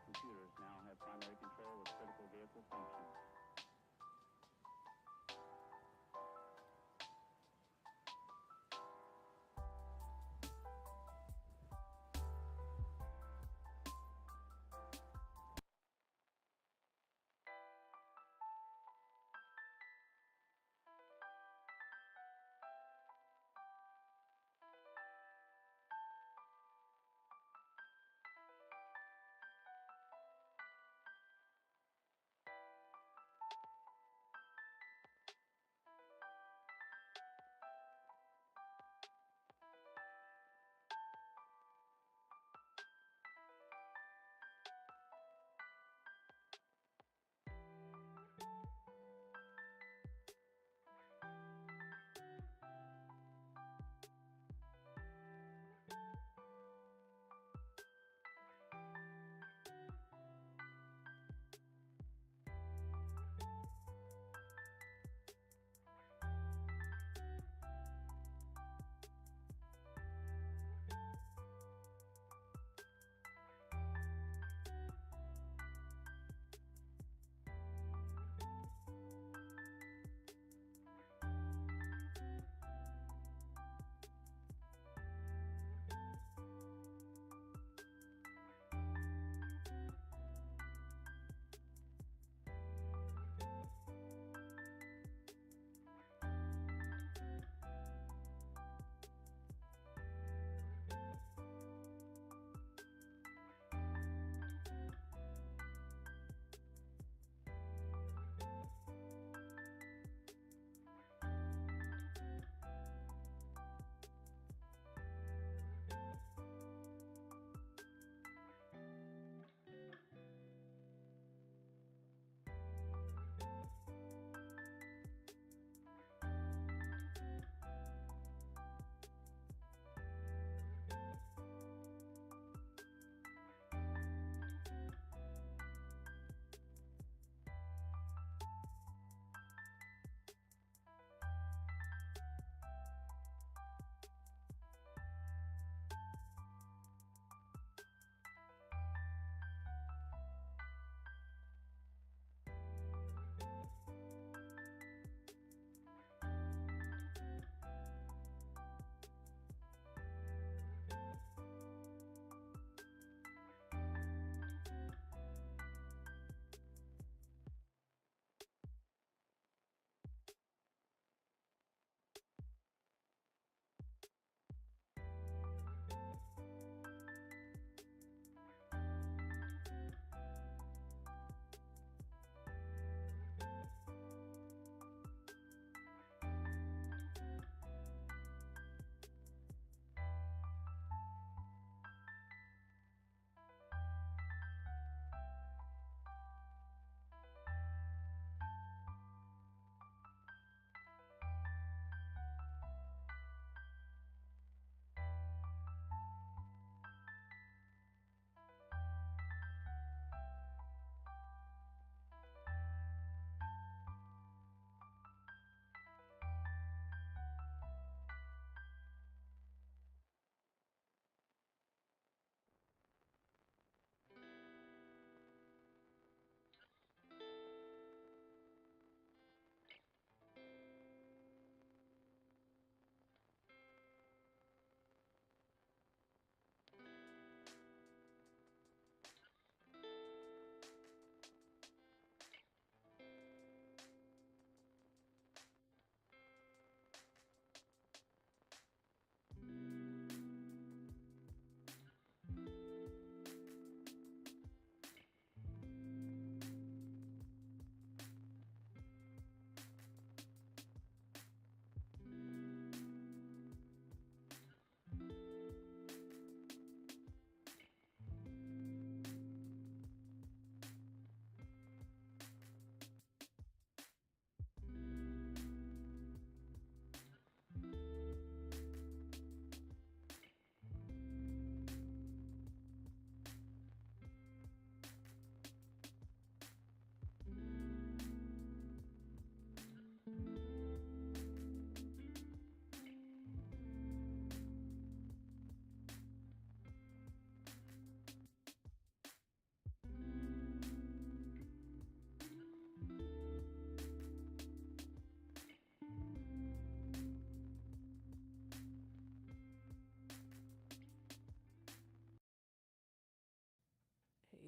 computers now have primary control of critical vehicle functions.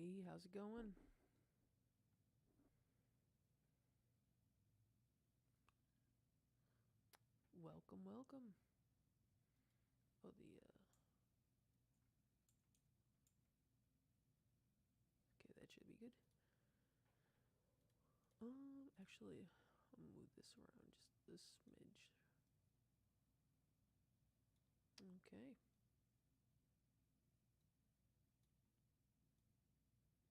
Hey, how's it going? Welcome, welcome. Oh, okay, that should be good. Actually, I'll move this around just a smidge. Okay,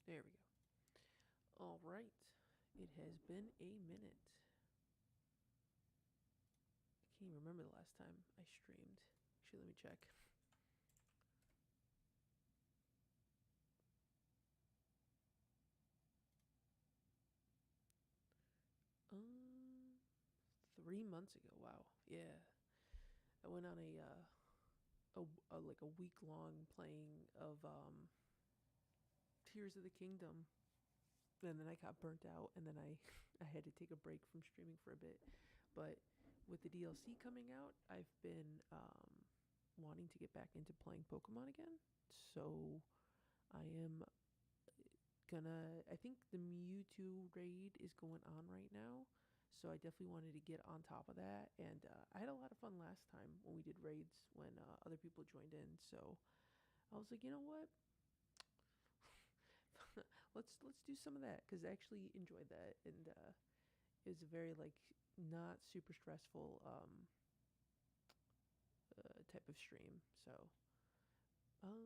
there we go. All right, it has been a minute. I can't even remember the last time I streamed. Actually, let me check. Um, 3 months ago. Wow. Yeah, I went on a like a week long playing of Tears of the Kingdom, and then I got burnt out, and then I I had to take a break from streaming for a bit. But with the DLC coming out, I've been wanting to get back into playing Pokemon again. So I am gonna. I think the Mewtwo raid is going on right now. So I definitely wanted to get on top of that, and I had a lot of fun last time when we did raids when other people joined in. So I was like, you know what? Let's do some of that because I actually enjoyed that, and it was a very like not super stressful type of stream. So let's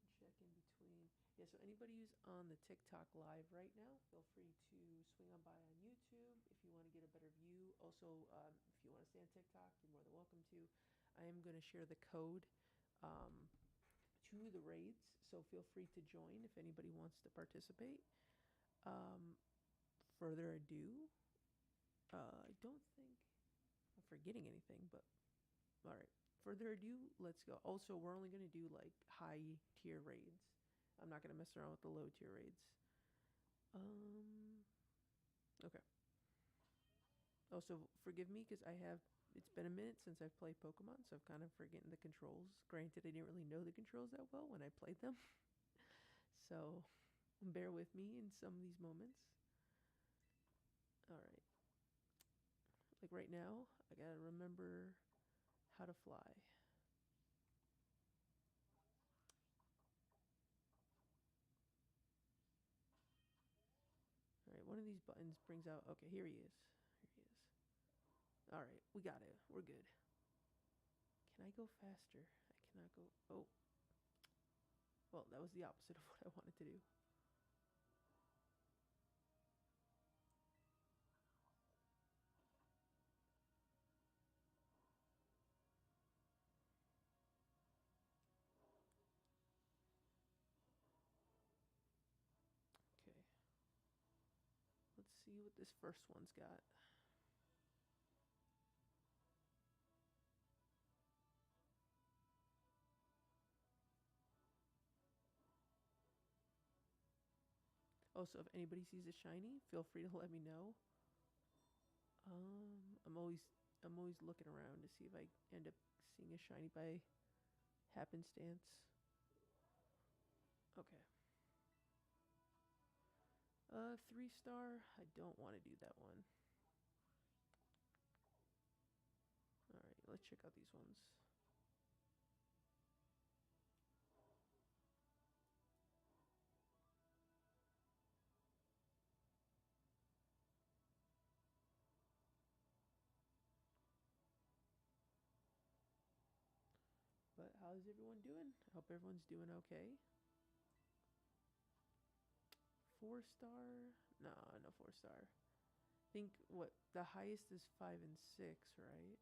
see, check in between. Yeah, so anybody who's on the TikTok live right now, feel free to swing on by on YouTube if you want to get a better view. Also, if you want to stay on TikTok, you're more than welcome to. I am going to share the code um, to the raids, so feel free to join if anybody wants to participate. Um, Further ado, I don't think I'm forgetting anything, but all right. Further ado, let's go. Also, we're only going to do like high tier raids. I'm not going to mess around with the low tier raids. Um, okay. Also, forgive me because it's been a minute since I've played Pokemon, so I've kind of forgotten the controls. Granted, I didn't really know the controls that well when I played them, so bear with me in some of these moments. All right. Like right now, I gotta remember how to fly. All right, one of these buttons brings out. Okay, here he is. Here he is. All right, we got it. We're good. Can I go faster? I cannot go. Oh, well, that was the opposite of what I wanted to do. Okay, let's see what this first one's got. Oh, so if anybody sees a shiny, feel free to let me know. I'm always looking around to see if I end up seeing a shiny by happenstance. Okay. 3 star. I don't want to do that one. All right, let's check out these ones. But how's everyone doing? I hope everyone's doing okay. 4 star? No, no 4 star. I think what the highest is 5 and 6, right?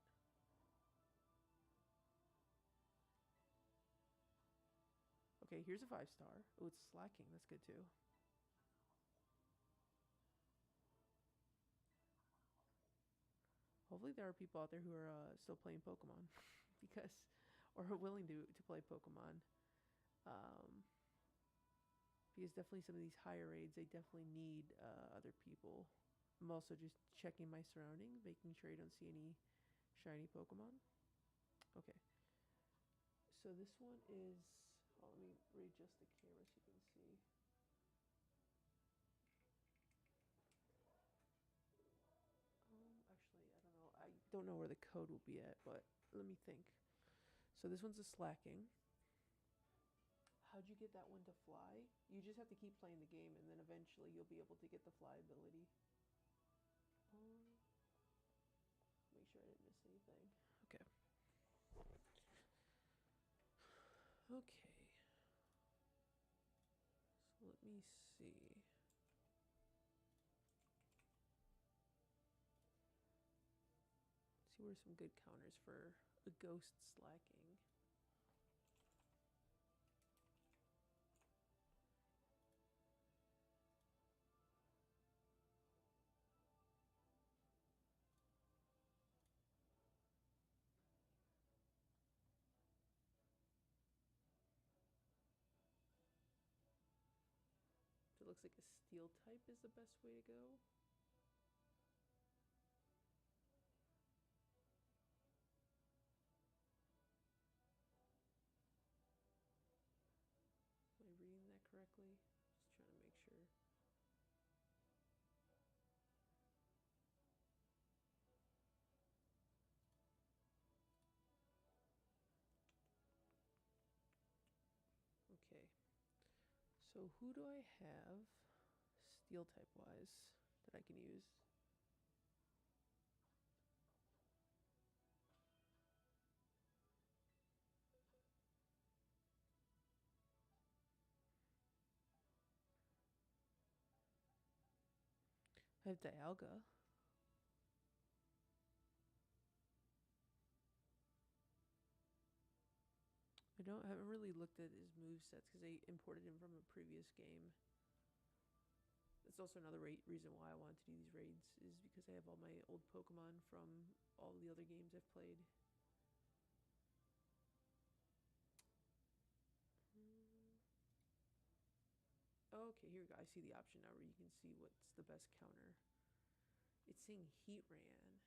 Okay, here's a 5 star. Oh, it's slacking. That's good too. Hopefully, there are people out there who are still playing Pokemon, because, or are willing to play Pokemon. Um, because definitely some of these higher raids, they definitely need other people. I'm also just checking my surroundings, making sure I don't see any shiny Pokemon. Okay. So this one is. Oh, let me readjust the camera so you can see. Actually, I don't know. I don't know where the code will be at, but let me think. So this one's a slacking. How'd you get that one to fly? You just have to keep playing the game, and then eventually you'll be able to get the fly ability. Make sure I didn't miss anything. Okay. Okay. So let me see. See where some good counters for a ghost slacking. It looks like a steel type is the best way to go. Am I reading that correctly? Just trying to make sure. Okay. So who do I have steel type wise that I can use? I have Dialga. I haven't really looked at his movesets because I imported him from a previous game. That's also another reason why I wanted to do these raids, is because I have all my old Pokemon from all the other games I've played. Okay, here we go. I see the option now where you can see what's the best counter. It's saying Heatran.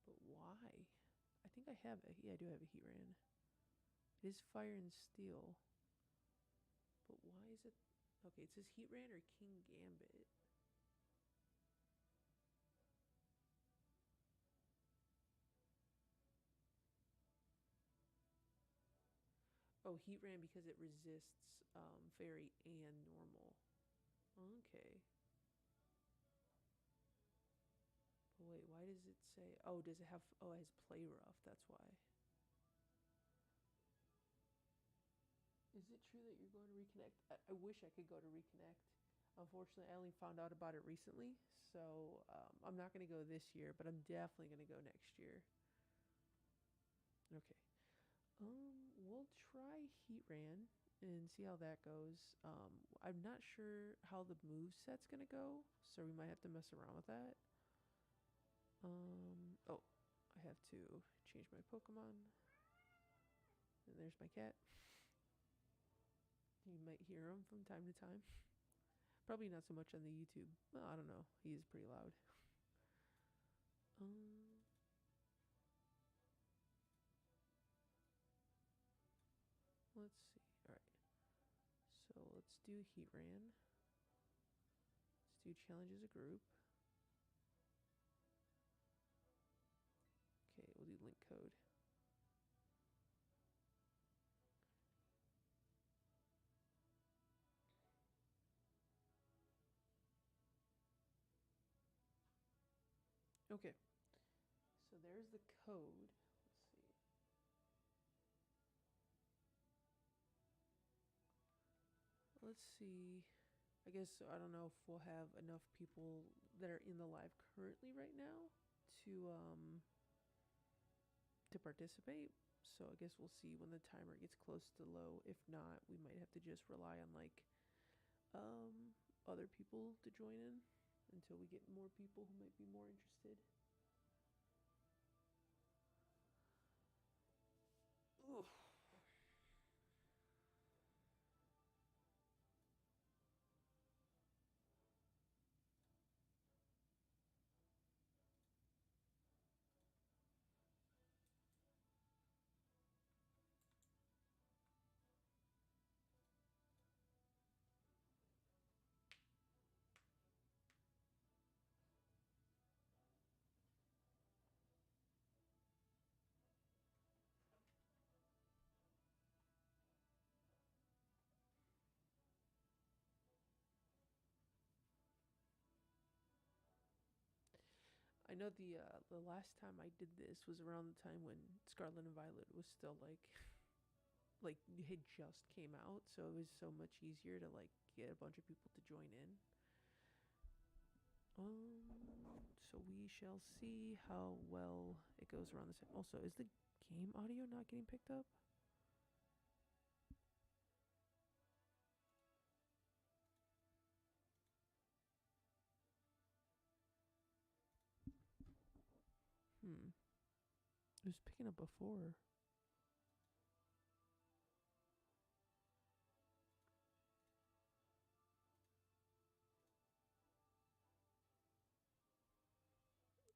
But why? I think I have yeah, I do have a Heatran. It is Fire and Steel. But why is it... Okay, it says Heatran or King Gambit. Oh, Heatran because it resists Fairy and Normal. Okay. But wait, why does it say... Oh, does it have... Oh, it has Play Rough. That's why. Is it true that you're going to reconnect? I wish I could go to reconnect. Unfortunately, I only found out about it recently, so I'm not going to go this year, but I'm definitely going to go next year. Okay. We'll try Heatran and see how that goes. I'm not sure how the move set's going to go, so we might have to mess around with that. Oh, I have to change my Pokemon. And there's my cat. You might hear him from time to time. Probably not so much on the YouTube. Well, I don't know. He is pretty loud. Let's see. Alright. So let's do Heatran. Let's do challenge as a group. Okay, we'll do link code. Okay. So there's the code. Let's see. Let's see. I guess I don't know if we'll have enough people that are in the live currently right now to participate. So I guess we'll see when the timer gets close to low. If not, we might have to just rely on like other people to join in until we get more people who might be more interested. Oof. know the last time I did this was around the time when Scarlet and Violet was still like it just came out, so it was so much easier to like get a bunch of people to join in. So we shall see how well it goes around this. Also, is the game audio not getting picked up? It was picking up before.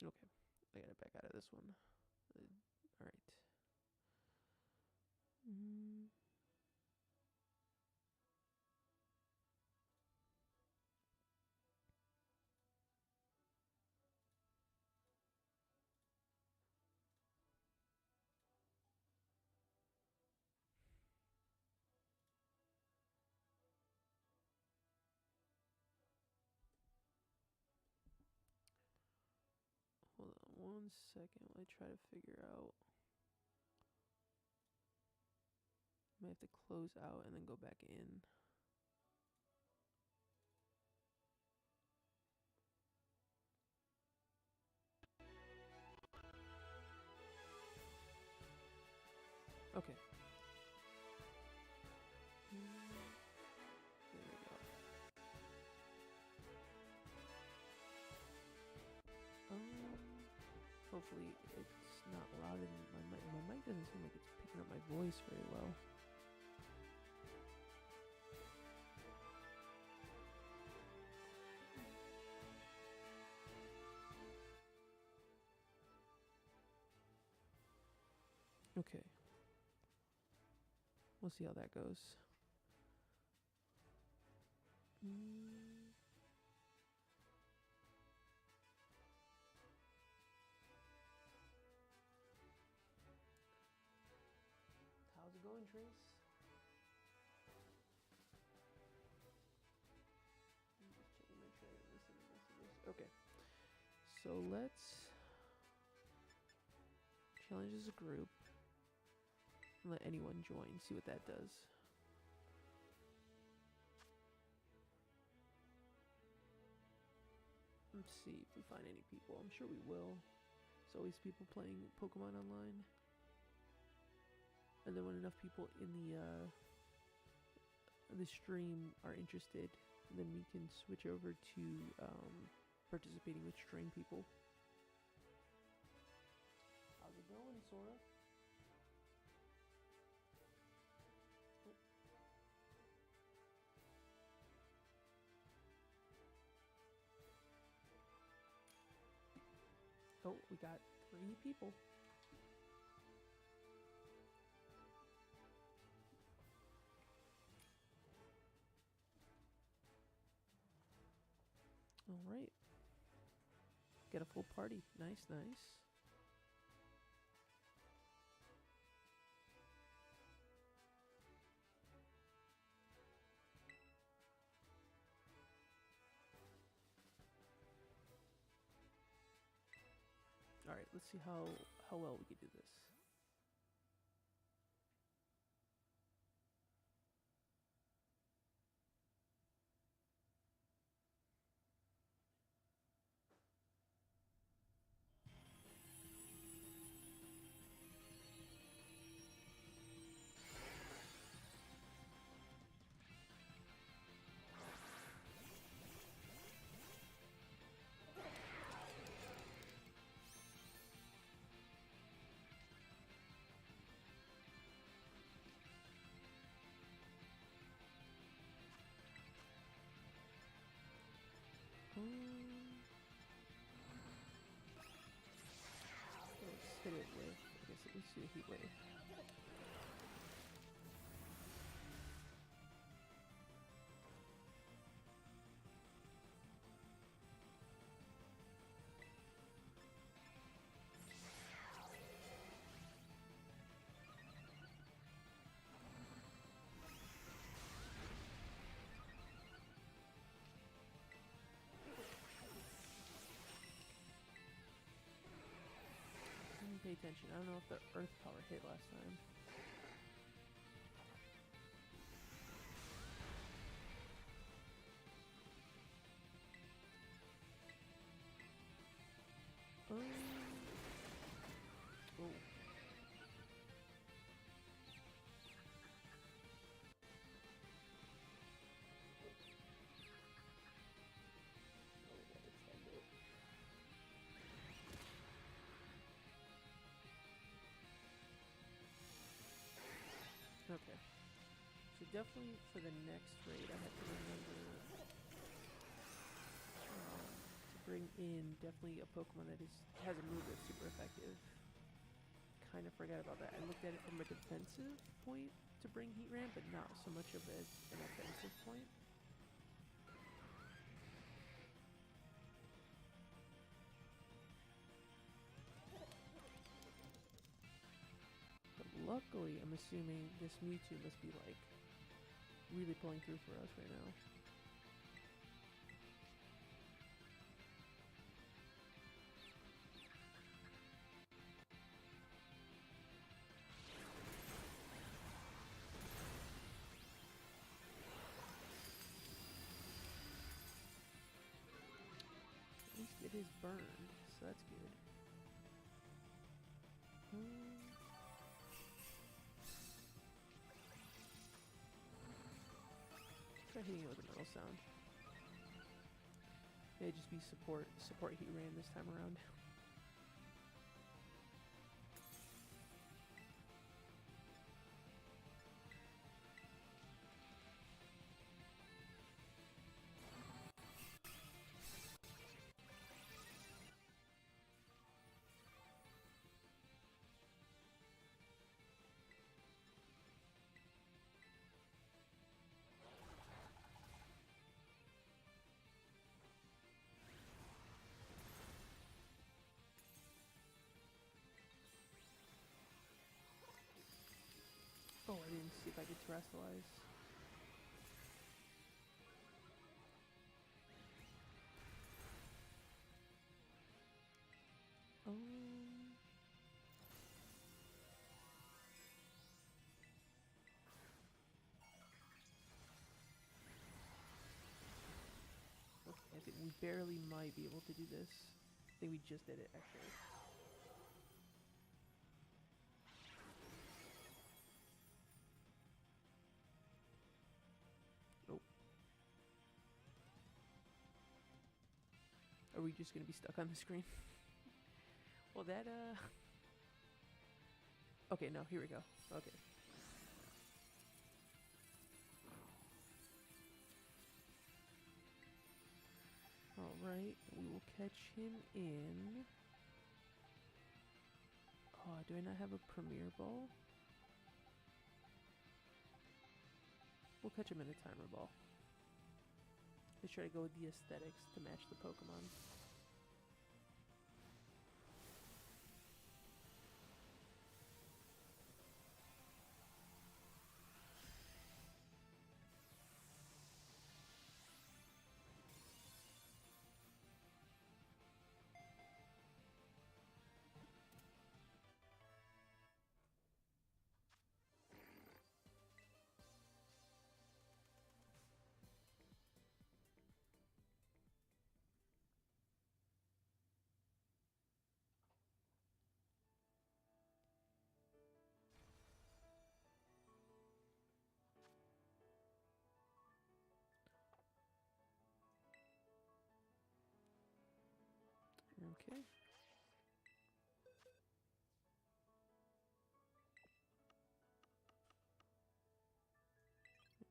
Okay, I gotta back out of this one. All right. Hold on 1 second while I try to figure out. I may have to close out and then go back in. Okay. There we go. Hopefully it's not loud in my mic. My mic doesn't seem like it's picking up my voice very well. Okay. We'll see how that goes. How's it going, Trace? I'm just checking, make sure I didn't miss any messages. Okay. So let's challenge as a group. Let anyone join, see what that does. Let's see if we find any people. I'm sure we will. There's always people playing Pokemon online. And then when enough people in the stream are interested, then we can switch over to participating with stream people. How's it going, Sora? Oh, we got 3 people. All right. Get a full party. Nice, nice. All right, let's see how well we can do this. Let's hit it with, I guess let's do a heat wave. pay attention. I don't know if the earth power hit last time. Oh. Okay. So definitely for the next raid, I have to remember to bring in definitely a Pokemon that has a move that's super effective. Kind of forgot about that. I looked at it from a defensive point to bring Heatran, but not so much of as an offensive point. But luckily, I'm assuming this Mewtwo must be like really pulling through for us right now. At least it is burned, so that's good. Try hitting it with a metal sound. May just be support Heatran this time around. Oh, I didn't see if I could terrestrialize. Okay, I think we barely might be able to do this. I think we just did it, actually. Nope. Are we just gonna be stuck on the screen? Well, that, Okay, no, here we go. Okay. Alright, we will catch him in... Oh, do I not have a Premier Ball? We'll catch him in a Timer Ball. Let's try to go with the aesthetics to match the Pokemon. Okay.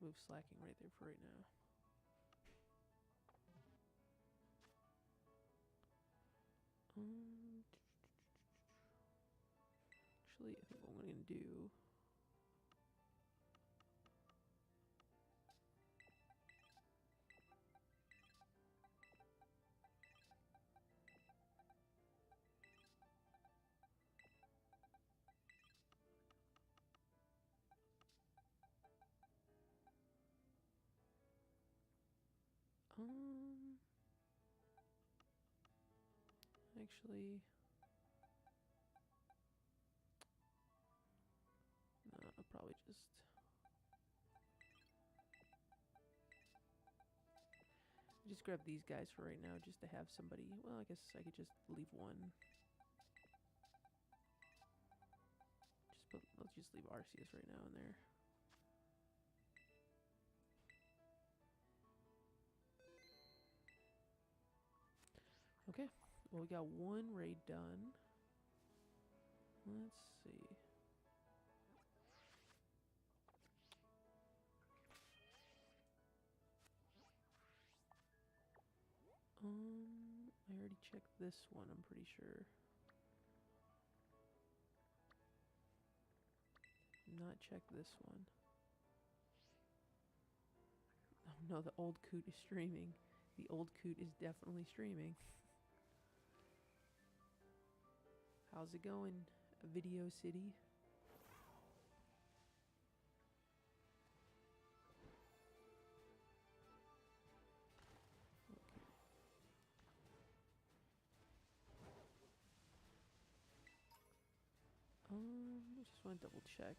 Move slacking right there for right now. Actually, I think what I'm gonna do. Actually, probably just grab these guys for right now, just to have somebody. Well, I guess I could just leave one. Let's just leave Arceus right now in there. Okay, well, we got one raid done. Let's see. I already checked this one, I'm pretty sure. Not check this one. Oh no, the old coot is streaming. The old coot is definitely streaming. How's it going, Video City? I just want to double check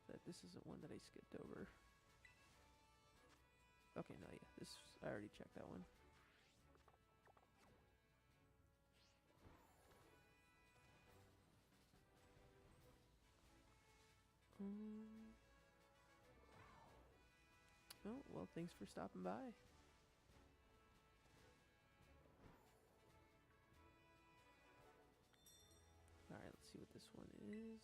that this isn't one that I skipped over. Okay, no, yeah, this, I already checked that one. Oh, well, thanks for stopping by. Alright, let's see what this one is.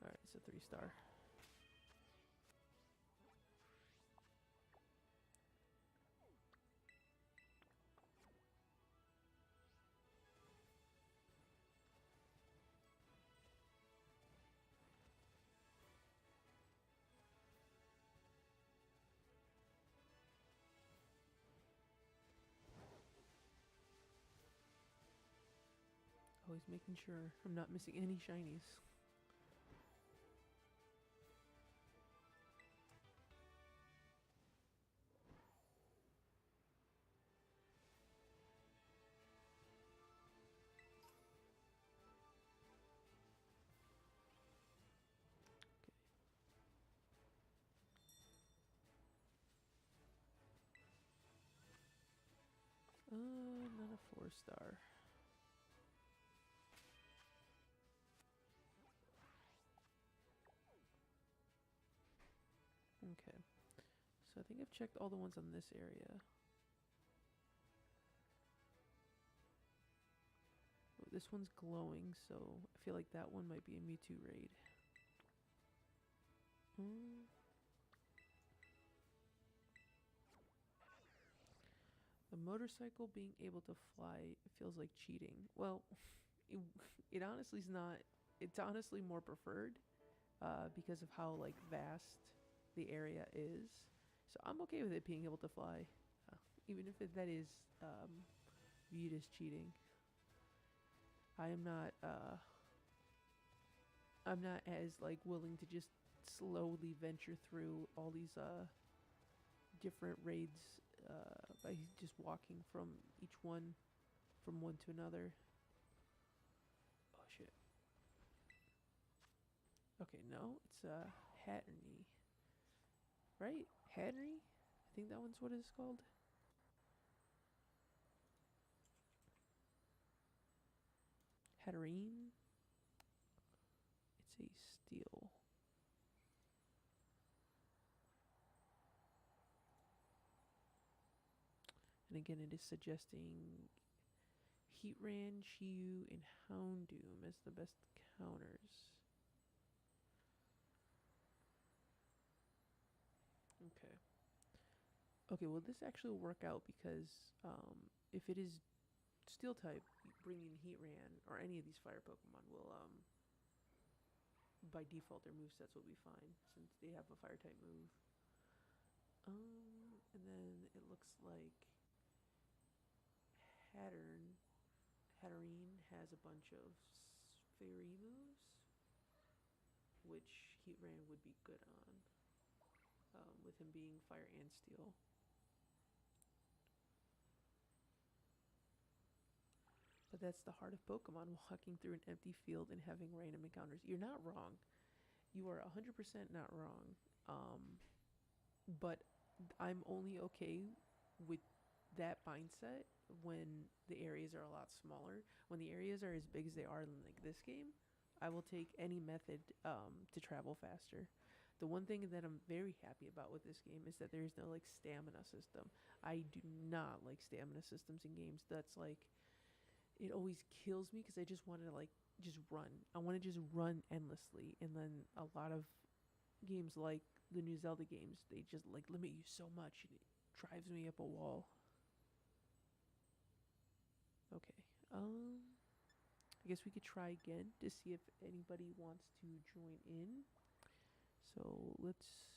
Alright, it's a 3-star. Always making sure I'm not missing any shinies. Not a 4-star. Okay. So I think I've checked all the ones on this area. Oh, this one's glowing, so I feel like that one might be a Mewtwo raid. The motorcycle being able to fly feels like cheating. Well, it honestly is not. It's honestly more preferred because of how like vast the area is. So I'm okay with it being able to fly, even if that is viewed as cheating. I am not. I'm not as like willing to just slowly venture through all these different raids by just walking from each one, from one to another. Oh shit. Okay, no, it's Hatterny. Right? Hatterny? I think that one's what it's called. Hatterene? It's a steel. And again, it is suggesting Heatran, Chiyu, and Houndoom as the best counters. Okay. Okay, well this actually will work out because if it is steel type, bringing Heatran or any of these fire Pokemon will by default their movesets will be fine since they have a fire type move. And then it looks like Hatterene has a bunch of fairy moves, which Heatran would be good on, with him being fire and steel. But that's the heart of Pokemon, walking through an empty field and having random encounters. You're not wrong. you are 100% not wrong. But I'm only okay with that mindset when the areas are a lot smaller. When the areas are as big as they are in like this game, I will take any method to travel faster. The one thing that I'm very happy about with this game is that there is no like stamina system. I do not like stamina systems in games. That's like it always kills me because I just want to like just run. I want to just run endlessly, and then a lot of games like the new Zelda games, they just like limit you so much. It drives me up a wall. Okay. I guess we could try again to see if anybody wants to join in. So let's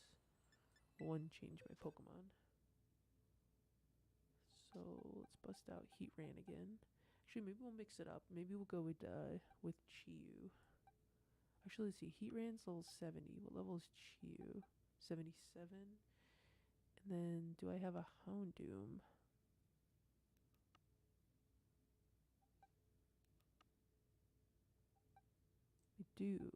one change my Pokemon. So let's bust out Heatran again. Actually, maybe we'll mix it up. Maybe we'll go with Chiyu. Actually, let's see. Heatran's level 70. What level is Chiyu? 77. And then do I have a Houndoom? I do.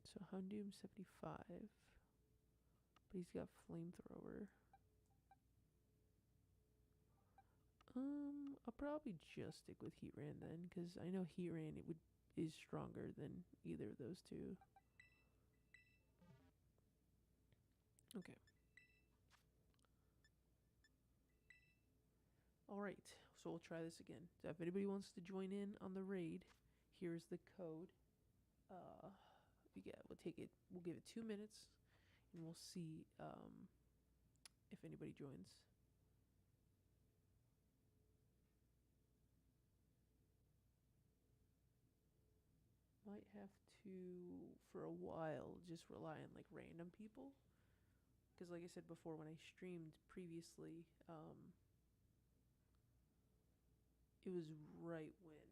So Houndoom 75. But he's got Flamethrower. I'll probably just stick with Heatran then, because I know Heatran is stronger than either of those two. Okay. Alright, so we'll try this again. So if anybody wants to join in on the raid, here's the code. We'll give it 2 minutes, and we'll see if anybody joins. Might have to, for a while, just rely on like random people. Because like I said before, when I streamed previously, it was right when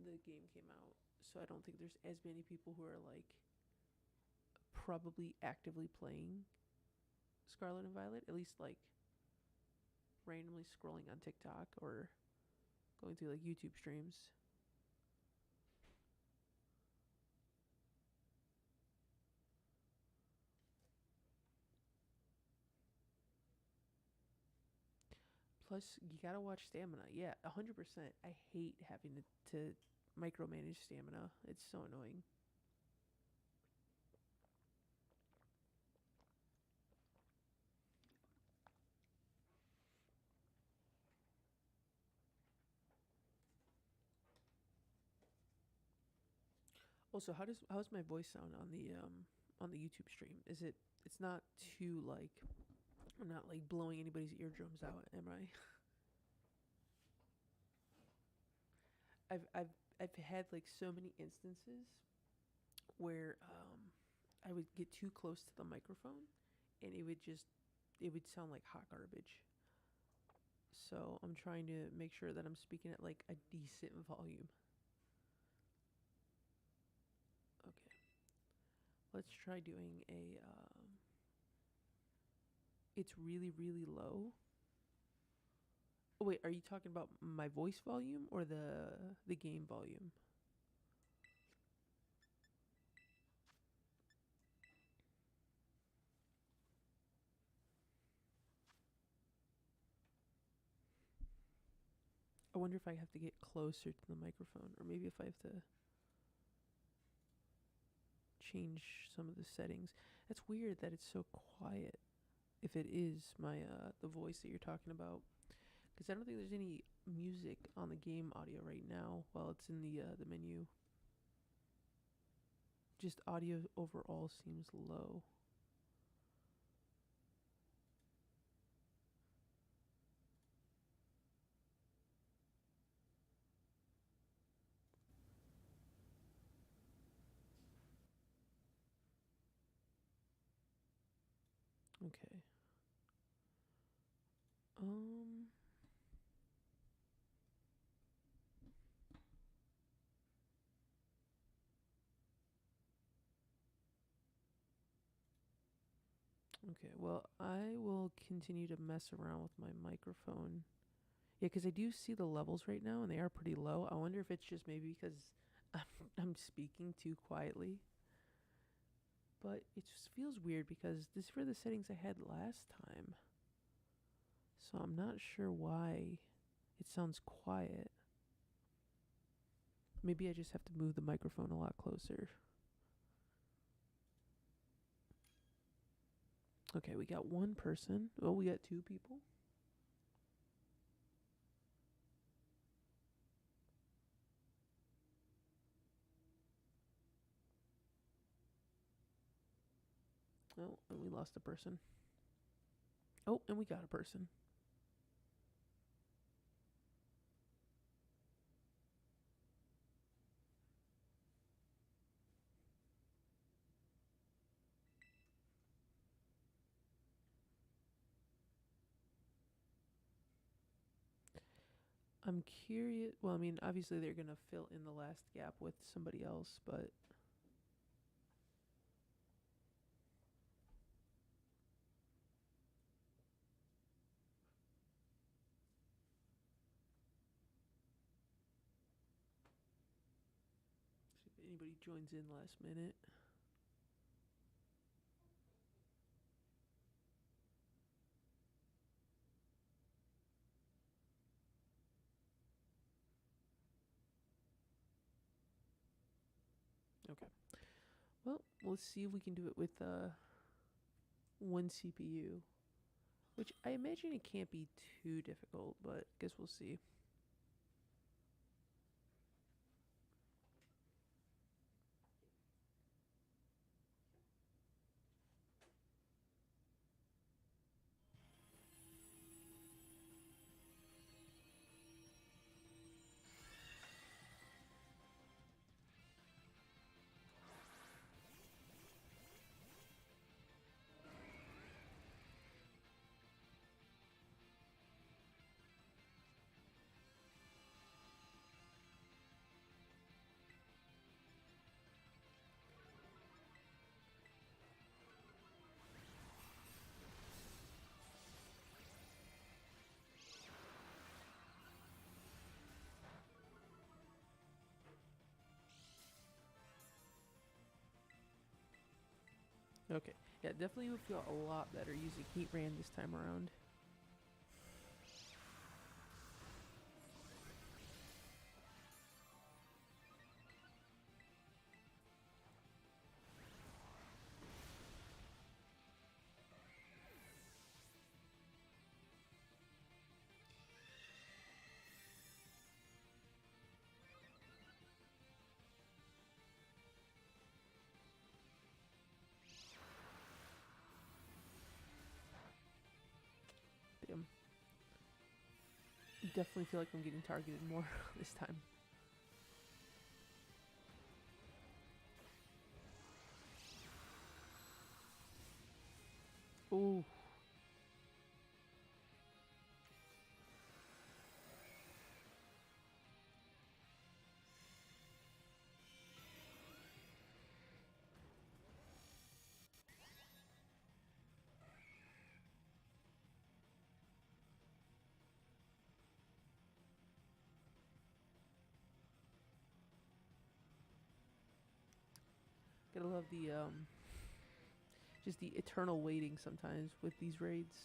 the game came out. So I don't think there's as many people who are like probably actively playing Scarlet and Violet, at least like randomly scrolling on TikTok or going through like YouTube streams. Plus, you gotta watch stamina. Yeah, 100%. I hate having to micromanage stamina. It's so annoying. Also, how's my voice sound on the YouTube stream? Is it? It's not too like I'm not like blowing anybody's eardrums out, am I? I've I've I've had like so many instances where I would get too close to the microphone, and it would sound like hot garbage. So I'm trying to make sure that I'm speaking at like a decent volume. Okay, let's try doing a. It's really low. Oh, wait, are you talking about my voice volume or the game volume? I wonder if I have to get closer to the microphone, or maybe if I have to change some of the settings. That's weird that it's so quiet. If it is my the voice that you're talking about, because I don't think there's any music on the game audio right now while it's in the menu. Just audio overall seems low. Okay. Um. Okay. Well, I will continue to mess around with my microphone. Yeah, because I do see the levels right now, and they are pretty low. I wonder if it's just maybe because I'm speaking too quietly. But it just feels weird because these were the settings I had last time. So I'm not sure why it sounds quiet. Maybe I just have to move the microphone a lot closer. Okay, we got one person. Oh, we got two people. Oh, and we lost a person. Oh, and we got a person. I'm curious. Well, I mean, obviously they're going to fill in the last gap with somebody else, but see if anybody joins in last minute. Okay. Well, let's see if we can do it with one CPU, which I imagine it can't be too difficult, but guess we'll see. Okay. Yeah, definitely would feel a lot better using Heat Ran this time around. Damn. Definitely feel like I'm getting targeted more this time. Ooh. Gotta love the just the eternal waiting sometimes with these raids.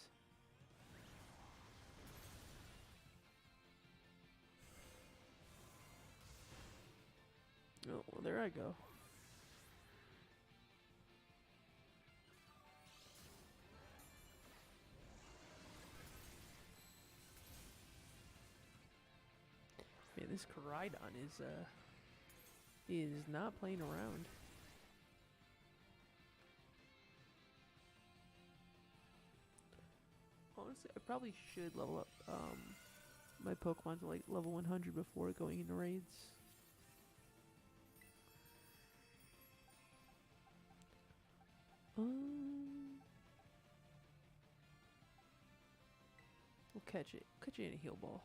Oh, well, there I go. Man, this Koraidon is not playing around. Honestly, I probably should level up my Pokemon to like level 100 before going into raids. We'll catch it. Catch it in a heal ball.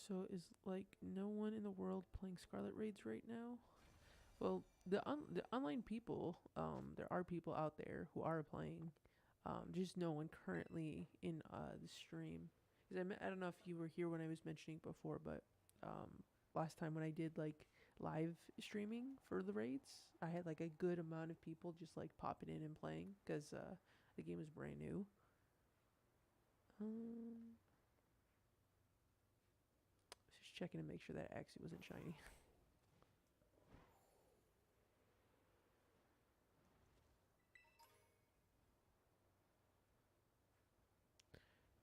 So is like no one in the world playing Scarlet raids right now? Well, the online people, there are people out there who are playing, just no one currently in the stream. 'Cause I don't know if you were here when I was mentioning before, but last time when I did like live streaming for the raids, I had like a good amount of people just like popping in and playing because the game is brand new. Um, just checking to make sure that actually wasn't shiny.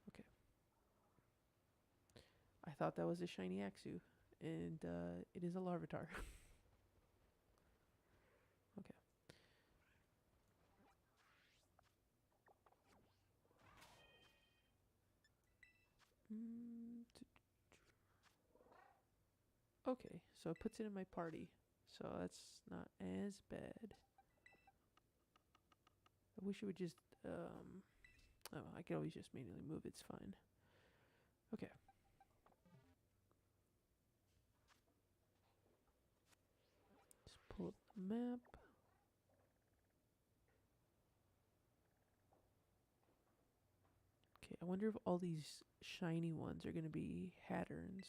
Okay. I thought that was a shiny Axu, and it is a Larvitar. Okay. Okay, so it puts it in my party, so that's not as bad. I wish it would just, oh, I could always just manually move, it's fine. Okay. Just pull up the map. Okay, I wonder if all these shiny ones are going to be Hatterns.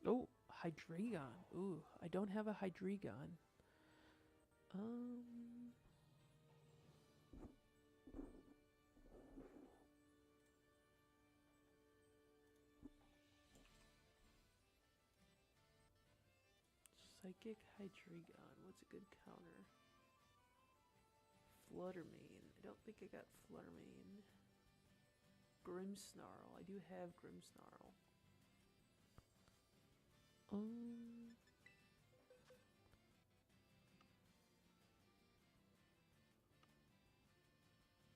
Oh, Hydreigon. Ooh, I don't have a Hydreigon. Um, Psychic Hydreigon. What's a good counter? Fluttermane. I don't think I got Fluttermane. Grimmsnarl. I do have Grimmsnarl. Um,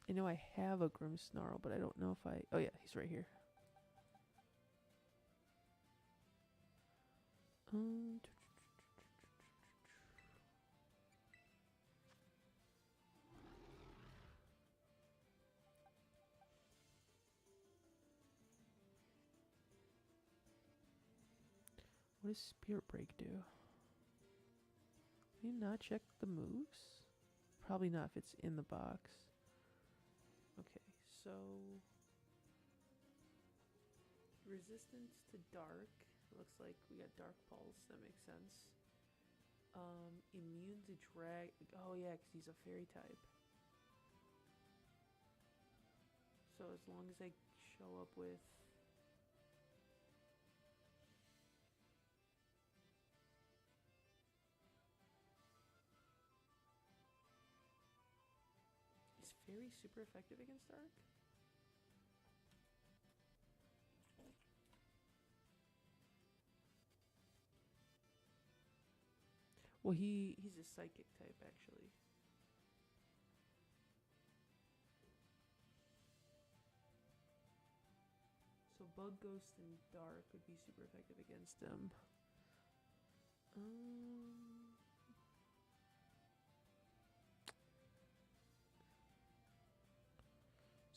I know I have a Grimmsnarl, but I don't know if I. Oh yeah, he's right here. Um, what does Spirit Break do? Can you not check the moves? Probably not if it's in the box. Okay, so resistance to dark. Looks like we got Dark Pulse. That makes sense. Immune to drag. Oh yeah, because he's a fairy type. So as long as I show up with. Is fairy super effective against dark? Well, he's a psychic type actually. So Bug Ghost and Dark would be super effective against him.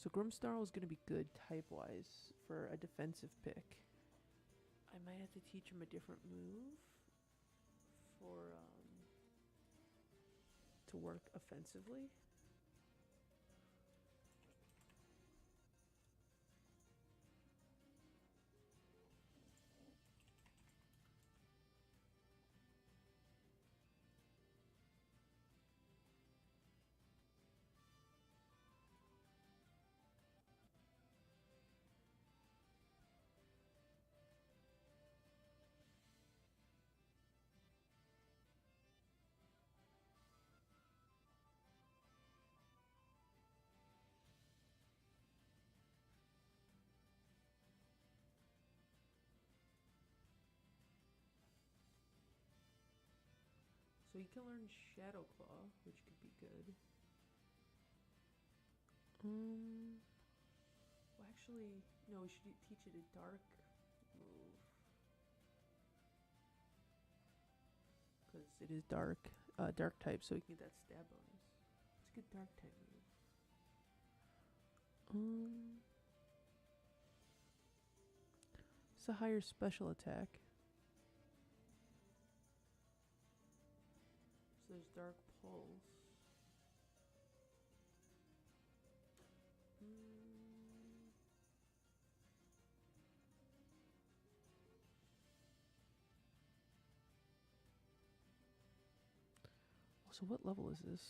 So Grimmsnarl is going to be good type-wise for a defensive pick. I might have to teach him a different move for to work offensively. So he can learn Shadow Claw, which could be good. Well, actually, no, we should teach it a dark move. Because it is dark type, so we can get that stab bonus. It's a good dark type move. It's a higher special attack. So there's Dark Pulse. So what level is this?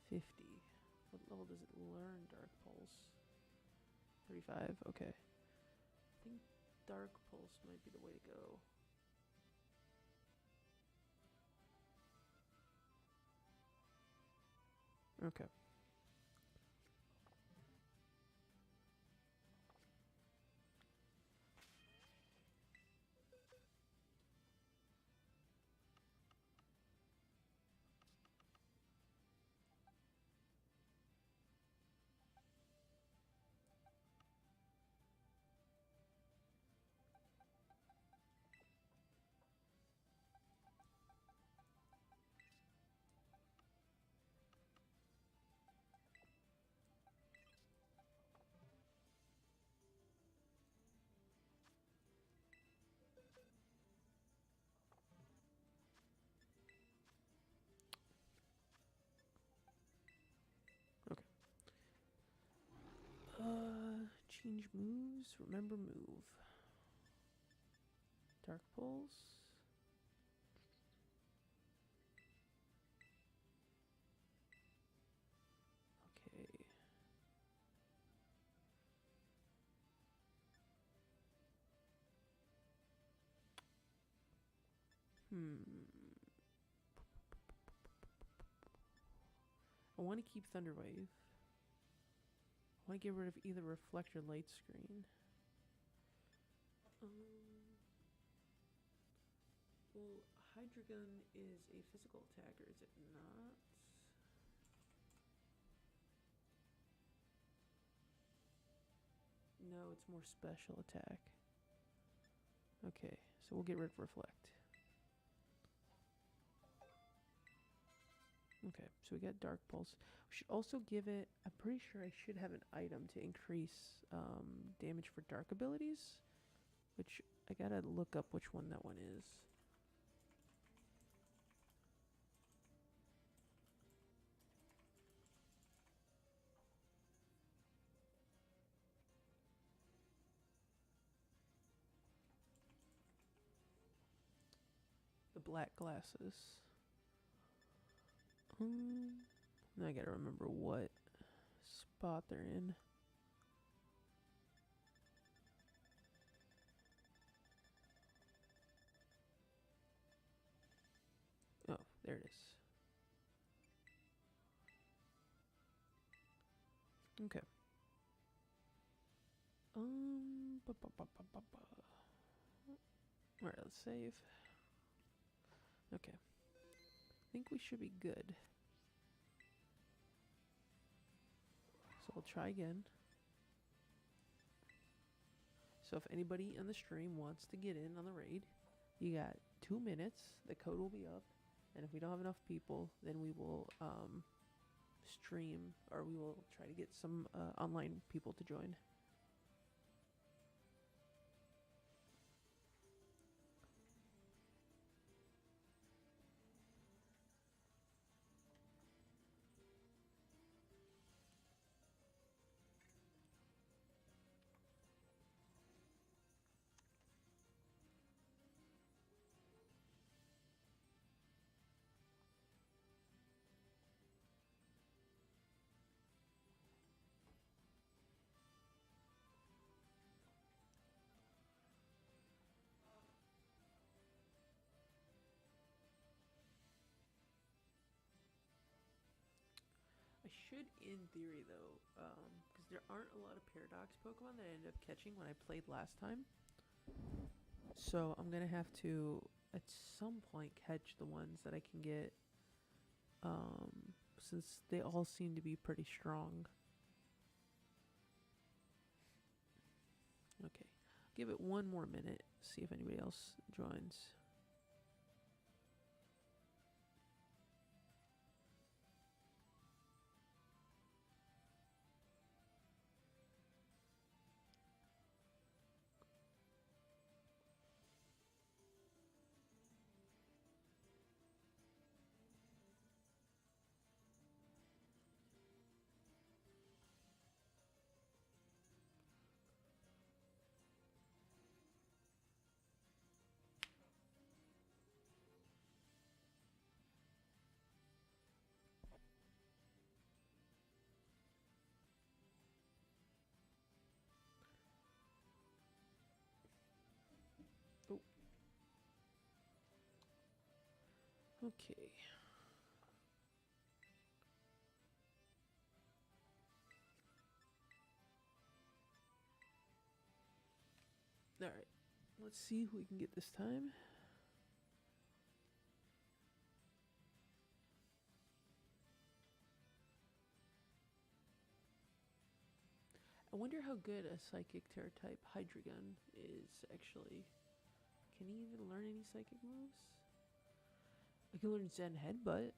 50. What level does it learn Dark Pulse? 35, okay. I think Dark Pulse might be the way to go. Okay. Change moves. Remember move. Dark Pulse. Okay. I want to keep Thunder Wave. I want to get rid of either Reflect or Light Screen. Well, Hydra Gun is a physical attacker, is it not? No, it's more special attack. Okay, so we'll get rid of Reflect. Okay, so we got Dark Pulse. We should also give it, I'm pretty sure I should have an item to increase damage for dark abilities, which I gotta look up which one that one is. The black glasses. Now I gotta remember what spot they're in. Oh, there it is. Okay. Alright, let's save. Okay. I think we should be good. So we'll try again. So if anybody on the stream wants to get in on the raid, you got 2 minutes. The code will be up. And if we don't have enough people, then we will stream, or we will try to get some online people to join. I should, in theory, though, because there aren't a lot of Paradox Pokemon that I ended up catching when I played last time. So I'm going to have to at some point catch the ones that I can get, since they all seem to be pretty strong. Okay, give it one more minute, see if anybody else joins. Oh, okay. All right, let's see who we can get this time. I wonder how good a psychic terror type Hydreigon is actually. Can he even learn any psychic moves? I can learn Zen Headbutt.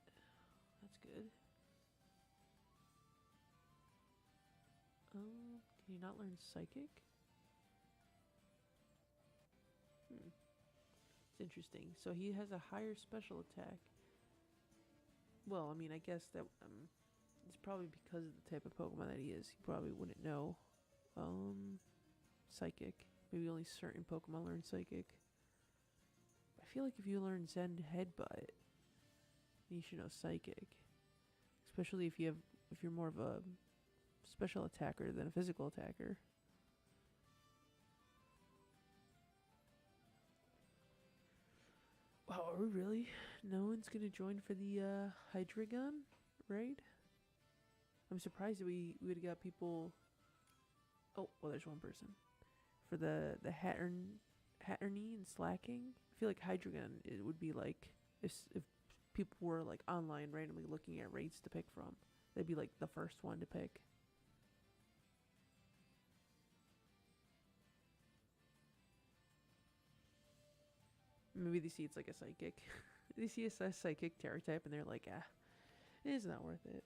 That's good. Can you not learn psychic? It's interesting. So he has a higher special attack. Well, I mean, I guess that it's probably because of the type of Pokemon that he is. He probably wouldn't know psychic. Maybe only certain Pokemon learn psychic. I feel like if you learn Zen Headbutt, you should know psychic. Especially if you're more of a special attacker than a physical attacker. Wow, are we really? No one's gonna join for the Hydreigon raid? I'm surprised that we would have got people. Oh, well, there's one person. For the Hatterny and Slacking, I feel like Hydreigon, it would be like if people were like online randomly looking at raids to pick from, they'd be like the first one to pick. Maybe they see it's like a psychic. They see a psychic terror type and they're like, ah, it's not worth it.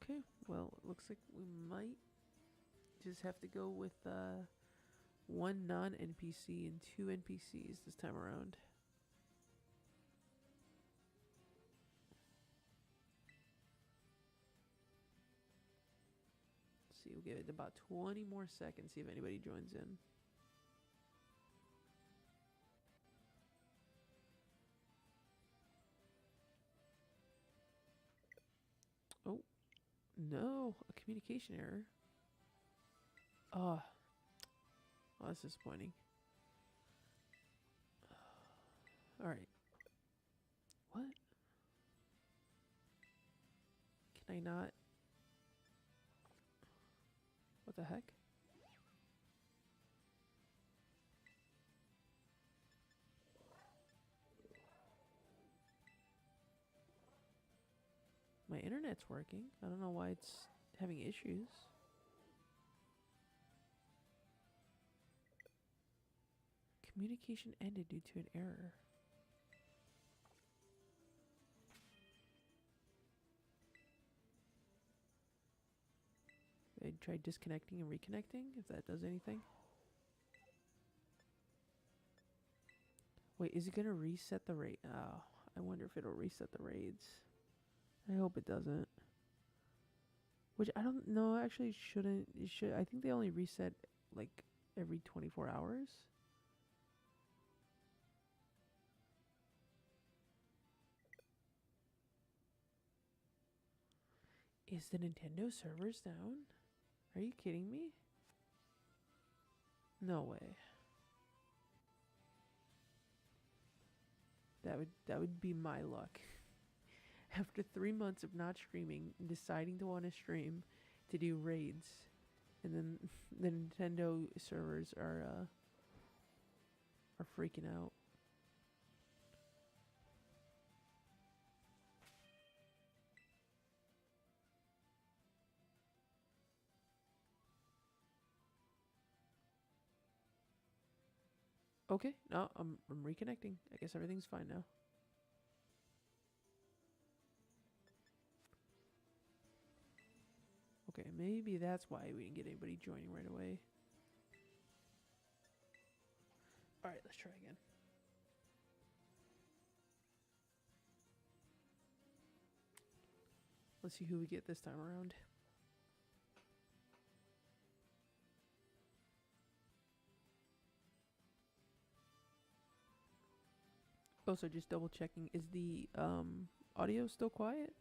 Okay, well, it looks like we might just have to go with one non-NPC and two NPCs this time around. Let's see, we'll give it about 20 more seconds, see if anybody joins in. Oh, no, a communication error. Oh, that's disappointing. Alright. What? Can I not? What the heck? My internet's working. I don't know why it's having issues. Communication ended due to an error. I tried disconnecting and reconnecting, if that does anything. Wait, is it gonna reset the raid? Oh, I wonder if it'll reset the raids. I hope it doesn't. Which I don't know, actually shouldn't. It should. I think they only reset like every 24 hours. Is the Nintendo servers down? Are you kidding me? No way. That would be my luck. After 3 months of not streaming and deciding to want to stream to do raids, and then the Nintendo servers are freaking out. Okay, no, I'm reconnecting. I guess everything's fine now. Okay, maybe that's why we didn't get anybody joining right away. All right, let's try again. Let's see who we get this time around. Also, just double checking, is the audio still quiet?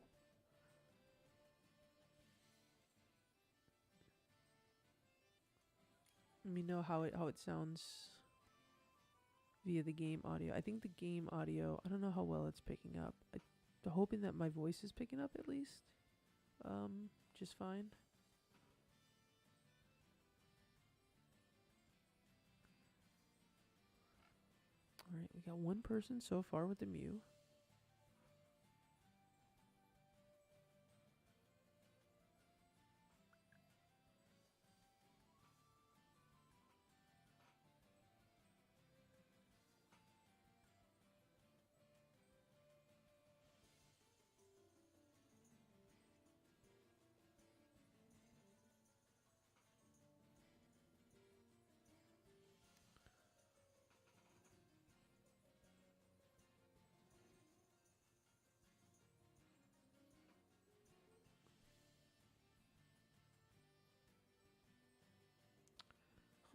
Let me know how it sounds via the game audio. I think the game audio, I don't know how well it's picking up. I'm hoping that my voice is picking up at least. Just fine. Alright, we got one person so far with the Mew.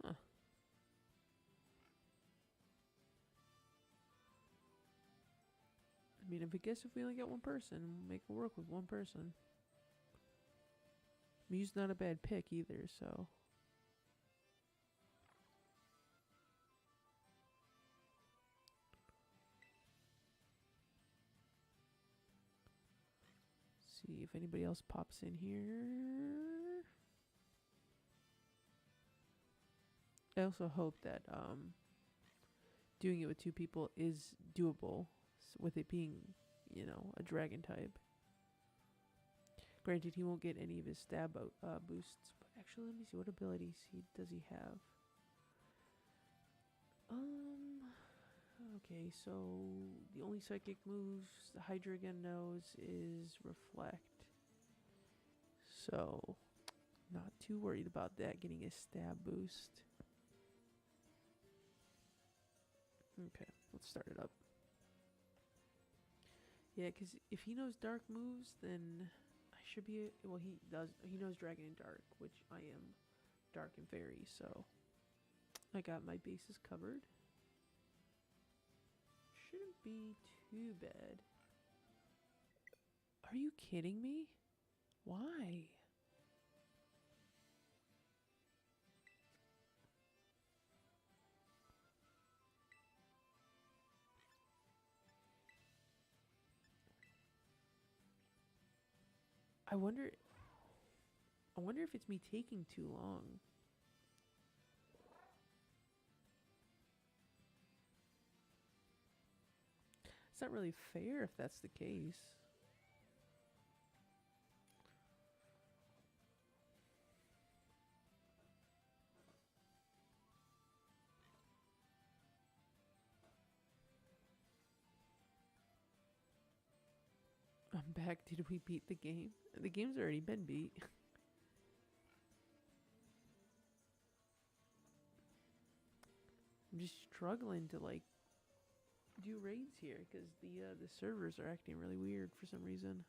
Huh. I mean, if we only get one person, make it work with one person. Mew's not a bad pick either, so. See if anybody else pops in here. I also hope that doing it with two people is doable, with it being, a dragon type. Granted, he won't get any of his stab boosts, but actually, let me see, what abilities does he have? Okay, so the only psychic moves the Hydra again knows is Reflect. So, not too worried about that getting a stab boost. Okay, let's start it up. Yeah, because if he knows dark moves, then I should be... Well, he does. He knows Dragon and Dark, which I am Dark and Fairy, so I got my bases covered. Shouldn't be too bad. Are you kidding me? Why? I wonder if it's me taking too long. It's not really fair if that's the case. I'm back. Did we beat the game? The game's already been beat. I'm just struggling to do raids here because the servers are acting really weird for some reason.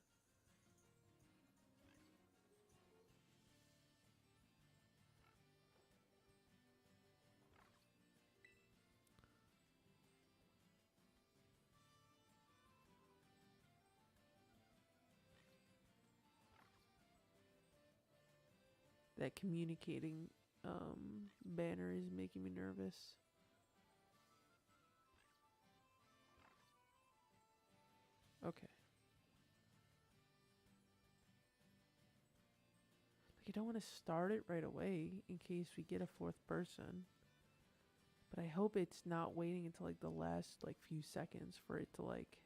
That communicating banner is making me nervous. Okay. Like, I don't want to start it right away in case we get a fourth person. But I hope it's not waiting until like the last like few seconds for it to like.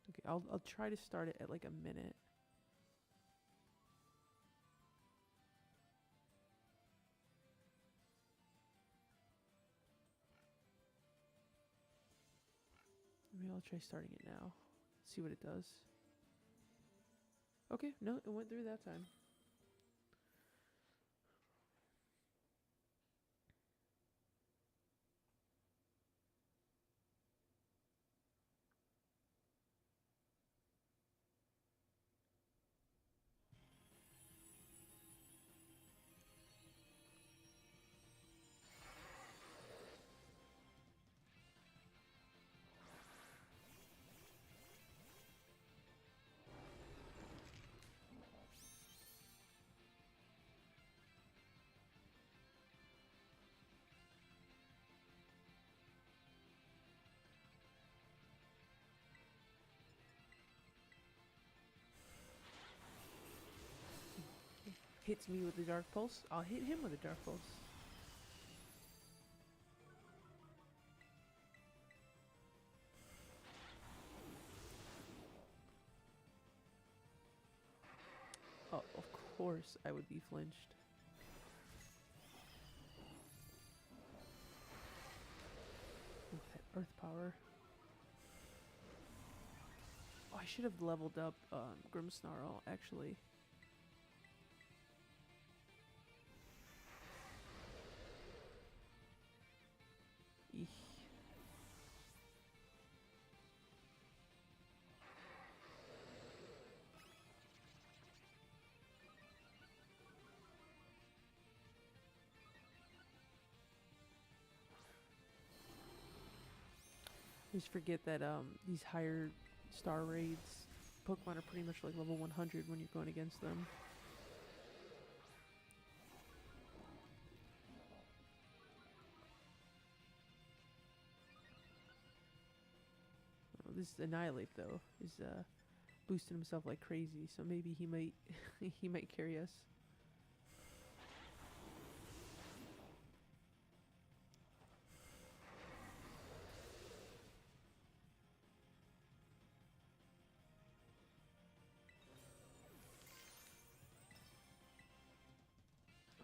Okay, I'll try to start it at like a minute. Maybe I'll try starting it now. See what it does. Okay, no, it went through that time. Hits me with the Dark Pulse. I'll hit him with a Dark Pulse. Oh, of course I would be flinched. Ooh, that Earth Power. Oh, I should have leveled up Grimmsnarl, actually. Eek. Just forget that these higher star raids Pokemon are pretty much like level 100 when you're going against them. Oh, this Annihilate though is boosting himself like crazy, so maybe he might he might carry us.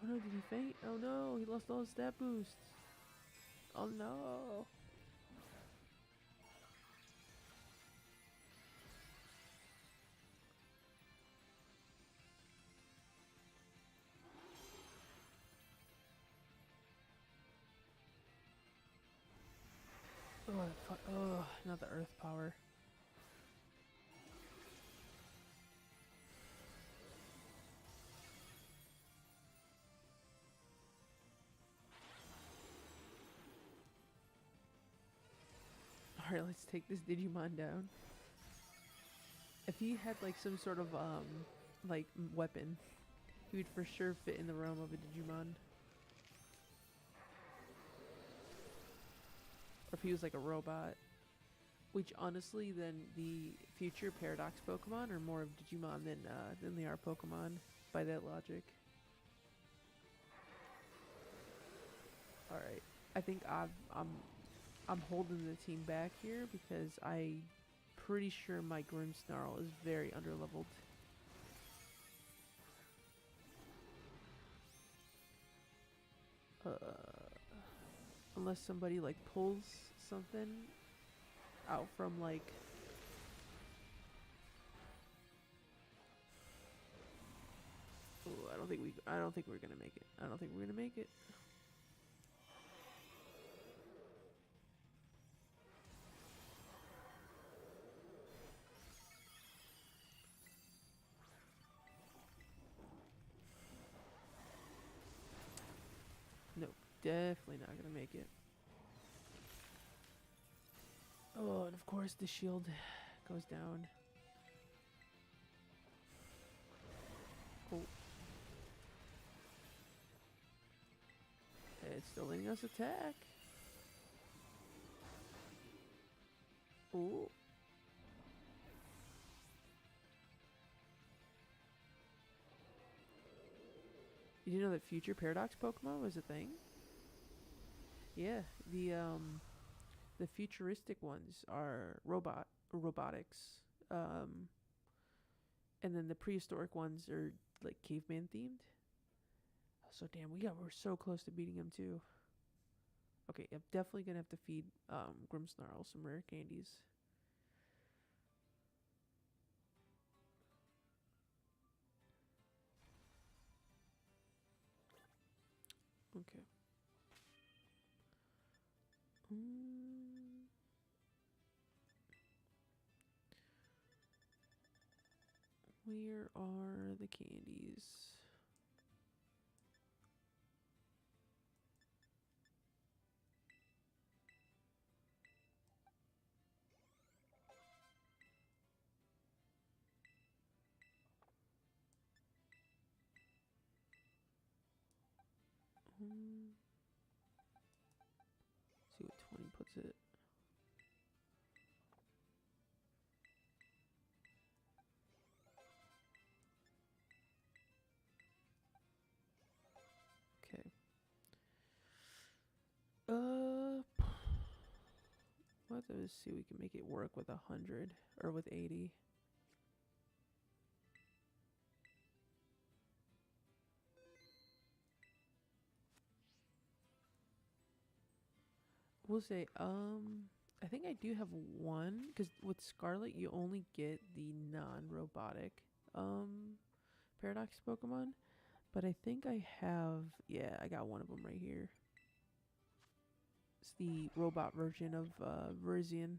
Oh no, did he faint? Oh no, he lost all his stat boosts. Oh no. Oh, not the Earth Power. Alright, let's take this Digimon down. If he had like some sort of like weapon, he would for sure fit in the realm of a Digimon. Or if he was like a robot. Which honestly, then the future Paradox Pokemon are more of Digimon than they are Pokemon, by that logic. All right, I think I'm holding the team back here because I'm pretty sure my Grimmsnarl is very underleveled. Unless somebody like pulls something out from like ooh, I don't think we're gonna make it. I don't think we're gonna make it. Nope, definitely not gonna make it. Oh, and of course the shield goes down. Oh. It's still letting us Nice attack. Ooh. Did you know that future Paradox Pokemon was a thing? Yeah, the futuristic ones are robotics. Um, and then the prehistoric ones are like caveman themed. So damn, we're so close to beating him too. Okay, I'm definitely gonna have to feed Grimmsnarl some rare candies. Okay. Mm, where are the candies? Mm, see what 20 puts it. Okay. Let's see. We can make it work with 100 or with 80. We'll say, I think I do have one because with Scarlet you only get the non-robotic Paradox Pokemon, but I think I have, yeah, I got one of them right here. It's the robot version of Virizion.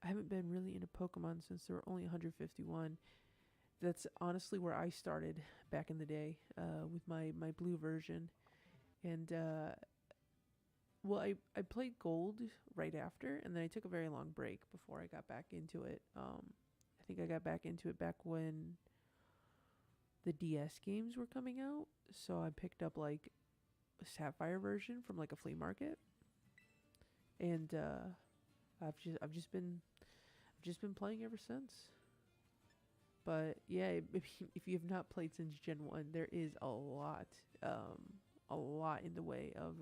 I haven't been really into Pokemon since there were only 151. That's honestly where I started back in the day with my blue version. And well, I played Gold right after, and then I took a very long break before I got back into it. I think I got back into it back when the DS games were coming out, so I picked up like a Sapphire version from like a flea market, and I've just been playing ever since. But yeah, if you have not played since Gen 1, there is a lot in the way of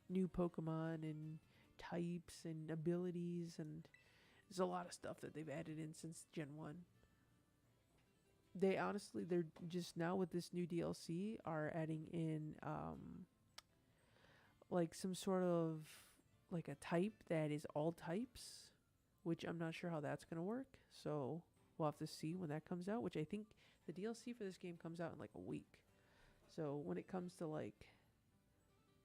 new Pokemon and types and abilities, and there's a lot of stuff that they've added in since Gen 1. They're just now with this new DLC are adding in like some sort of like a type that is all types, which I'm not sure how that's going to work. So we'll have to see when that comes out, which I think the DLC for this game comes out in like a week. So when it comes to like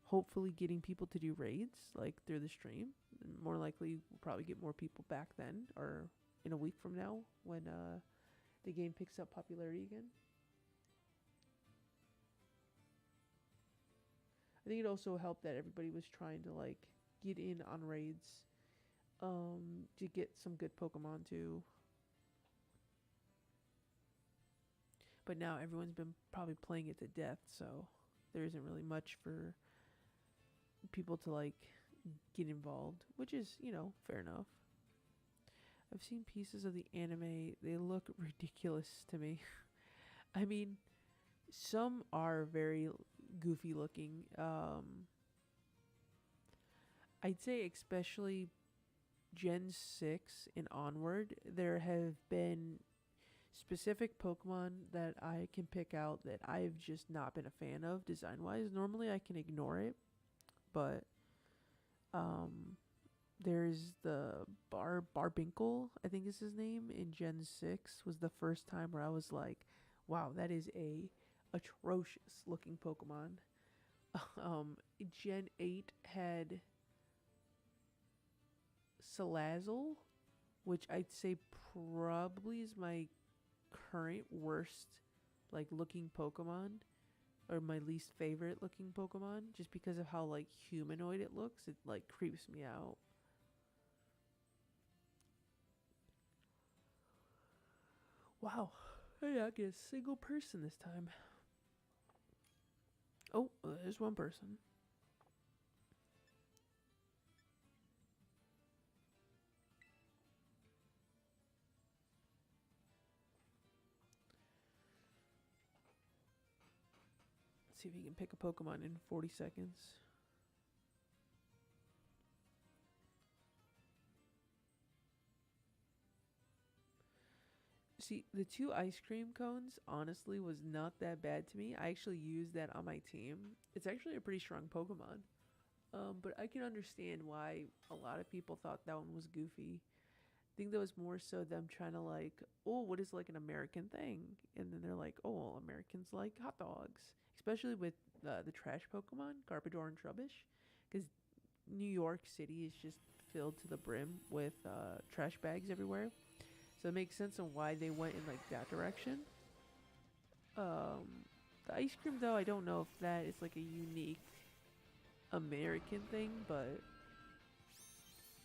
hopefully getting people to do raids like through the stream, more likely we'll probably get more people back then or in a week from now when the game picks up popularity again. I think it also helped that everybody was trying to like get in on raids to get some good Pokemon too. But now everyone's been probably playing it to death, so there isn't really much for people to like get involved, which is, fair enough. I've seen pieces of the anime. They look ridiculous to me. I mean, some are very goofy looking. I'd say especially Gen 6 and onward, there have been specific Pokemon that I can pick out that I've just not been a fan of design wise. Normally I can ignore it, but um there's the Barbinkle, I think is his name, in Gen 6 was the first time where I was like, wow, that is a atrocious looking Pokemon. um Gen 8 had Salazzle, which I'd say probably is my current worst like looking Pokemon or my least favorite looking Pokemon just because of how like humanoid it looks. It like creeps me out. Wow. Hey, I get a single person this time. Oh, there's one person. Let's see if he can pick a Pokemon in 40 seconds. See, the two ice cream cones honestly was not that bad to me. I actually used that on my team. It's actually a pretty strong Pokemon. But I can understand why a lot of people thought that one was goofy. I think that was more so them trying to like, oh, what is like an American thing? And then they're like, oh, well, Americans like hot dogs. Especially with the trash Pokemon, Garbodor and Trubbish. Because New York City is just filled to the brim with trash bags everywhere. So it makes sense on why they went in like that direction. The ice cream though, I don't know if that is like a unique American thing, but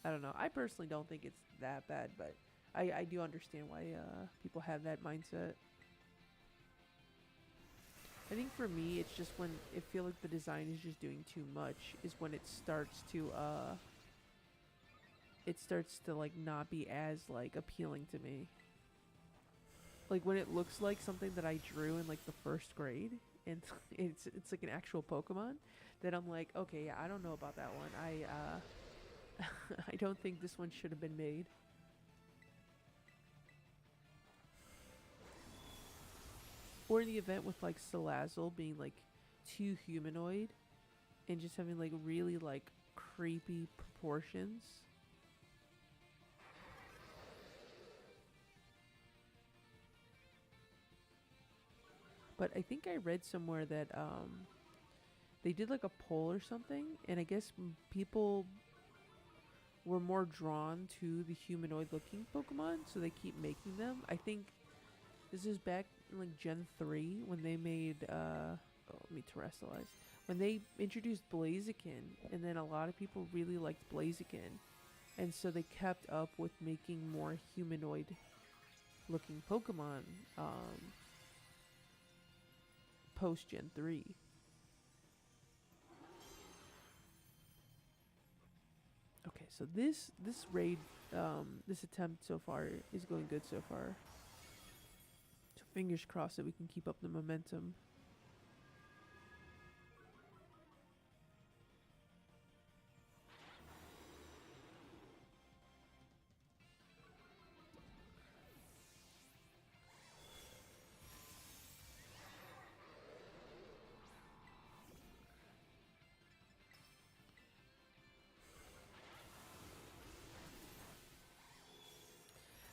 I don't know. I personally don't think it's that bad, but I do understand why people have that mindset. I think for me, it's just when I feel like the design is just doing too much is when it starts to like not be as like appealing to me. Like when it looks like something that I drew in like the first grade and it's like an actual Pokemon, then I'm like, okay, yeah, I don't know about that one. I don't think this one should have been made. Or in the event with like Salazzle being like too humanoid and just having like really like creepy proportions. But I think I read somewhere that they did like a poll or something, and I guess people were more drawn to the humanoid looking Pokemon, so they keep making them. I think this is back in like Gen 3 when they made oh, let me terrestrialize. When they introduced Blaziken, and then a lot of people really liked Blaziken, and so they kept up with making more humanoid looking Pokemon post Gen 3. Okay, so this raid, this attempt so far is going good so far. So fingers crossed that we can keep up the momentum.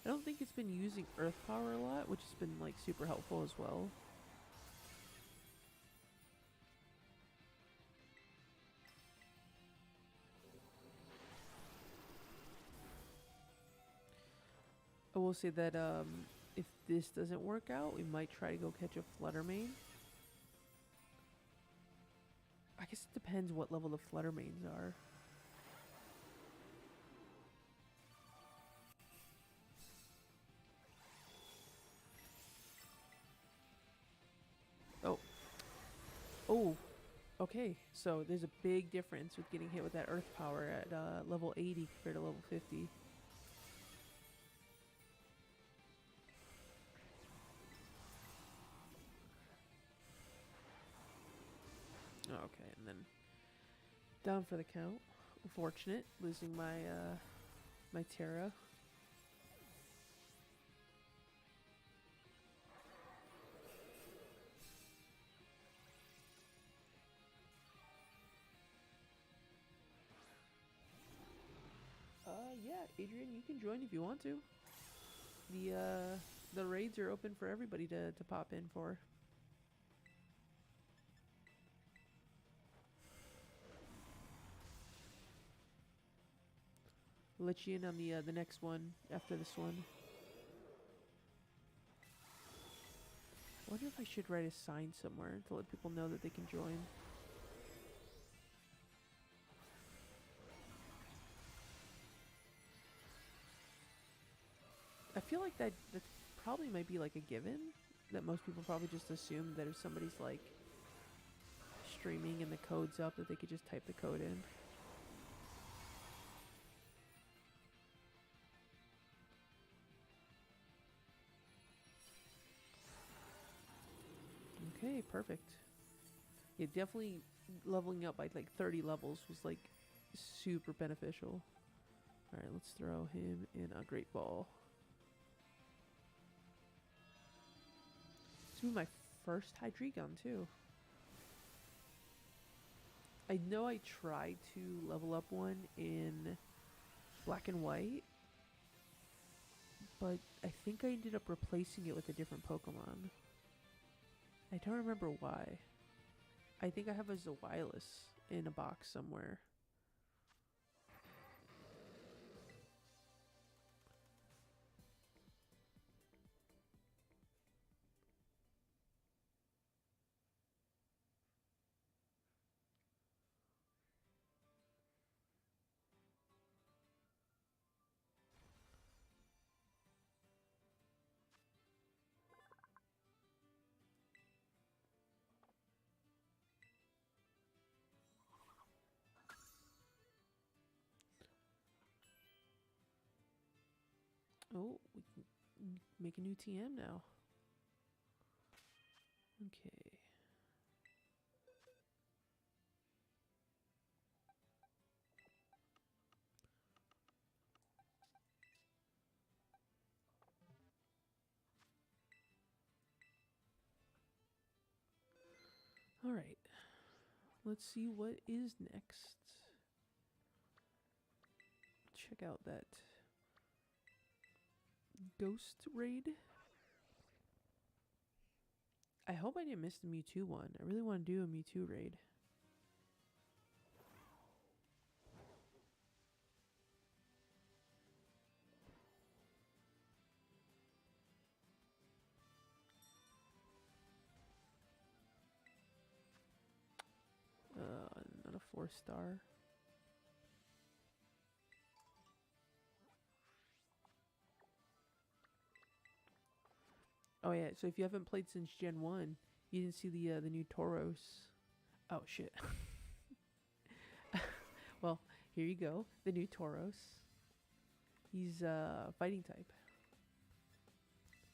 I don't think it's been using Earth Power a lot, which has been like super helpful as well. I will say that if this doesn't work out, we might try to go catch a Fluttermane. I guess it depends what level the Fluttermanes are. Oh, oh, okay. So there's a big difference with getting hit with that Earth Power at level 80 compared to level 50. Okay, and then down for the count. Unfortunate, losing my Terra. Yeah, Adrian, you can join if you want to. The raids are open for everybody to pop in for. I'll let you in on the next one after this one. I wonder if I should write a sign somewhere to let people know that they can join. I feel like that probably might be like a given, that most people probably just assume that if somebody's like streaming and the code's up, that they could just type the code in. Okay, perfect. Yeah, definitely leveling up by like 30 levels was like super beneficial. Alright, let's throw him in a great ball. This will be my first Hydreigon too. I know I tried to level up one in Black and White, but I think I ended up replacing it with a different Pokemon. I don't remember why. I think I have a Zawilus in a box somewhere. Oh, we can make a new TM now. Okay. All right. Let's see what is next. Check out that Ghost raid. I hope I didn't miss the Mewtwo one. I really want to do a Mewtwo raid. Not a 4-star. Oh yeah, so if you haven't played since Gen 1, you didn't see the new Tauros. Oh shit. Well, here you go. The new Tauros. He's fighting type.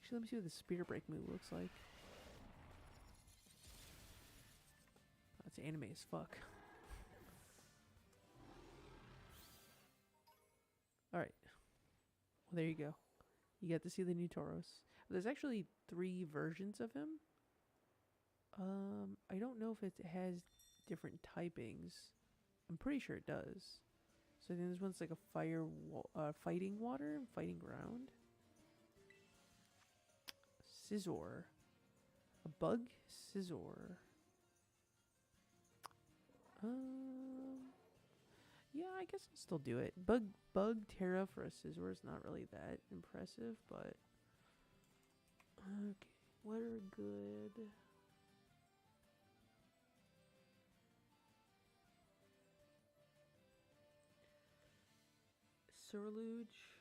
Actually, let me see what the Spear Break move looks like. That's anime as fuck. Alright. Well, there you go. You get to see the new Tauros. There's actually 3 versions of him. I don't know if it has different typings. I'm pretty sure it does. So I think this one's like a fighting water and fighting ground. Scizor. A bug Scizor. Yeah, I guess I'll still do it. Bug Terra for a Scizor is not really that impressive, but okay. What are good? Surluge,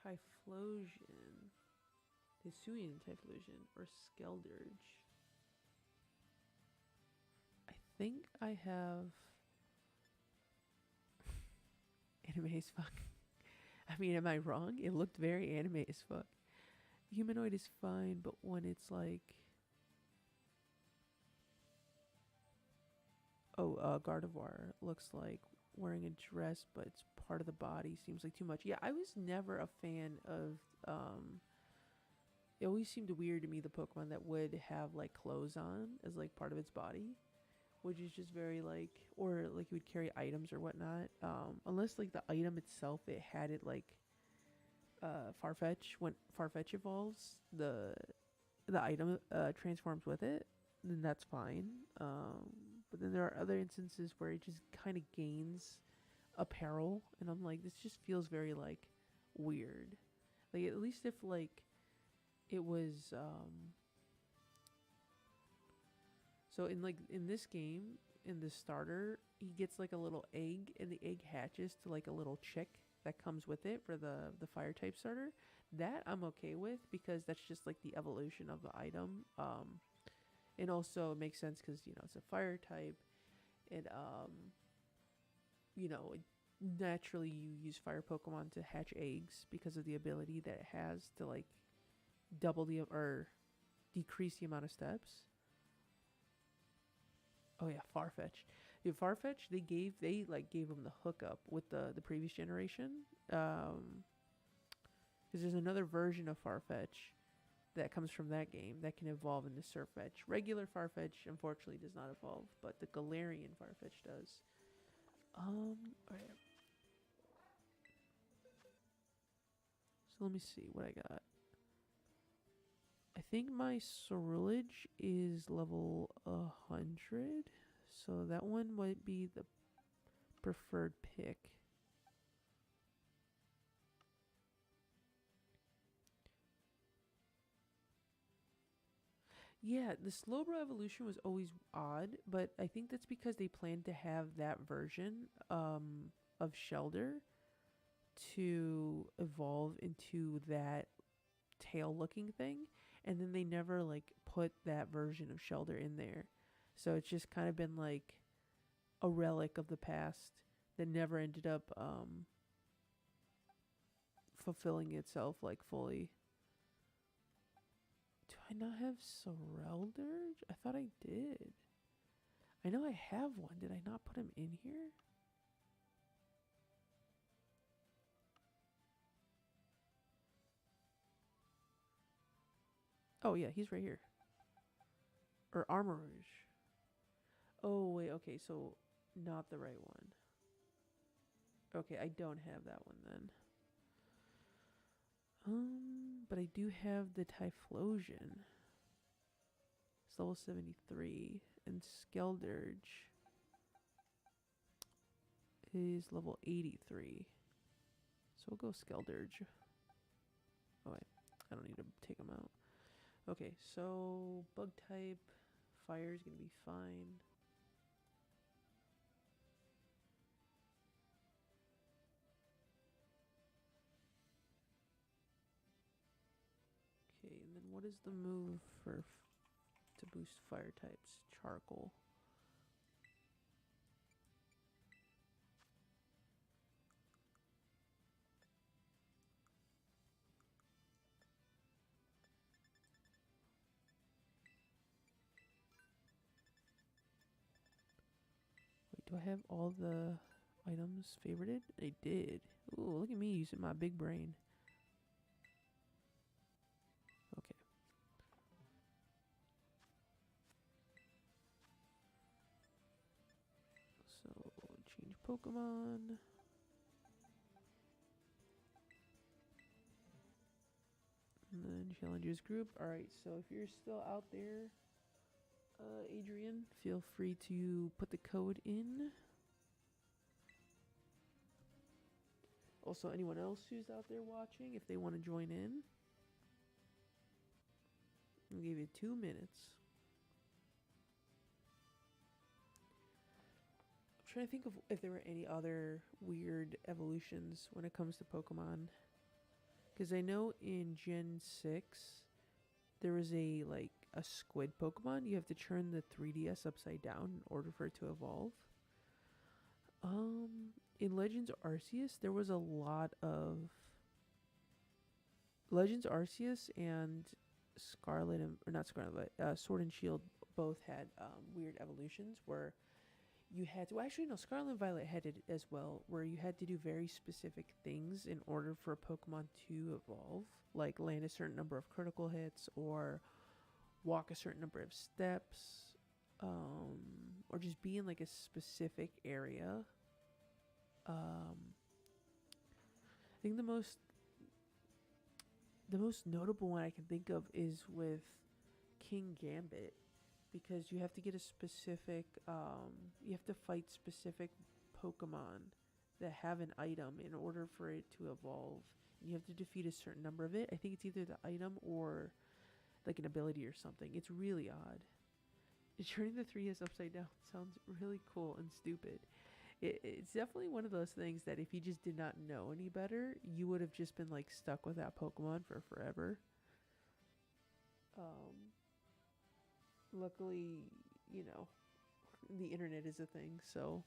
Typhlosion, Hisuian Typhlosion, or Skeldurge. I think I have anime as fuck. I mean, am I wrong? It looked very anime as fuck. Humanoid is fine, but when it's like... Oh, Gardevoir looks like wearing a dress, but it's part of the body. Seems like too much. Yeah, I was never a fan of... It always seemed weird to me, the Pokemon that would have, like, clothes on as, like, part of its body. Which is just very, like... Or, like, you would carry items or whatnot. Unless, like, the item itself, it had it, like... Farfetch, when Farfetch evolves, the item transforms with it, then that's fine. But then there are other instances where it just kind of gains apparel, and I'm like, this just feels very like weird. Like, at least if like it was so in this game, in the starter, he gets like a little egg, and the egg hatches to like a little chick that comes with it for the fire type starter. That I'm okay with, because that's just like the evolution of the item. And also it makes sense because it's a fire type. And naturally you use fire Pokemon to hatch eggs because of the ability that it has to like double the or decrease the amount of steps. Oh yeah, Farfetch. Yeah, Farfetch. They gave him the hookup with the previous generation. Because there's another version of Farfetch that comes from that game that can evolve into Surfetch. Regular Farfetch unfortunately does not evolve, but the Galarian Farfetch does. Alright. So let me see what I got. I think my Ceruledge is level 100, so that one might be the preferred pick. Yeah, the Slowbro evolution was always odd, but I think that's because they planned to have that version of Shelder to evolve into that tail looking thing, and then they never like put that version of Shelder in there. So it's just kind of been like a relic of the past that never ended up fulfilling itself like fully. Do I not have Serelder? I thought I did. I know I have one. Did I not put him in here? Oh, yeah, he's right here. Or Armourouge. Oh, wait, okay, so not the right one. Okay, I don't have that one then. But I do have the Typhlosion. It's level 73. And Skeldurge is level 83. So we'll go Skeldurge. Oh, wait. I don't need to take him out. Okay, so bug type. Fire is going to be fine. Okay, and then what is the move for to boost fire types? Charcoal. Wait, do I have all the items favorited? I did. Ooh, look at me using my big brain. Okay. So, change Pokemon. And then Challengers group. Alright, so if you're still out there, Adrian, feel free to put the code in. Also, anyone else who's out there watching, if they want to join in, I'll give you 2 minutes. I'm trying to think of if there were any other weird evolutions when it comes to Pokemon. Because I know in Gen 6, there was a squid Pokemon. You have to turn the 3DS upside down in order for it to evolve. In Legends Arceus, there was a lot of Legends Arceus and Scarlet, or not Scarlet, but Sword and Shield both had weird evolutions where you had to, well, actually no, Scarlet and Violet had it as well, where you had to do very specific things in order for a Pokemon to evolve, like land a certain number of critical hits or walk a certain number of steps, or just be in like a specific area. I think the most notable one I can think of is with King Gambit, because you have to get a specific, you have to fight specific Pokemon that have an item in order for it to evolve. And you have to defeat a certain number of it. I think it's either the item or like an ability or something. It's really odd. Turning the 3S upside down sounds really cool and stupid. It's definitely one of those things that if you just did not know any better, you would have just been like stuck with that Pokemon for forever. luckily, you know, the internet is a thing, so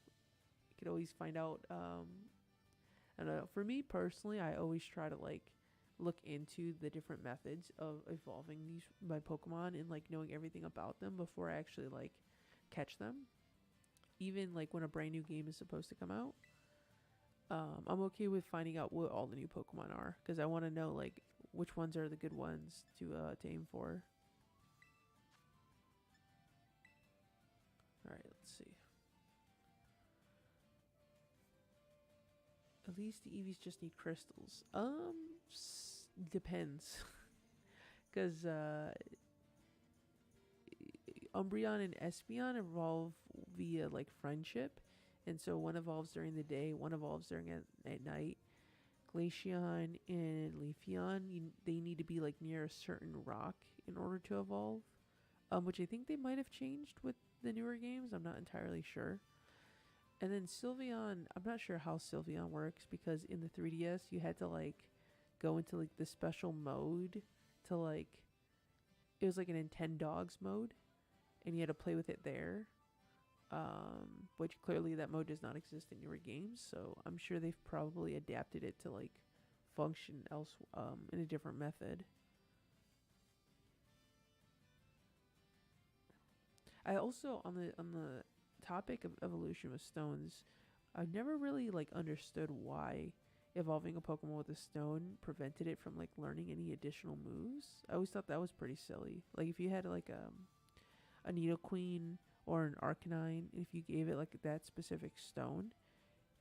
you could always find out. I don't know. For me personally, I always try to like look into the different methods of evolving these my Pokemon and like knowing everything about them before I actually like catch them. Even like when a brand new game is supposed to come out, I'm okay with finding out what all the new Pokemon are because I want to know like which ones are the good ones to aim for. All right, let's see. At least the Eevees just need crystals. Depends, because Umbreon and Espeon evolve via like friendship, and so one evolves during the day, one evolves during at night. Glaceon and Leafeon, they need to be like near a certain rock in order to evolve, which I think they might have changed with the newer games. I'm not entirely sure. And then Sylveon, I'm not sure how Sylveon works because in the 3DS you had to like go into like the special mode to like it was like an Nintendogs mode, and you had to play with it there. Which clearly that mode does not exist in newer games, so I'm sure they've probably adapted it to like function else in a different method. I also on the topic of evolution with stones, I've never really like understood why evolving a Pokemon with a stone prevented it from like learning any additional moves. I always thought that was pretty silly. Like if you had like a Nidoqueen or an Arcanine, and if you gave it like that specific stone,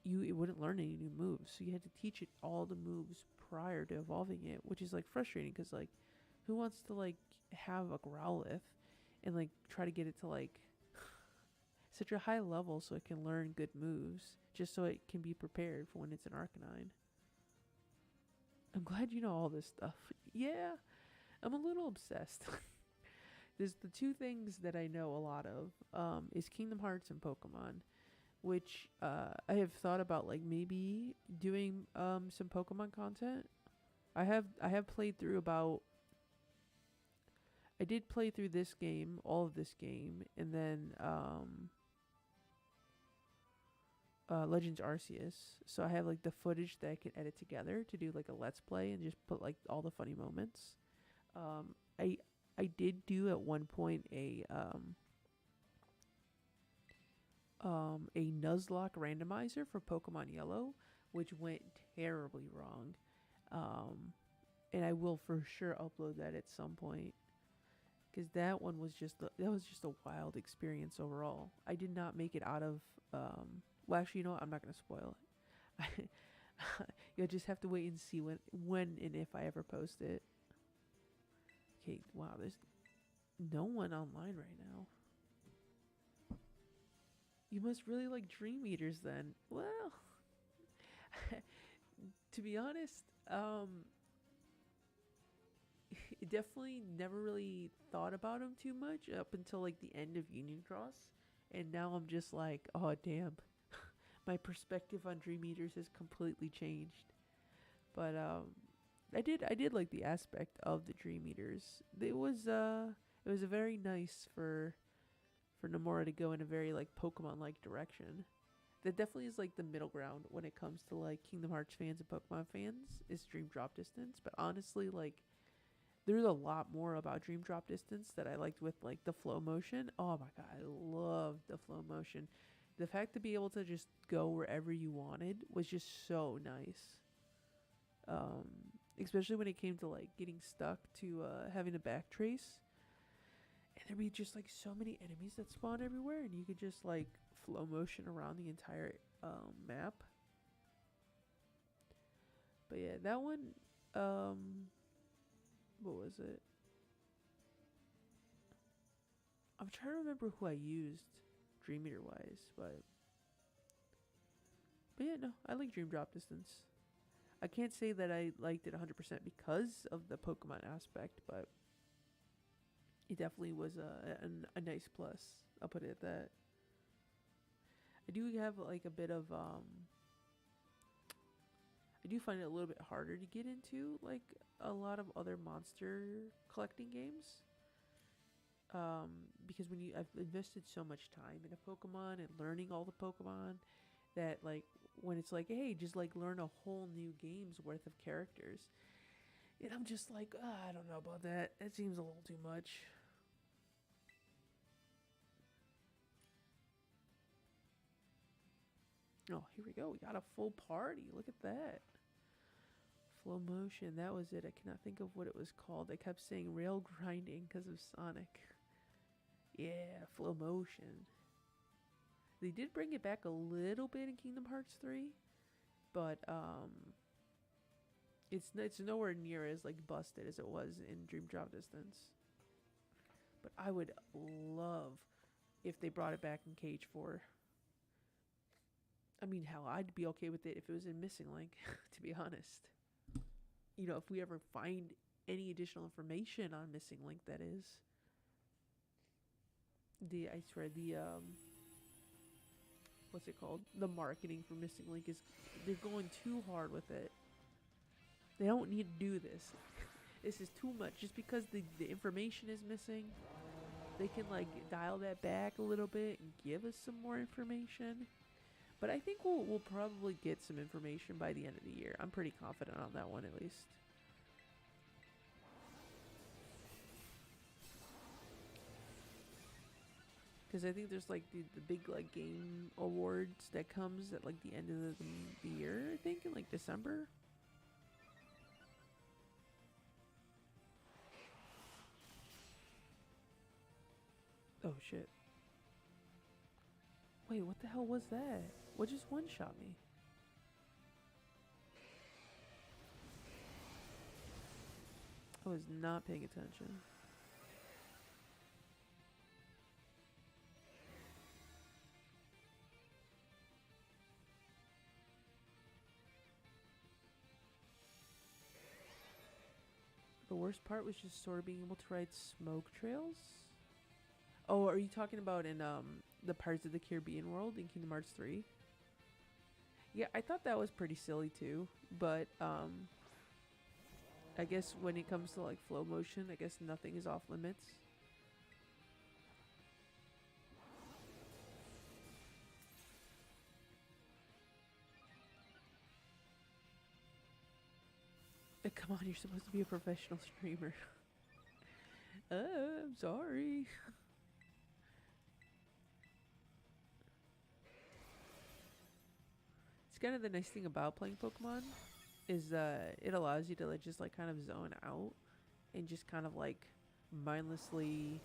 it wouldn't learn any new moves. So you had to teach it all the moves prior to evolving it, which is like frustrating because like who wants to like have a Growlithe and like try to get it to like such a high level so it can learn good moves just so it can be prepared for when it's an Arcanine. I'm glad you know all this stuff. Yeah, I'm a little obsessed. There's the two things that I know a lot of is Kingdom Hearts and Pokemon, which I have thought about like maybe doing some Pokemon content. I have played through about I did play through this game, all of this game, and then Legends Arceus. So I have like the footage that I can edit together to do like a let's play and just put like all the funny moments. Um, I I did do at one point a Nuzlocke randomizer for Pokemon Yellow, which went terribly wrong. Um, and I will for sure upload that at some point because that one was that was just a wild experience overall. I did not make it out of. Well, actually, you know what? I'm not gonna spoil it. You'll just have to wait and see when and if I ever post it. Okay, wow, there's no one online right now. You must really like Dream Eaters then. Well, to be honest, definitely never really thought about them too much up until like the end of Union Cross, and now I'm just like, oh damn, my perspective on Dream Eaters has completely changed. But I did like the aspect of the Dream Eaters. It was a very nice for Nomura to go in a very like Pokemon like direction. That definitely is like the middle ground when it comes to like Kingdom Hearts fans and Pokemon fans is Dream Drop Distance. But honestly, like there's a lot more about Dream Drop Distance that I liked with like the flow motion. Oh my god, I love the flow motion. The fact to be able to just go wherever you wanted was just so nice. Um, Especially when it came to like getting stuck to having to backtrace. And there'd be just like so many enemies that spawn everywhere, and you could just like flow motion around the entire map. But yeah, that one, what was it? I'm trying to remember who I used Dream Eater wise, but yeah, no, I like Dream Drop Distance. I can't say that I liked it 100% because of the Pokemon aspect, but it definitely was a nice plus. I'll put it at that. I do have like a bit of I do find it a little bit harder to get into like a lot of other monster collecting games. Because when I've invested so much time in a Pokemon and learning all the Pokemon that like when it's like, hey, just like learn a whole new game's worth of characters, and I'm just like, I don't know about that. That seems a little too much. Oh, here we go. We got a full party. Look at that. Flow motion. That was it. I cannot think of what it was called. I kept saying rail grinding because of Sonic. Yeah, flow motion. They did bring it back a little bit in Kingdom Hearts 3, but it's nowhere near as like busted as it was in Dream Drop Distance. But I would love if they brought it back in Cage 4. I mean, hell, I'd be okay with it if it was in Missing Link, to be honest. You know, if we ever find any additional information on Missing Link, that is. I swear, what's it called? The marketing for Missing Link is, they're going too hard with it. They don't need to do this. This is too much. Just because the information is missing, they can like dial that back a little bit and give us some more information. But I think we'll probably get some information by the end of the year. I'm pretty confident on that one at least. Because I think there's like the big like game awards that comes at like the end of the year, I think, in like December. Oh shit. Wait, what the hell was that? What just one-shot me? I was not paying attention. The worst part was just sort of being able to ride smoke trails. Oh, are you talking about in the Pirates of the Caribbean world in Kingdom Hearts 3? Yeah, I thought that was pretty silly too, but I guess when it comes to like flow motion, I guess nothing is off limits. Come on, you're supposed to be a professional streamer. I'm sorry. It's kind of the nice thing about playing Pokemon is it allows you to like, just like kind of zone out and just kind of like mindlessly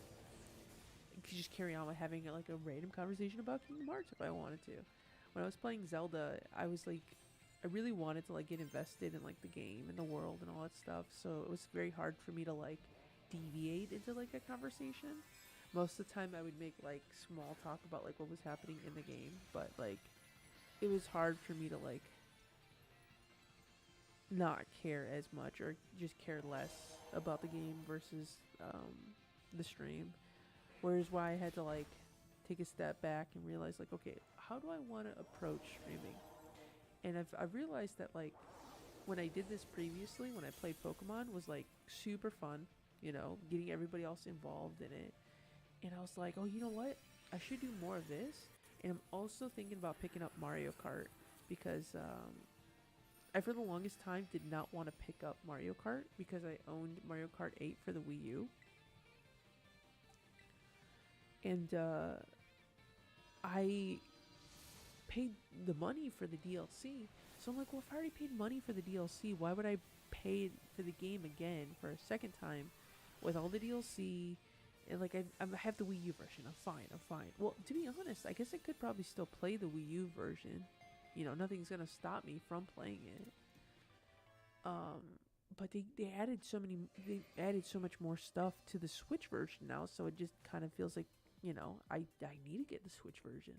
just carry on with having like a random conversation about Kingdom Hearts if I wanted to. When I was playing Zelda, I was like, I really wanted to like get invested in like the game and the world and all that stuff. So it was very hard for me to like deviate into like a conversation. Most of the time, I would make like small talk about like what was happening in the game, but like it was hard for me to like not care as much or just care less about the game versus the stream. Whereas why I had to like take a step back and realize like, okay, how do I want to approach streaming? And I've realized that like when I did this previously, when I played Pokemon, was like super fun, you know, getting everybody else involved in it. And I was like, oh, you know what? I should do more of this. And I'm also thinking about picking up Mario Kart because I, for the longest time, did not want to pick up Mario Kart because I owned Mario Kart 8 for the Wii U. And I paid the money for the DLC. So I'm like, well, if I already paid money for the DLC, why would I pay for the game again for a second time with all the DLC? And like, I have the Wii U version. I'm fine. Well, to be honest, I guess I could probably still play the Wii U version. You know, nothing's gonna stop me from playing it. But they added so much more stuff to the Switch version now, so it just kind of feels like, you know, I need to get the Switch version.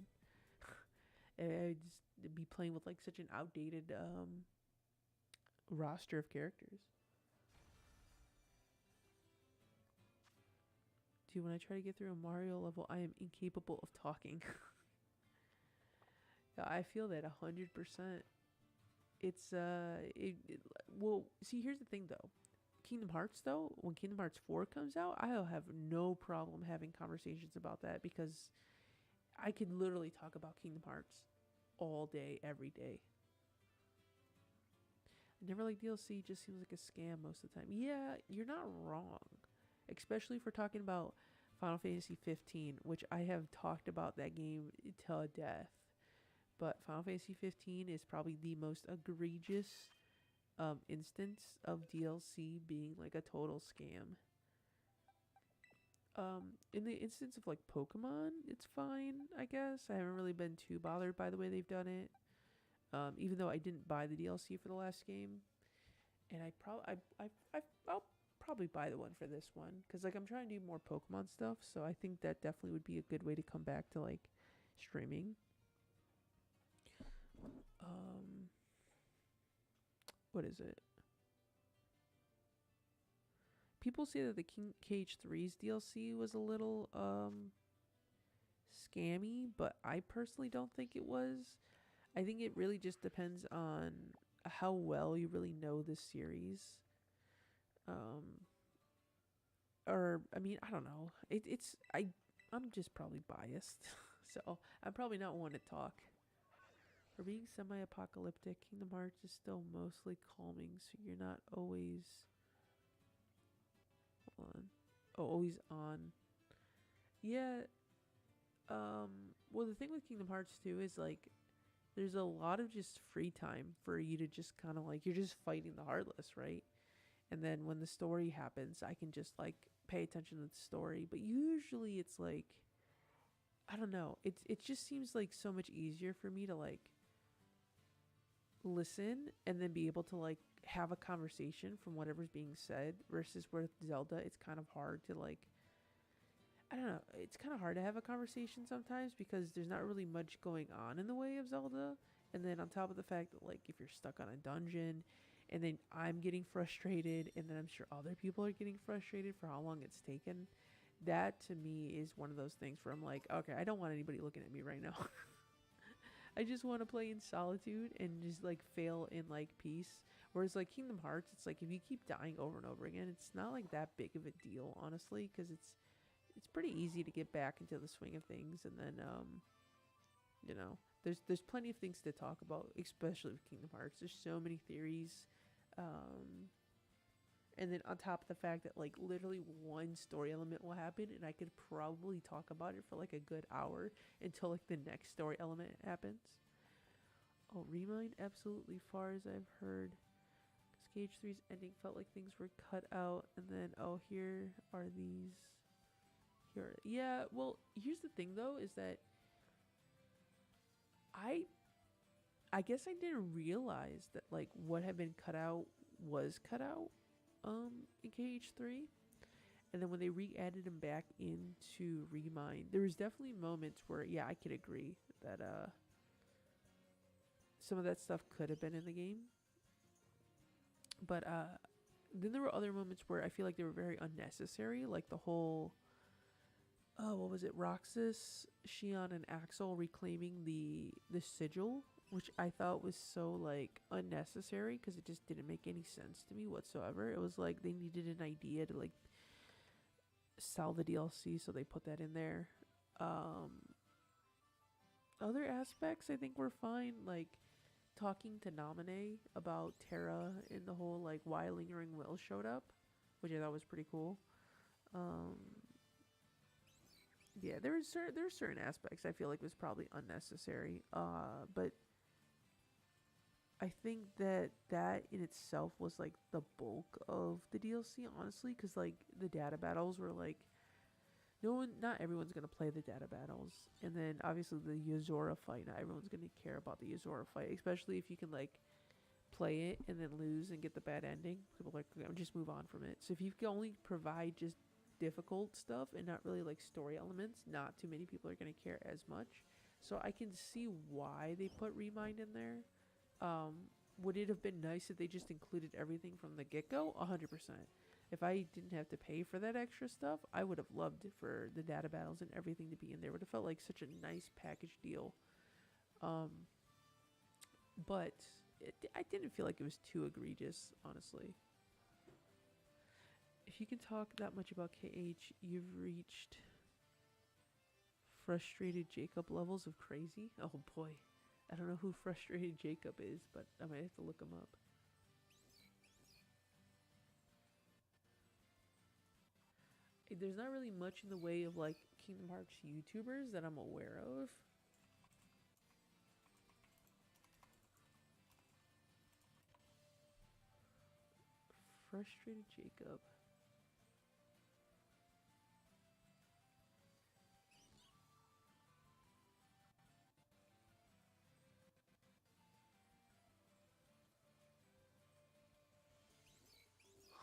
I'd just be playing with like such an outdated roster of characters. Dude, when I try to get through a Mario level, I am incapable of talking. Yeah, I feel that 100%. It's well, see, here's the thing though. Kingdom Hearts though, when Kingdom Hearts 4 comes out, I'll have no problem having conversations about that because I could literally talk about Kingdom Hearts all day, every day. I never like DLC, it just seems like a scam most of the time. Yeah, you're not wrong. Especially if we're talking about Final Fantasy 15, which I have talked about that game till death. But Final Fantasy 15 is probably the most egregious instance of DLC being like a total scam. In the instance of like Pokemon, it's fine, I guess. I haven't really been too bothered by the way they've done it. Even though I didn't buy the DLC for the last game, and I'll probably buy the one for this one because like I'm trying to do more Pokemon stuff, so I think that definitely would be a good way to come back to like streaming. Um, what is it? People say that the King KH3's DLC was a little scammy, but I personally don't think it was. I think it really just depends on how well you really know this series. Um, or I mean, I don't know. I'm just probably biased, so I'm probably not one to talk. For being semi-apocalyptic, Kingdom Hearts is still mostly calming, so you're not always on. Oh, always on. Yeah. Well, the thing with Kingdom Hearts too is like there's a lot of just free time for you to just kind of like you're just fighting the heartless, right? And then when the story happens, I can just like pay attention to the story. But usually it's like I don't know. It just seems like so much easier for me to like listen and then be able to like have a conversation from whatever's being said versus with Zelda it's kind of hard to like I don't know, it's kind of hard to have a conversation sometimes because there's not really much going on in the way of Zelda. And then on top of the fact that like if you're stuck on a dungeon and then I'm getting frustrated and then I'm sure other people are getting frustrated for how long it's taken, that to me is one of those things where I'm like, okay, I don't want anybody looking at me right now. I just want to play in solitude and just like fail in like peace. Whereas like Kingdom Hearts, it's like if you keep dying over and over again, it's not like that big of a deal, honestly, because it's pretty easy to get back into the swing of things. And then you know, there's plenty of things to talk about, especially with Kingdom Hearts. There's so many theories. Um, and then on top of the fact that like literally one story element will happen and I could probably talk about it for like a good hour until like the next story element happens. Oh, Remind, absolutely, far as I've heard. Because KH3's ending felt like things were cut out and then oh here are these here. Yeah, well, here's the thing though is that I I guess I didn't realize that like what had been cut out was cut out in KH3. And then when they re-added him back into Remind, there was definitely moments where yeah, I could agree that some of that stuff could have been in the game. But then there were other moments where I feel like they were very unnecessary, like the whole what was it, Roxas, Shion, and Axel reclaiming the sigil, which I thought was so like unnecessary because it just didn't make any sense to me whatsoever. It was like they needed an idea to like sell the DLC, so they put that in there. Um, Other aspects I think were fine, like talking to Namine about Terra and the whole like why Lingering Will showed up, which I thought was pretty cool. Um, yeah, there's certain aspects I feel like was probably unnecessary. But I think that in itself was like the bulk of the DLC, honestly, because like the data battles were like not everyone's gonna play the data battles, and then obviously the Yozora fight. Not everyone's gonna care about the Yozora fight, especially if you can like play it and then lose and get the bad ending. People are like just move on from it. So if you can only provide just difficult stuff and not really like story elements, not too many people are gonna care as much. So I can see why they put Remind in there. Would it have been nice if they just included everything from the get-go? 100%. If I didn't have to pay for that extra stuff, I would have loved for the data battles and everything to be in there. It would have felt like such a nice package deal. Um, but I didn't feel like it was too egregious, honestly. If you can talk that much about KH, you've reached frustrated Jacob levels of crazy. Oh boy. I don't know who frustrated Jacob is, but I might have to look him up. There's not really much in the way of like Kingdom Hearts YouTubers that I'm aware of. Frustrated Jacob.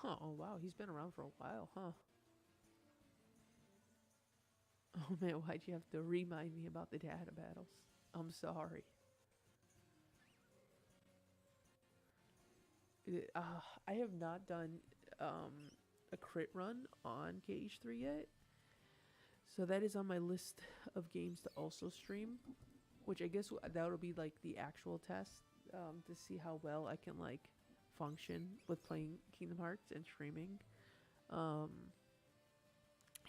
Huh, oh wow, he's been around for a while, huh? Oh man, why'd you have to remind me about the data battles? I'm sorry. I have not done um, a crit run on KH3 yet. So that is on my list of games to also stream, which I guess that'll be like the actual test to see how well I can like function with playing Kingdom Hearts and streaming. Um,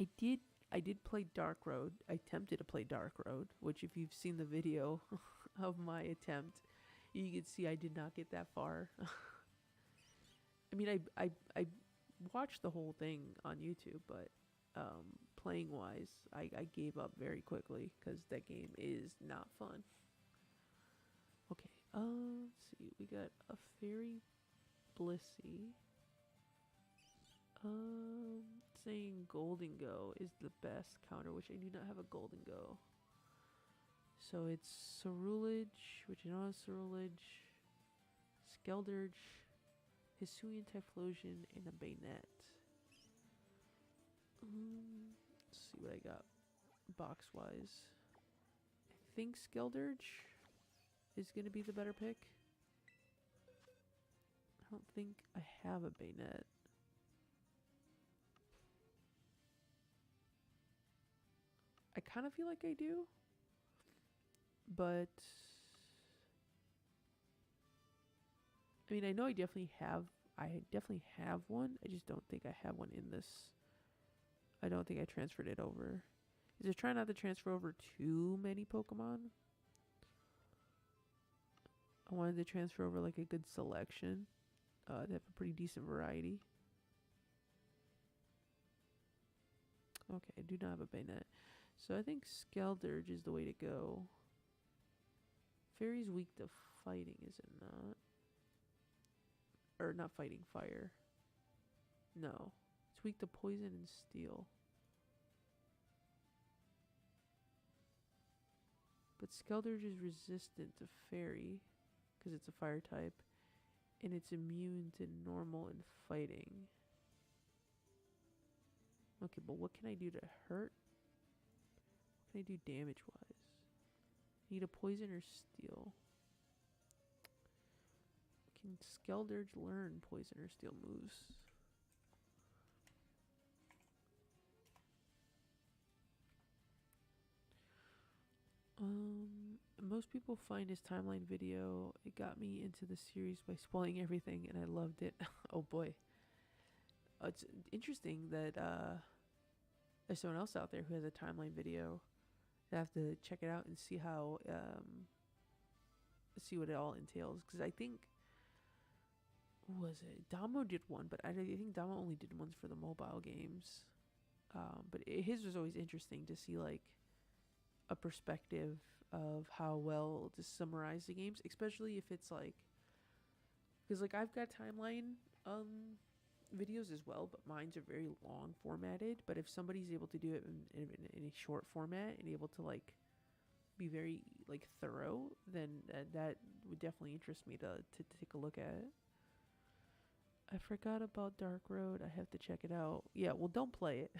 I did I did play Dark Road. I attempted to play Dark Road, which if you've seen the video of my attempt, you can see I did not get that far. I mean, I watched the whole thing on YouTube, but playing wise, I gave up very quickly because that game is not fun. Okay, let's see. We got a Fairy Blissey. Saying Golden Go is the best counter, which I do not have a Golden Go. So it's Cerulege, which I know is Cerulege, Skeldurge, Hisuian Typhlosion, and a Bayonet. Let's see what I got box wise. I think Skeldurge is going to be the better pick. I don't think I have a Bayonet. I kind of feel like I do, but I mean, I know I definitely have one. I just don't think I have one in this. I don't think I transferred it over. Is it trying not to transfer over too many Pokemon? I wanted to transfer over like a good selection. They have a pretty decent variety. Okay, I do not have a Bayonet. So I think Skeldurge is the way to go. Fairy's weak to fighting, is it not? Or not fighting, fire. No. It's weak to poison and steel. But Skeldurge is resistant to fairy because it's a fire type. And it's immune to normal and fighting. Okay, but what can I do to hurt? What can I do damage-wise? Need a poison or steel? Can Skeldurge learn poison or steel moves? Most people find his timeline video. It got me into the series by spoiling everything, and I loved it. Oh boy. It's interesting that there's someone else out there who has a timeline video. I have to check it out and see how see what it all entails. Because I think, what was it? Damo did one, but I think Damo only did ones for the mobile games. But his was always interesting to see like a perspective of how well to summarize the games, especially if it's like, because like I've got timeline videos as well, but mine's are very long formatted. But if somebody's able to do it in a short format and able to like be very like thorough, then that would definitely interest me to take a look at it. I forgot about Dark Road. I have to check it out. Yeah, well, don't play it.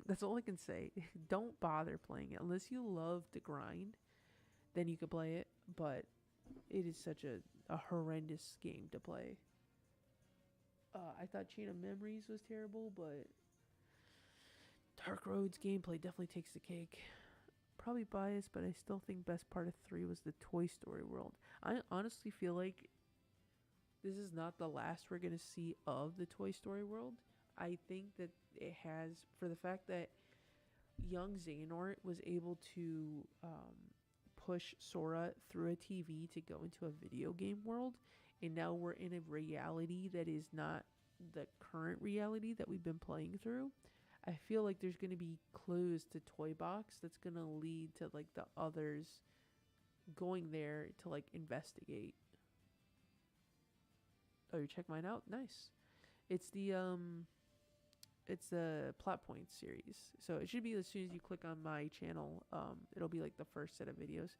That's all I can say. Don't bother playing it unless you love to grind. Then you can play it, but it is such a horrendous game to play. I thought Chain of Memories was terrible, but Dark Road's gameplay definitely takes the cake. Probably biased, but I still think best part of 3 was the Toy Story world. I honestly feel like this is not the last we're going to see of the Toy Story world. I think that it has, for the fact that young Xehanort was able to push Sora through a TV to go into a video game world, and now we're in a reality that is not the current reality that we've been playing through. I feel like there's going to be clues to Toy Box that's going to lead to like the others going there to like investigate. Oh, you check mine out? Nice. It's the Plot Points series. So it should be as soon as you click on my channel, it'll be like the first set of videos.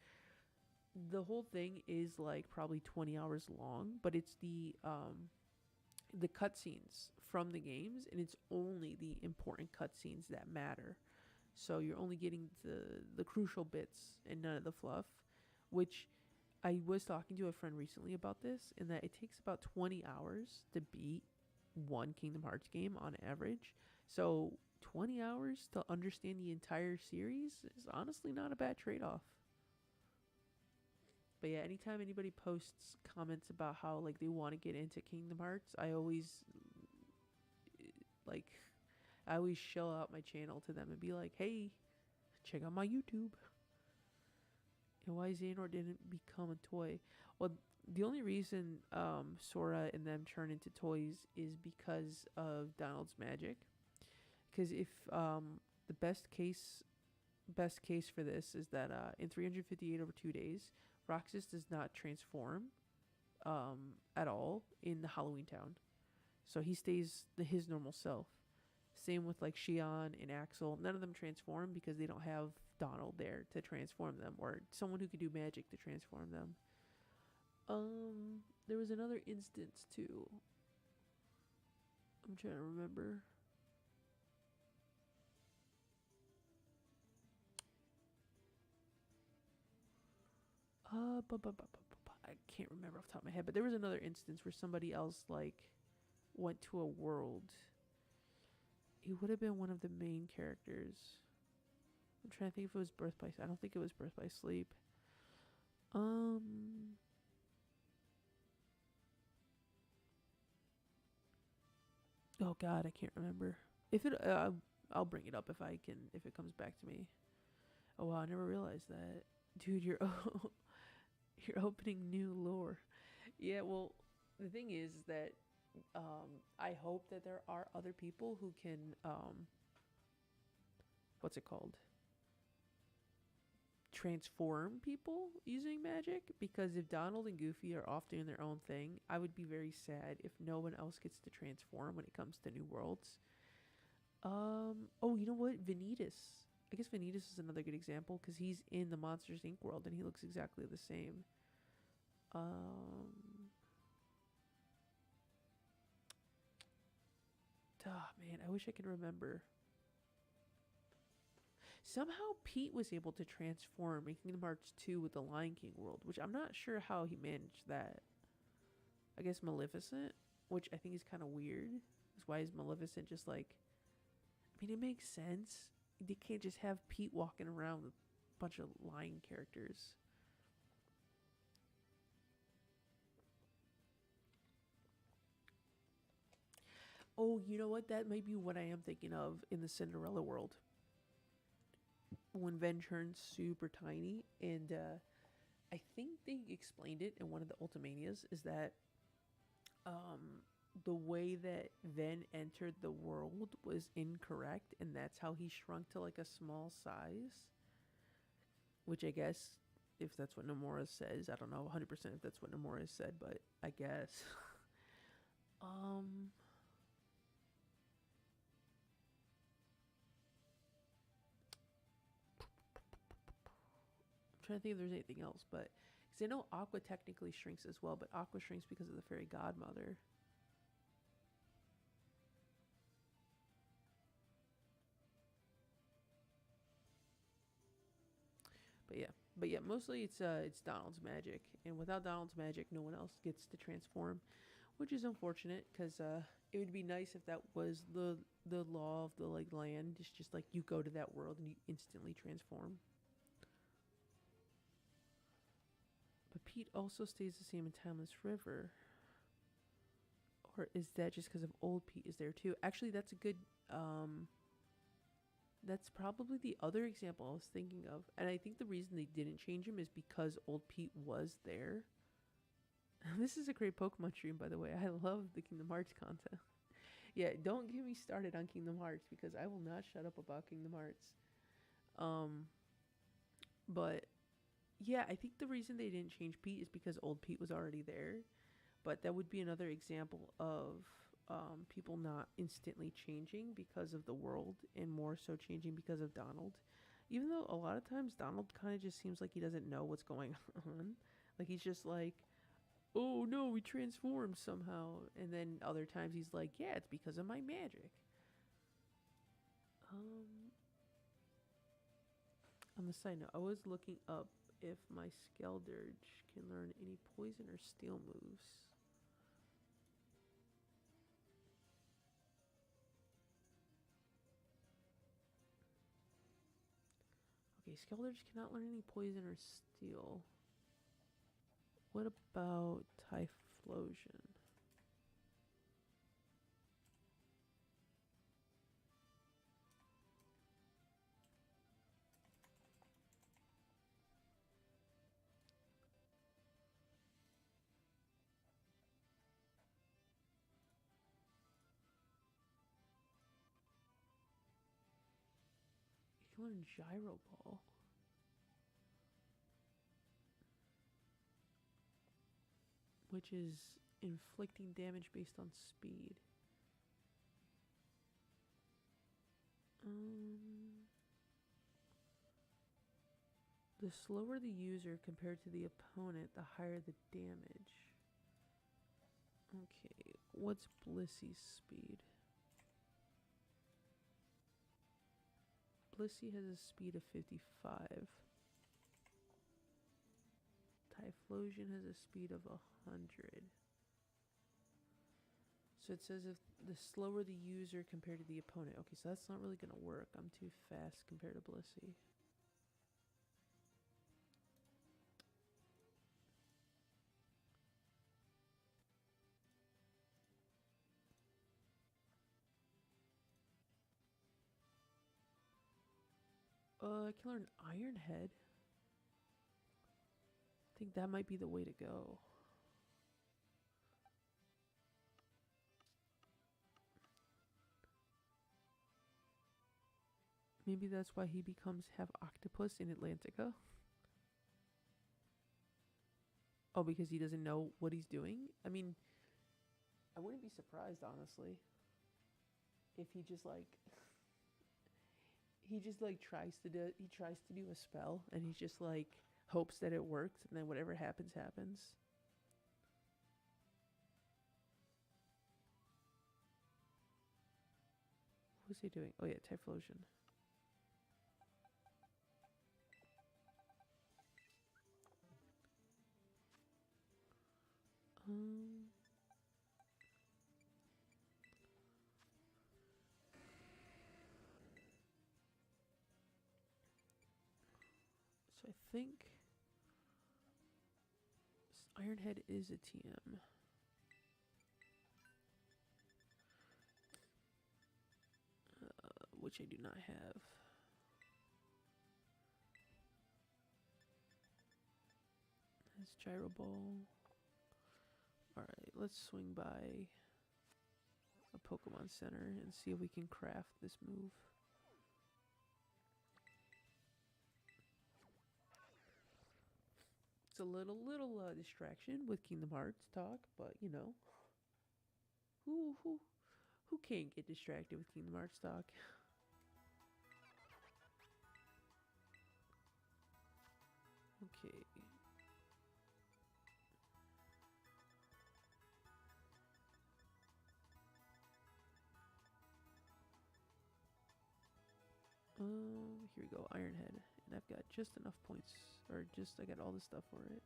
The whole thing is like probably 20 hours long, but it's the cutscenes from the games, and it's only the important cutscenes that matter. So you're only getting the crucial bits and none of the fluff, which I was talking to a friend recently about this, and that it takes about 20 hours to beat one Kingdom Hearts game on average. So 20 hours to understand the entire series is honestly not a bad trade-off. But yeah, anytime anybody posts comments about how like they want to get into Kingdom Hearts, I always like I always shell out my channel to them and be like, "Hey, check out my YouTube." And why Xehanort didn't become a toy? Well, the only reason Sora and them turn into toys is because of Donald's magic. Because if the best case for this is that in 358 over 2 days, Roxas does not transform at all in the Halloween Town, so he stays his normal self. Same with like Shion and Axel. None of them transform because they don't have Donald there to transform them, or someone who could do magic to transform them. There was another instance too. I'm trying to remember. I can't remember off the top of my head, but there was another instance where somebody else like went to a world. It would have been one of the main characters. I'm trying to think if it was Birth by. I don't think it was Birth by Sleep. Oh God, I can't remember. If it, I'll bring it up if I can. If it comes back to me. Oh wow, I never realized that, dude. You're opening new lore. Yeah, well, the thing is that I hope that there are other people who can what's it called? Transform people using magic, because if Donald and Goofy are off doing their own thing, I would be very sad if no one else gets to transform when it comes to New Worlds. Oh, you know what? Vanitas. I guess Vanitas is another good example because he's in the Monsters Inc. world and he looks exactly the same. Man, I wish I could remember. Somehow Pete was able to transform in Kingdom Hearts 2 with the Lion King world, which I'm not sure how he managed that. I guess Maleficent, which I think is kind of weird. Is why is Maleficent just like... I mean, it makes sense. They can't just have Pete walking around with a bunch of lion characters. Oh, you know what? That might be what I am thinking of in the Cinderella world. When Ven turns super tiny, and I think they explained it in one of the Ultimanias, is that the way that Ven entered the world was incorrect, and that's how he shrunk to like a small size. Which I guess, if that's what Nomura says, I don't know 100% if that's what Nomura said, but I guess. I'm trying to think if there's anything else, but because I know Aqua technically shrinks as well, but Aqua shrinks because of the fairy godmother. But yeah, mostly it's Donald's magic, and without Donald's magic, no one else gets to transform, which is unfortunate because it would be nice if that was the law of the like land. It's just like you go to that world and you instantly transform. But Pete also stays the same in Timeless River. Or is that just because of old Pete is there too? Actually, that's a good. That's probably the other example I was thinking of, and I think the reason they didn't change him is because old Pete was there. This is a great Pokemon stream, by the way. I love the Kingdom Hearts content. Yeah, don't get me started on Kingdom Hearts because I will not shut up about Kingdom Hearts. Um, but yeah, I think the reason they didn't change Pete is because old Pete was already there. But that would be another example of people not instantly changing because of the world and more so changing because of Donald. Even though a lot of times Donald kind of just seems like he doesn't know what's going on. Like he's just like, oh no, we transformed somehow. And then other times he's like, yeah, it's because of my magic. On the side note, I was looking up if my Skeldurge can learn any poison or steel moves. Okay, Skeldurge cannot learn any poison or steel. What about Typhlosion? You can learn Gyro Ball. Which is inflicting damage based on speed. The slower the user compared to the opponent, the higher the damage. Okay, what's Blissy's speed? Blissey has a speed of 55. Typhlosion has a speed of 100. So it says if the slower the user compared to the opponent. Okay, so that's not really going to work. I'm too fast compared to Blissey. I can learn Iron Head. I think that might be the way to go. Maybe that's why he becomes half octopus in Atlantica. Oh, because he doesn't know what he's doing? I mean, I wouldn't be surprised, honestly, if he just like tries to do a spell and he just like hopes that it works and then whatever happens happens. What was he doing? Oh yeah, Typhlosion. So I think Ironhead is a TM. Which I do not have. That's Gyro Ball. Alright, let's swing by a Pokemon Center and see if we can craft this move. It's a little distraction with Kingdom Hearts talk, but you know, who can't get distracted with Kingdom Hearts talk? Okay. Here we go, Ironhead, and I've got just enough points, or just I got all the stuff for it.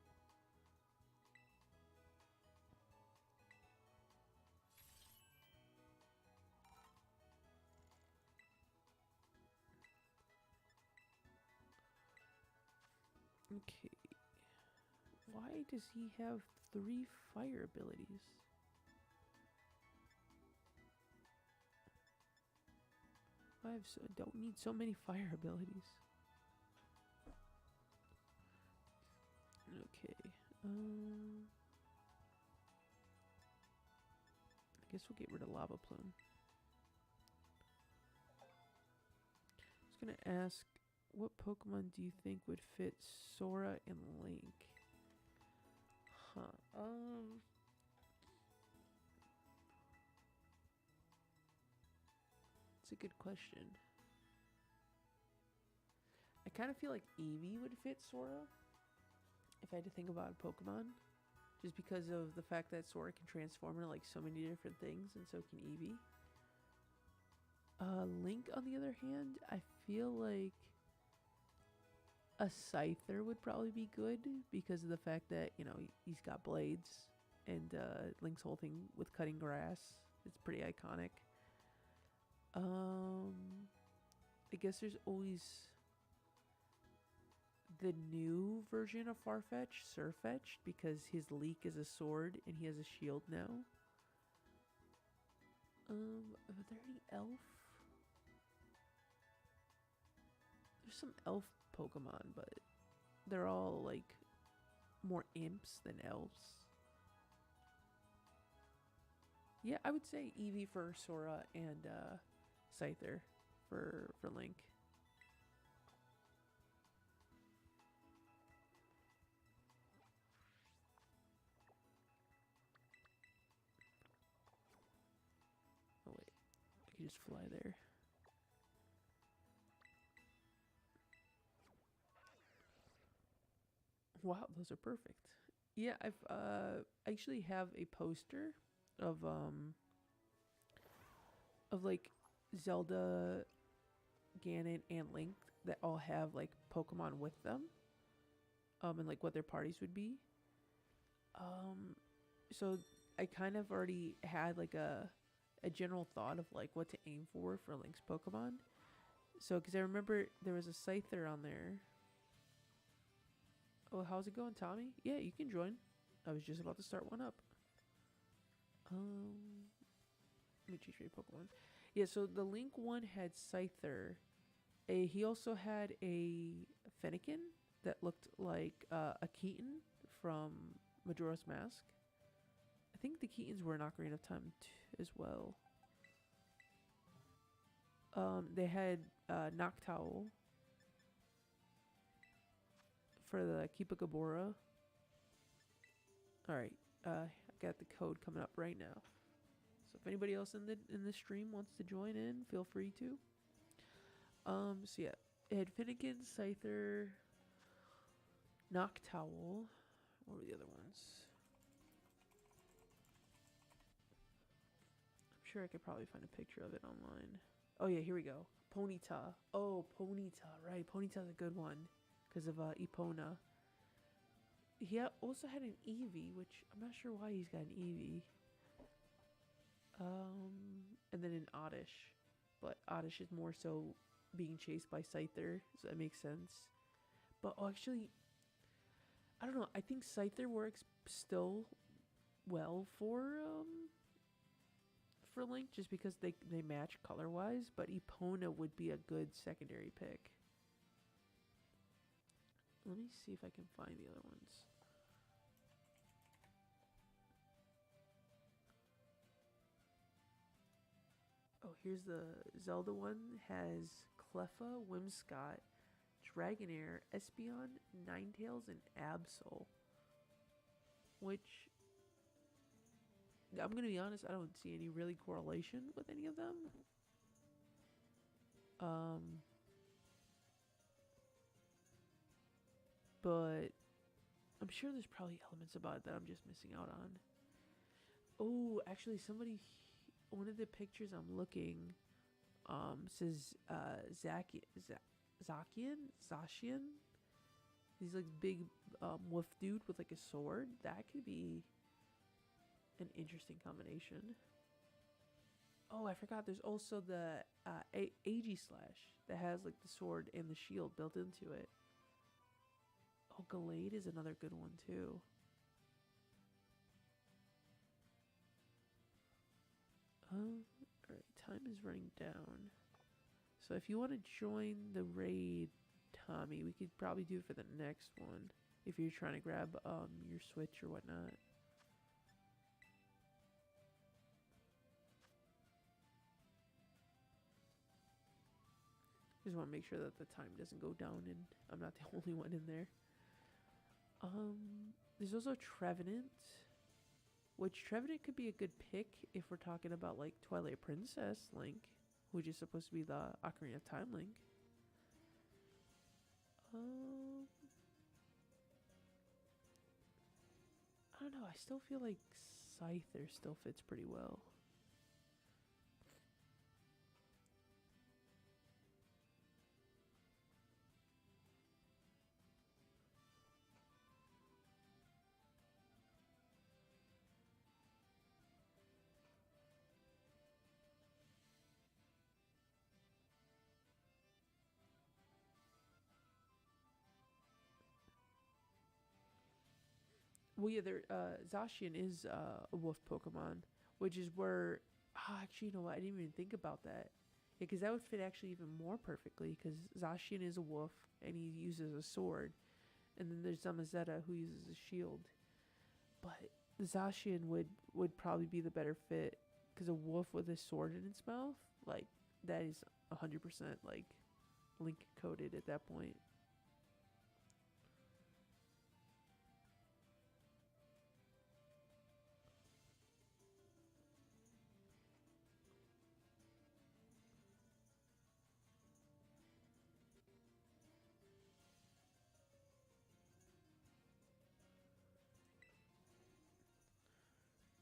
Okay. Why does he have 3 fire abilities? don't need so many fire abilities. Okay. I guess we'll get rid of Lava Plume. I was gonna ask, what Pokemon do you think would fit Sora and Link? Huh. It's a good question. I kind of feel like Eevee would fit Sora if I had to think about a Pokemon, just because of the fact that Sora can transform into like so many different things, and so can Eevee. Link, on the other hand, I feel like a Scyther would probably be good because of the fact that, you know, he's got blades, and Link's whole thing with cutting grass, it's pretty iconic. I guess there's always the new version of Farfetch, Sirfetch'd, because his leek is a sword and he has a shield now. Are there any elf? There's some elf Pokemon, but they're all like more imps than elves. Yeah, I would say Eevee for Sora and Scyther for Link. Oh wait, I can just fly there. Wow, those are perfect. Yeah, I've I actually have a poster of like Zelda, Ganon, and Link that all have like Pokemon with them. And like what their parties would be. So I kind of already had like a general thought of like what to aim for Link's Pokemon. So because I remember there was a Scyther on there. Oh, how's it going, Tommy? Yeah, you can join. I was just about to start one up. Let me choose your Pokemon. Yeah, so the Link one had Scyther. He also had a Fennekin that looked like a Keaton from Majora's Mask. I think the Keatons were in Ocarina of Time as well. They had Noctowl for the Kipagabora. Alright, I got the code coming up right now. So if anybody else in the stream wants to join in, feel free to. So yeah, it had Finnegan, Scyther, Noctowl. What were the other ones? I'm sure I could probably find a picture of it online. Oh yeah, here we go. Ponyta. Oh, Ponyta, right. Ponyta's a good one because of Epona. He also had an Eevee, which I'm not sure why he's got an Eevee. And then an Oddish. But Oddish is more so being chased by Scyther, so that makes sense. But actually, I don't know. I think Scyther works still well for Link, just because they match color wise. But Epona would be a good secondary pick. Let me see if I can find the other ones. Oh, here's the Zelda one. Has Cleffa, Whimsicott, Dragonair, Espeon, Ninetales, and Absol. Which, I'm going to be honest, I don't see any really correlation with any of them. But I'm sure there's probably elements about it that I'm just missing out on. Oh, actually, one of the pictures I'm looking says Zacian. He's like big wolf dude with like a sword. That could be an interesting combination. Oh, I forgot. There's also the Aegislash that has like the sword and the shield built into it. Oh, Gallade is another good one too. Alright, time is running down. So if you want to join the raid, Tommy, we could probably do it for the next one. If you're trying to grab your Switch or whatnot. Just want to make sure that the time doesn't go down and I'm not the only one in there. There's also Trevenant, which Trevenant could be a good pick if we're talking about like Twilight Princess Link, which is supposed to be the Ocarina of Time Link. I don't know. I still feel like Scyther still fits pretty well. Well, yeah, Zacian is a wolf Pokemon, which is where. Oh, actually, you know what? I didn't even think about that. Yeah, because that would fit actually even more perfectly. Because Zacian is a wolf and he uses a sword, and then there's Zamazenta who uses a shield. But Zacian would probably be the better fit because a wolf with a sword in its mouth, like that is 100% like link coded at that point.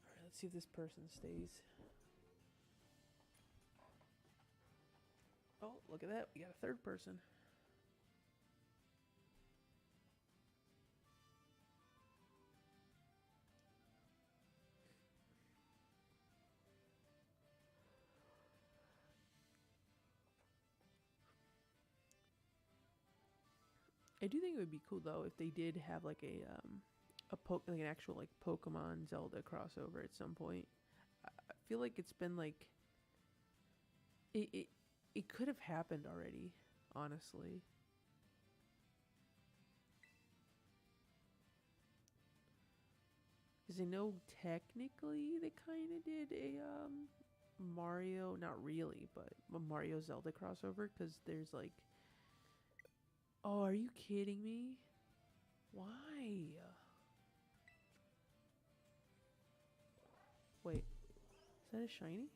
All right, let's see if this person stays. Oh, look at that. We got a third person. I do think it would be cool though if they did have like like an actual like Pokemon Zelda crossover at some point. I feel like it's been like it it could have happened already, honestly. Because I know technically they kind of did a Mario, not really, but a Mario Zelda crossover. Because there's like, oh, are you kidding me? Why? Wait, is that a shiny?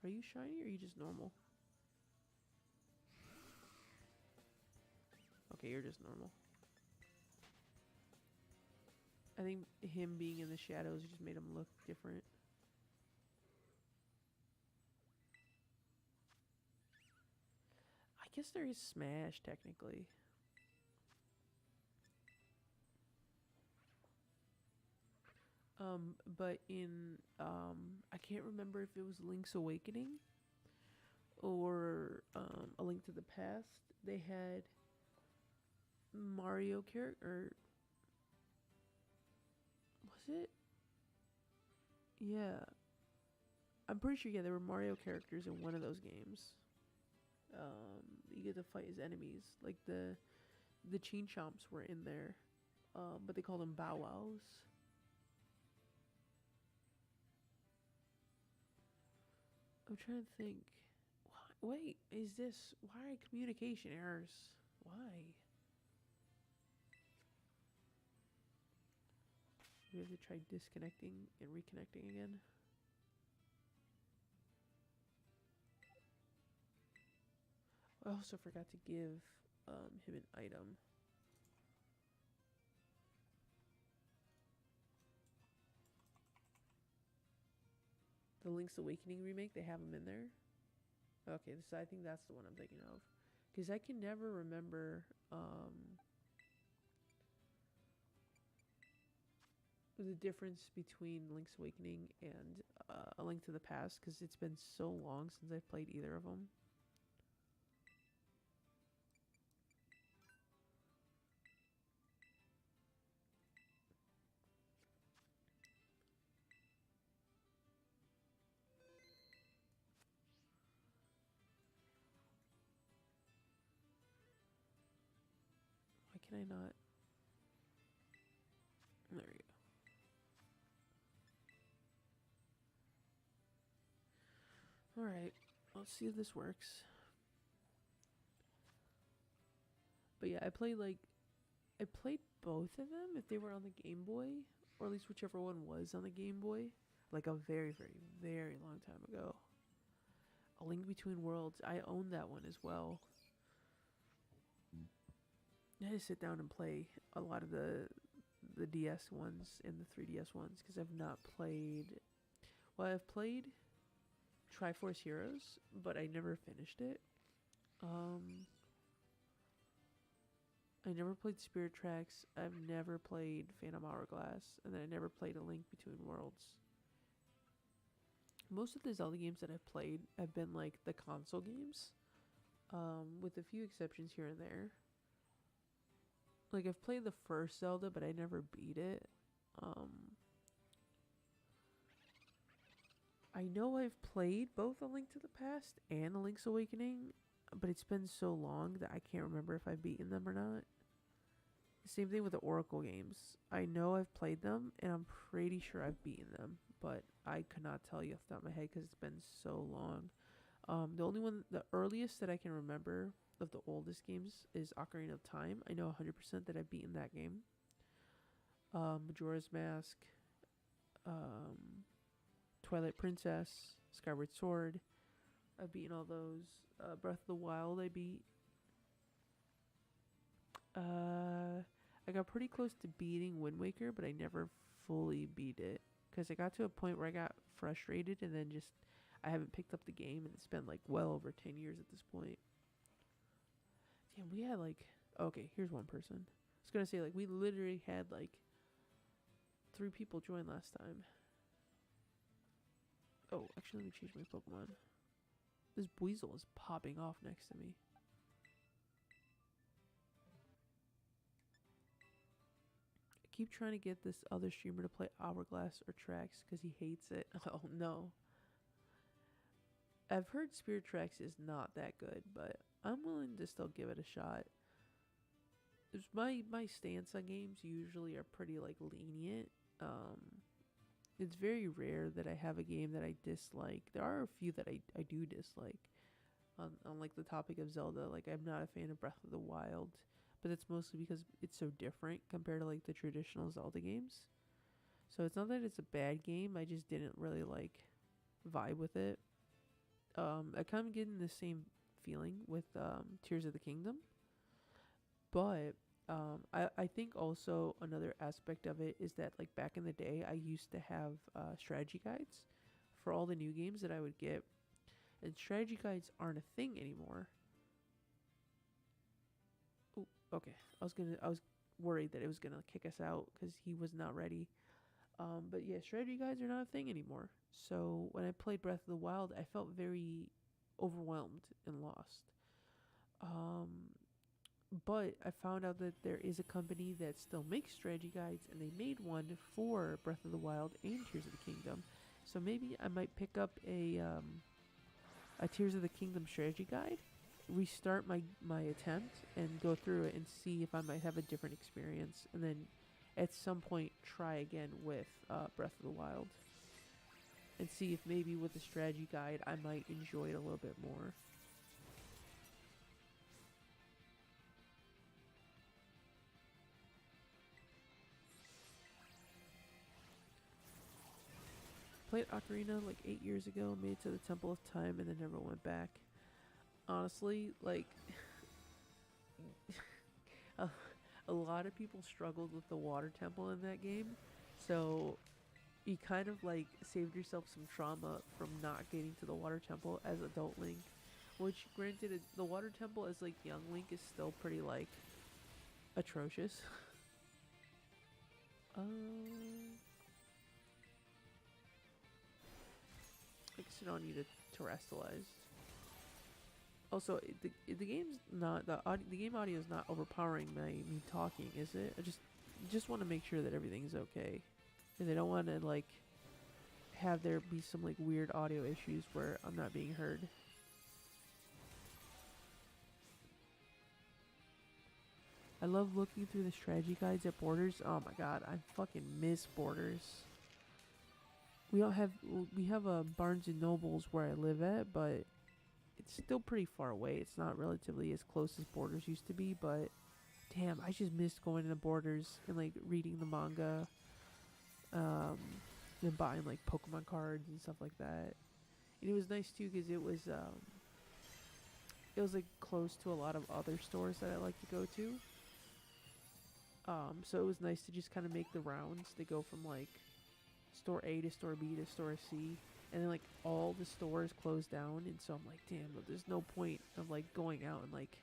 Are you shiny or are you just normal? Okay, you're just normal. I think him being in the shadows just made him look different. I guess there is Smash technically. But in I can't remember if it was Link's Awakening or A Link to the Past. They had Mario character. Was it? Yeah, I'm pretty sure. Yeah, there were Mario characters in one of those games. You get to fight his enemies. Like the Chin Chomps were in there, but they called them Bow Wows. I'm trying to think. Wait, is this why communication errors? Why? We have to try disconnecting and reconnecting again. I also forgot to give him an item. The Link's Awakening remake, they have him in there. Okay, so I think that's the one I'm thinking of. Because I can never remember the difference between Link's Awakening and A Link to the Past. Because it's been so long since I've played either of them. can I not? There we go. Alright, let's see if this works. But yeah, I played both of them if they were on the Game Boy, or at least whichever one was on the Game Boy, like a very, very, very long time ago. A Link Between Worlds, I own that one as well. I had to sit down and play a lot of the DS ones and the 3DS ones because I've not played. Well, I've played Triforce Heroes, but I never finished it. I never played Spirit Tracks. I've never played Phantom Hourglass, and then I never played A Link Between Worlds. Most of the Zelda games that I've played have been like the console games, with a few exceptions here and there. Like I've played the first Zelda, but I never beat it. I know I've played both A Link to the Past and A Link's Awakening, but it's been so long that I can't remember if I've beaten them or not. Same thing with the Oracle games. I know I've played them, and I'm pretty sure I've beaten them, but I could not tell you off the top of my head because it's been so long. The earliest that I can remember of the oldest games is Ocarina of Time. I know 100% that I've beaten that game. Majora's Mask, Twilight Princess, Skyward Sword. I've beaten all those. Breath of the Wild I beat. I got pretty close to beating Wind Waker, but I never fully beat it because I got to a point where I got frustrated and then just I haven't picked up the game, and it's been like well over 10 years at this point. Damn, we had like, okay, here's one person. I was gonna say, like, we literally had like 3 people join last time. Oh, actually, let me change my Pokemon. This Weasel is popping off next to me. I keep trying to get this other streamer to play Hourglass or Tracks because he hates it. Oh no. I've heard Spirit Tracks is not that good, but I'm willing to still give it a shot. My stance on games usually are pretty like lenient. It's very rare that I have a game that I dislike. There are a few that I do dislike. On like the topic of Zelda, like I'm not a fan of Breath of the Wild, but it's mostly because it's so different compared to like the traditional Zelda games. So it's not that it's a bad game, I just didn't really like vibe with it. I kind of getting the same feeling with Tears of the Kingdom, but I think also another aspect of it is that like back in the day, I used to have strategy guides for all the new games that I would get, and strategy guides aren't a thing anymore. Oh, okay. I was worried that it was gonna kick us out because he was not ready. But yeah, strategy guides are not a thing anymore. So when I played Breath of the Wild, I felt very overwhelmed and lost. But I found out that there is a company that still makes strategy guides, and they made one for Breath of the Wild and Tears of the Kingdom. So maybe I might pick up a Tears of the Kingdom strategy guide, restart my attempt, and go through it and see if I might have a different experience, and then at some point try again with Breath of the Wild, and see if maybe with the strategy guide I might enjoy it a little bit more. Played Ocarina like 8 years ago, made it to the Temple of Time, and then never went back. Honestly, like, a lot of people struggled with the water temple in that game, so you kind of like saved yourself some trauma from not getting to the water temple as adult Link. Which, granted, the water temple as like young Link is still pretty like atrocious. I guess you don't need a terrestrialized. Also, the game's not the game audio is not overpowering me talking, is it? I just want to make sure that everything's okay, and I don't want to like have there be some like weird audio issues where I'm not being heard. I love looking through the strategy guides at Borders. Oh my god, I fucking miss Borders. We don't have we have a Barnes and Nobles where I live at, but it's still pretty far away. It's not relatively as close as Borders used to be, but damn, I just missed going to Borders and like reading the manga, um, and buying like Pokemon cards and stuff like that. And it was nice too because it was like close to a lot of other stores that I like to go to. So it was nice to just kind of make the rounds. They go from like store A to store B to store C, and then like all the stores close down, and so I'm like, damn, there's no point of like going out and like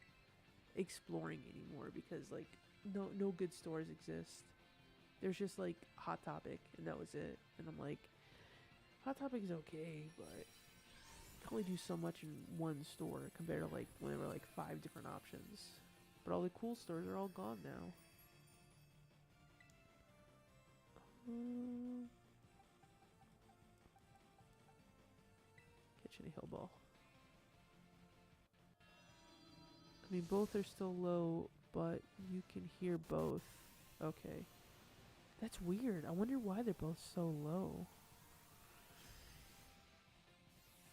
exploring anymore because like no good stores exist. There's just like Hot Topic, and that was it. And I'm like, Hot Topic is okay, but you can only do so much in one store compared to like when there were like 5 different options. But all the cool stores are all gone now. Catch any hill ball. I mean, both are still low, but you can hear both. Okay. That's weird. I wonder why they're both so low.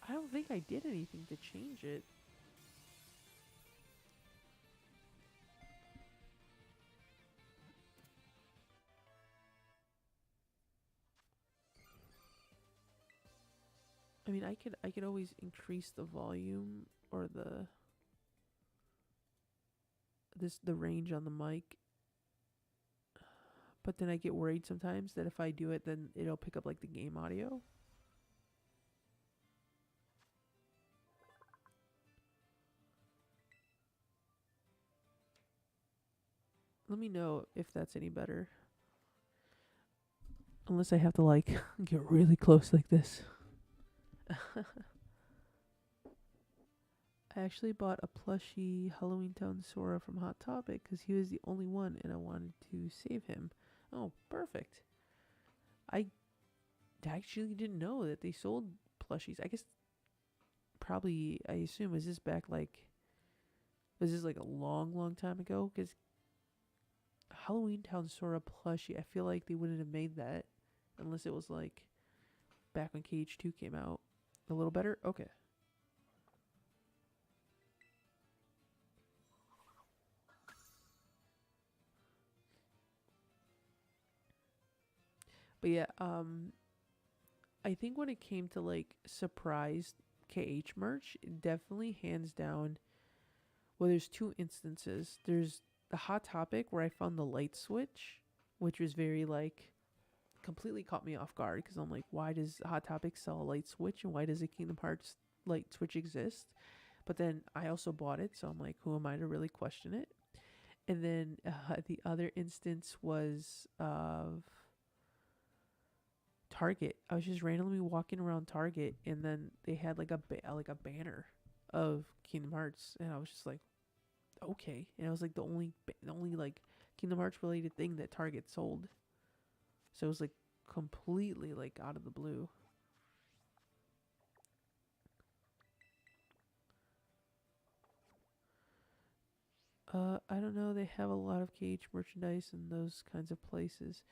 I don't think I did anything to change it. I mean, I could always increase the volume or the range on the mic. But then I get worried sometimes that if I do it, then it'll pick up like the game audio. Let me know if that's any better. Unless I have to like get really close like this. I actually bought a plushie Halloween Town Sora from Hot Topic because he was the only one and I wanted to save him. Oh, perfect. I actually didn't know that they sold plushies. I guess probably, I assume, was this back like, was this like a long time ago? Because Halloween Town Sora plushie, I feel like they wouldn't have made that unless it was like back when KH2 came out. A little better? Okay. But yeah, I think when it came to like surprise KH merch, definitely hands down. Well, there's 2 instances. There's the Hot Topic where I found the light switch, which was very like completely caught me off guard because I'm like, why does Hot Topic sell a light switch and why does a Kingdom Hearts light switch exist? But then I also bought it, so I'm like, who am I to really question it? And then the other instance was of Target. I was just randomly walking around Target, and then they had like a banner of Kingdom Hearts, and I was just like, okay. And it was like the only like Kingdom Hearts related thing that Target sold. So it was like completely like out of the blue. I don't know. They have a lot of KH merchandise in those kinds of places.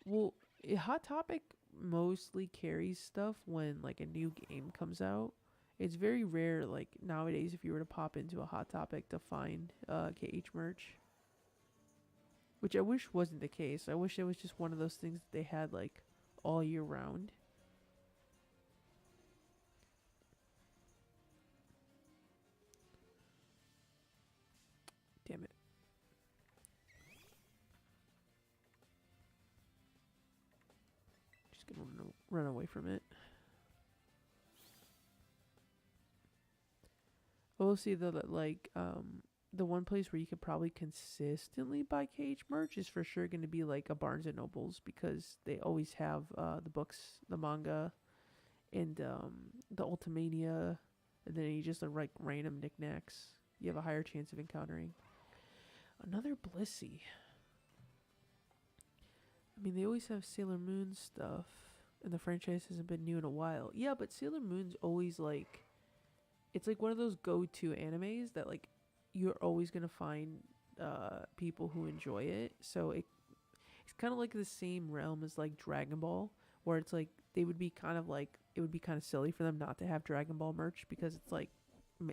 Well, Hot Topic mostly carries stuff when like a new game comes out. It's very rare, like nowadays, if you were to pop into a Hot Topic to find KH merch, which I wish wasn't the case. I wish it was just one of those things that they had like all year round. Damn it. Just gonna run away from it. We'll see that like the one place where you could probably consistently buy KH merch is for sure going to be like a Barnes and Nobles because they always have the books, the manga, and the Ultimania, and then you just like random knickknacks. You have a higher chance of encountering another Blissey. I mean, they always have Sailor Moon stuff, and the franchise hasn't been new in a while. Yeah, but Sailor Moon's always like, it's like one of those go-to animes that like you're always gonna find people who enjoy it. So it's kind of like the same realm as like Dragon Ball, where it's like they would be kind of like it would be kind of silly for them not to have Dragon Ball merch because it's like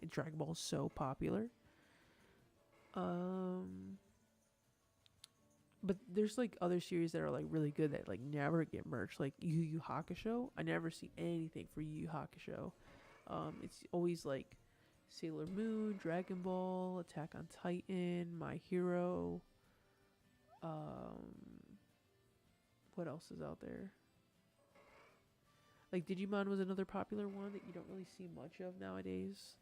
Dragon Ball is so popular. Um, but there's like other series that are like really good that like never get merch, like Yu Yu Hakusho. I never see anything for Yu Yu Hakusho. It's always like Sailor Moon, Dragon Ball, Attack on Titan, My Hero. Um, what else is out there? Like Digimon was another popular one that you don't really see much of nowadays.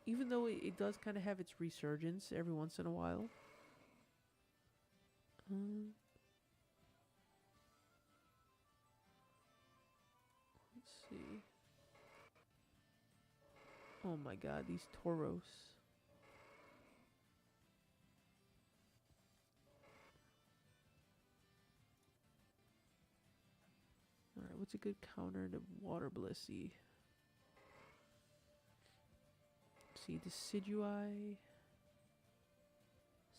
Even though it does kind of have its resurgence every once in a while. Um, let's see. Oh my god, these Tauros. Alright, what's a good counter to Water Blissey? See, Decidueye,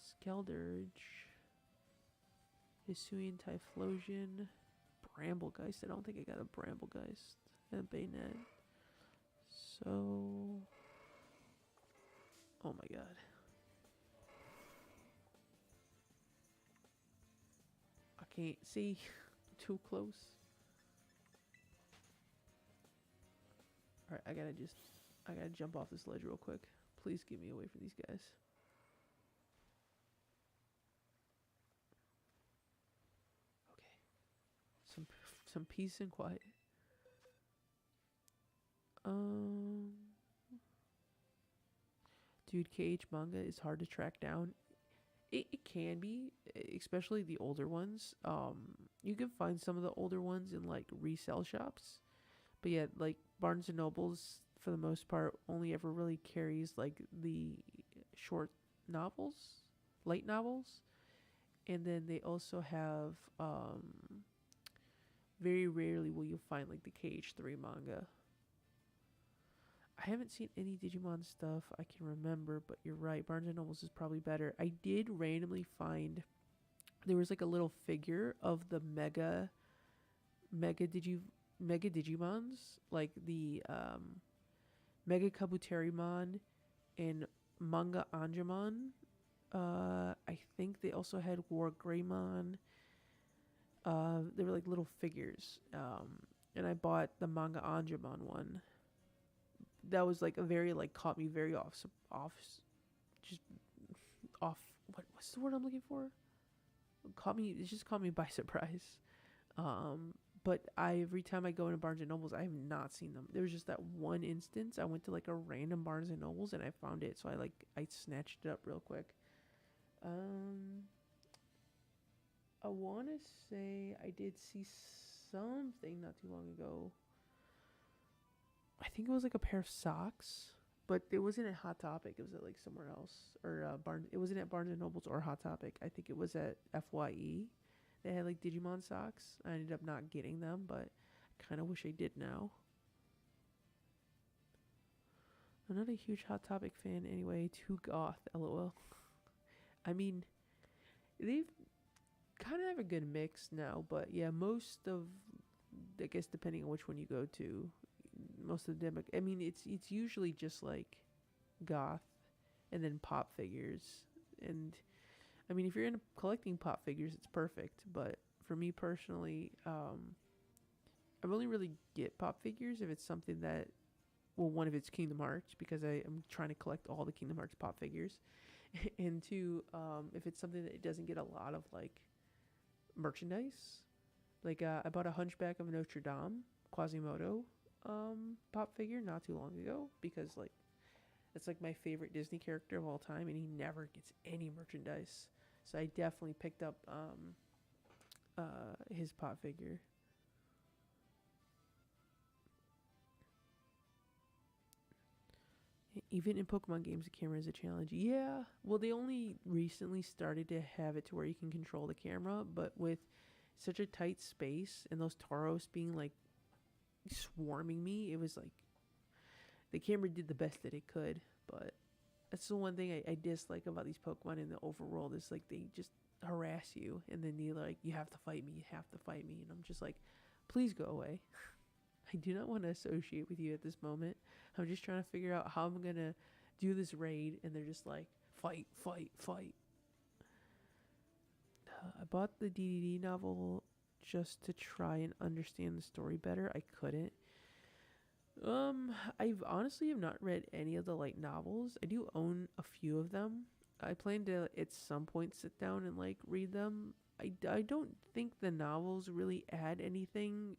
Skeldurge, Hisuian Typhlosion, Bramblegeist. I don't think I got a Bramblegeist and a Bayonet. So, oh my god. I can't see. Too close. Alright, I gotta jump off this ledge real quick. Please get me away from these guys. Okay. Some peace and quiet. Um, dude, KH manga is hard to track down. It can be, especially the older ones. You can find some of the older ones in like resale shops, but yeah, like Barnes and Nobles for the most part only ever really carries like the short novels, light novels, and then they also have very rarely will you find like the KH3 manga. I haven't seen any Digimon stuff I can remember, but you're right. Barnes and Nobles is probably better. I did randomly find there was like a little figure of the mega Digimons, like the Mega Kabuterimon and Manga Angemon. I think they also had War Greymon. They were like little figures. And I bought the Manga Angemon one. That was like a very like caught me very just off. What's the word I'm looking for? It just caught me by surprise. Um, but every time I go into Barnes and Nobles, I have not seen them. There was just that one instance. I went to like a random Barnes and Nobles and I found it, so I snatched it up real quick. I want to say I did see something not too long ago. I think it was like a pair of socks, but it wasn't at Hot Topic. It was at like somewhere else, or Barnes. It wasn't at Barnes and Nobles or Hot Topic. I think it was at FYE. They had like Digimon socks. I ended up not getting them, but I kind of wish I did now. I'm not a huge Hot Topic fan anyway. Too goth, lol. I mean, they've kind of have a good mix now, but yeah, most of, I guess depending on which one you go to, most of the demo. I mean, it's usually just like goth, and then pop figures. And I mean, if you're into collecting pop figures, it's perfect. But for me personally, I only really get pop figures if it's something that, well, one, if it's Kingdom Hearts, because I am trying to collect all the Kingdom Hearts pop figures, and two, if it's something that it doesn't get a lot of like merchandise. Like I bought a Hunchback of Notre Dame Quasimodo pop figure not too long ago because like it's like my favorite Disney character of all time, and he never gets any merchandise. So I definitely picked up his pop figure. Even in Pokemon games, the camera is a challenge. Yeah, well, they only recently started to have it to where you can control the camera, but with such a tight space and those Tauros being like swarming me, it was like the camera did the best that it could, but That's the one thing I dislike about these Pokemon in the overworld is like they just harass you, and then you like you have to fight me, you have to fight me, and I'm just like, please go away. I do not want to associate with you at this moment. I'm just trying to figure out how I'm gonna do this raid, and they're just like fight, fight, fight. I bought the DDD novel just to try and understand the story better. I couldn't. I've honestly have not read any of the light novels. I do own a few of them. I plan to at some point sit down and like read them. I don't think the novels really add anything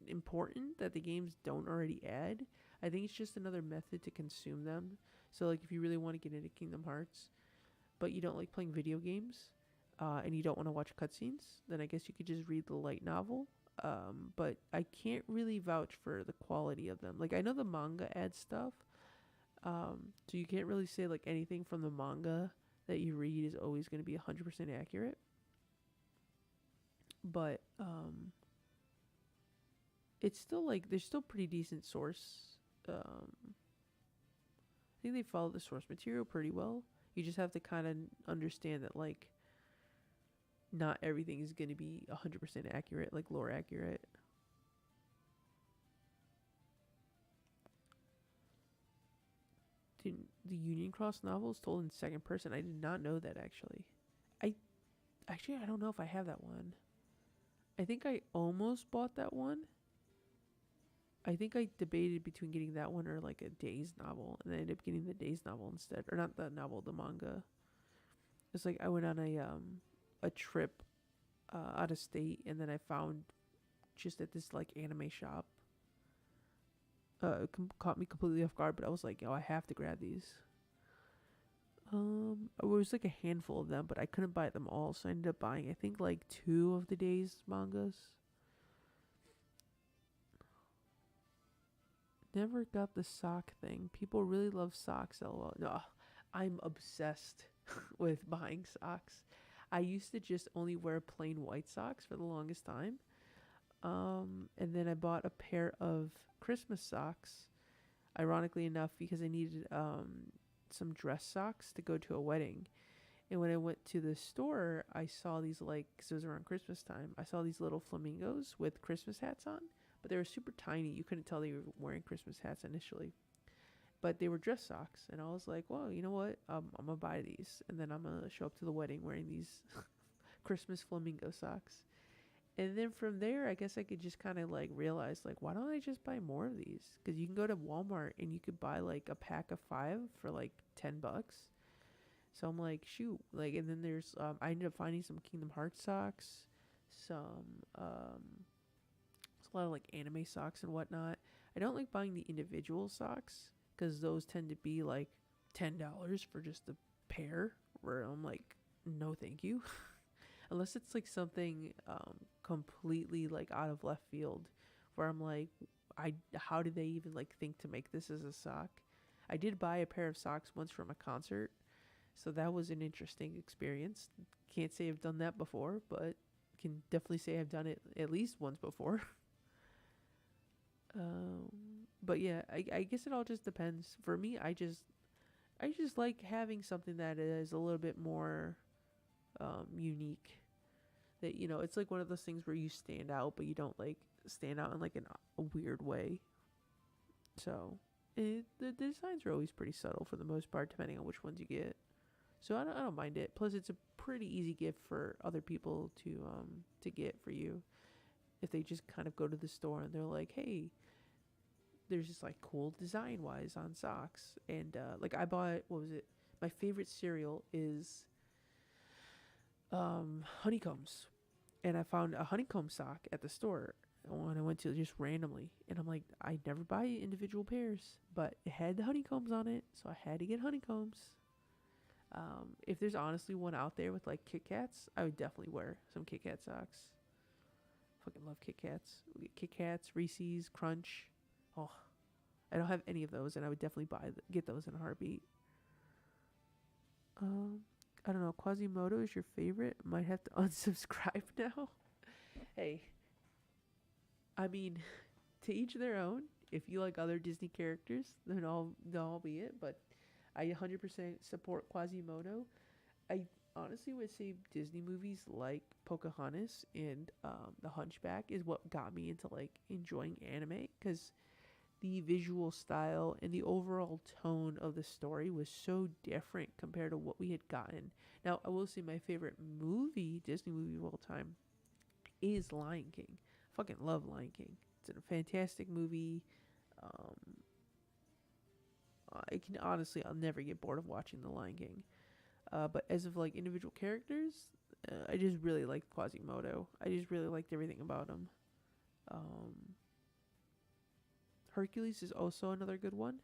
important that the games don't already add. I think it's just another method to consume them. So like if you really want to get into Kingdom Hearts, but you don't like playing video games, and you don't want to watch cutscenes, then I guess you could just read the light novel. But I can't really vouch for the quality of them. Like I know the manga adds stuff, so you can't really say like anything from the manga that you read is always going to be 100% accurate. But it's still like there's still pretty decent source. I think they follow the source material pretty well. You just have to kind of understand that like not everything is going to be 100% accurate, like lore accurate. The Union Cross novel is told in second person. I did not know that actually. I I don't know if I have that one. I think I almost bought that one. I think I debated between getting that one or like a Days novel, and I ended up getting the Days novel instead, or not the novel, the manga. It's like I went on a trip out of state, and then I found just at this like anime shop. It caught me completely off guard, but I was like, "Yo, I have to grab these." It was like a handful of them, but I couldn't buy them all, so I ended up buying I think like 2 of the Days mangas. Never got the sock thing. People really love socks. LOL. No, I'm obsessed with buying socks. I used to just only wear plain white socks for the longest time. And then I bought a pair of Christmas socks, ironically enough, because I needed some dress socks to go to a wedding. And when I went to the store, I saw these like, because it was around Christmas time, I saw these little flamingos with Christmas hats on, but they were super tiny. You couldn't tell they were wearing Christmas hats initially, but they were dress socks. And I was like, well, you know what? I'm gonna buy these, and then I'm gonna show up to the wedding wearing these Christmas flamingo socks. And then from there, I guess I could just kind of like realize, like, why don't I just buy more of these? Because you can go to Walmart and you could buy like a pack of 5 for like $10. So I'm like, shoot, like, and then there's, I ended up finding some Kingdom Hearts socks, some, it's a lot of like anime socks and whatnot. I don't like buying the individual socks because those tend to be like $10 for just a pair. Where I'm like, no, thank you. Unless it's like something completely like out of left field, where I'm like, how did they even like think to make this as a sock? I did buy a pair of socks once from a concert, so that was an interesting experience. Can't say I've done that before, but can definitely say I've done it at least once before. um, but yeah, I guess it all just depends. For me, I just like having something that is a little bit more unique. That it's like one of those things where you stand out, but you don't like stand out in like a weird way. So the designs are always pretty subtle for the most part, depending on which ones you get. So I don't mind it. Plus, it's a pretty easy gift for other people to get for you if they just kind of go to the store and they're like, hey, there's just like cool design wise on socks, and like I bought, what was it? My favorite cereal is honeycombs, and I found a honeycomb sock at the store when I went to just randomly, and I'm like, I never buy individual pairs, but it had the honeycombs on it, so I had to get honeycombs. If there's honestly one out there with like Kit Kats, I would definitely wear some Kit Kat socks. Fucking love Kit Kats. Kit Kats, Reese's, Crunch. Oh, I don't have any of those, and I would definitely get those in a heartbeat. Um, I don't know. Quasimodo is your favorite? Might have to unsubscribe now. Hey, I mean, to each their own. If you like other Disney characters, then all be it. But I 100% support Quasimodo. I honestly would say Disney movies like Pocahontas and The Hunchback is what got me into like enjoying anime, because the visual style and the overall tone of the story was so different compared to what we had gotten. Now, I will say my favorite movie, Disney movie of all time, is Lion King. Fucking love Lion King. It's a fantastic movie. Um, I can honestly, I'll never get bored of watching The Lion King. But as of like individual characters, I just really liked Quasimodo. I just really liked everything about him. Um, Hercules is also another good one.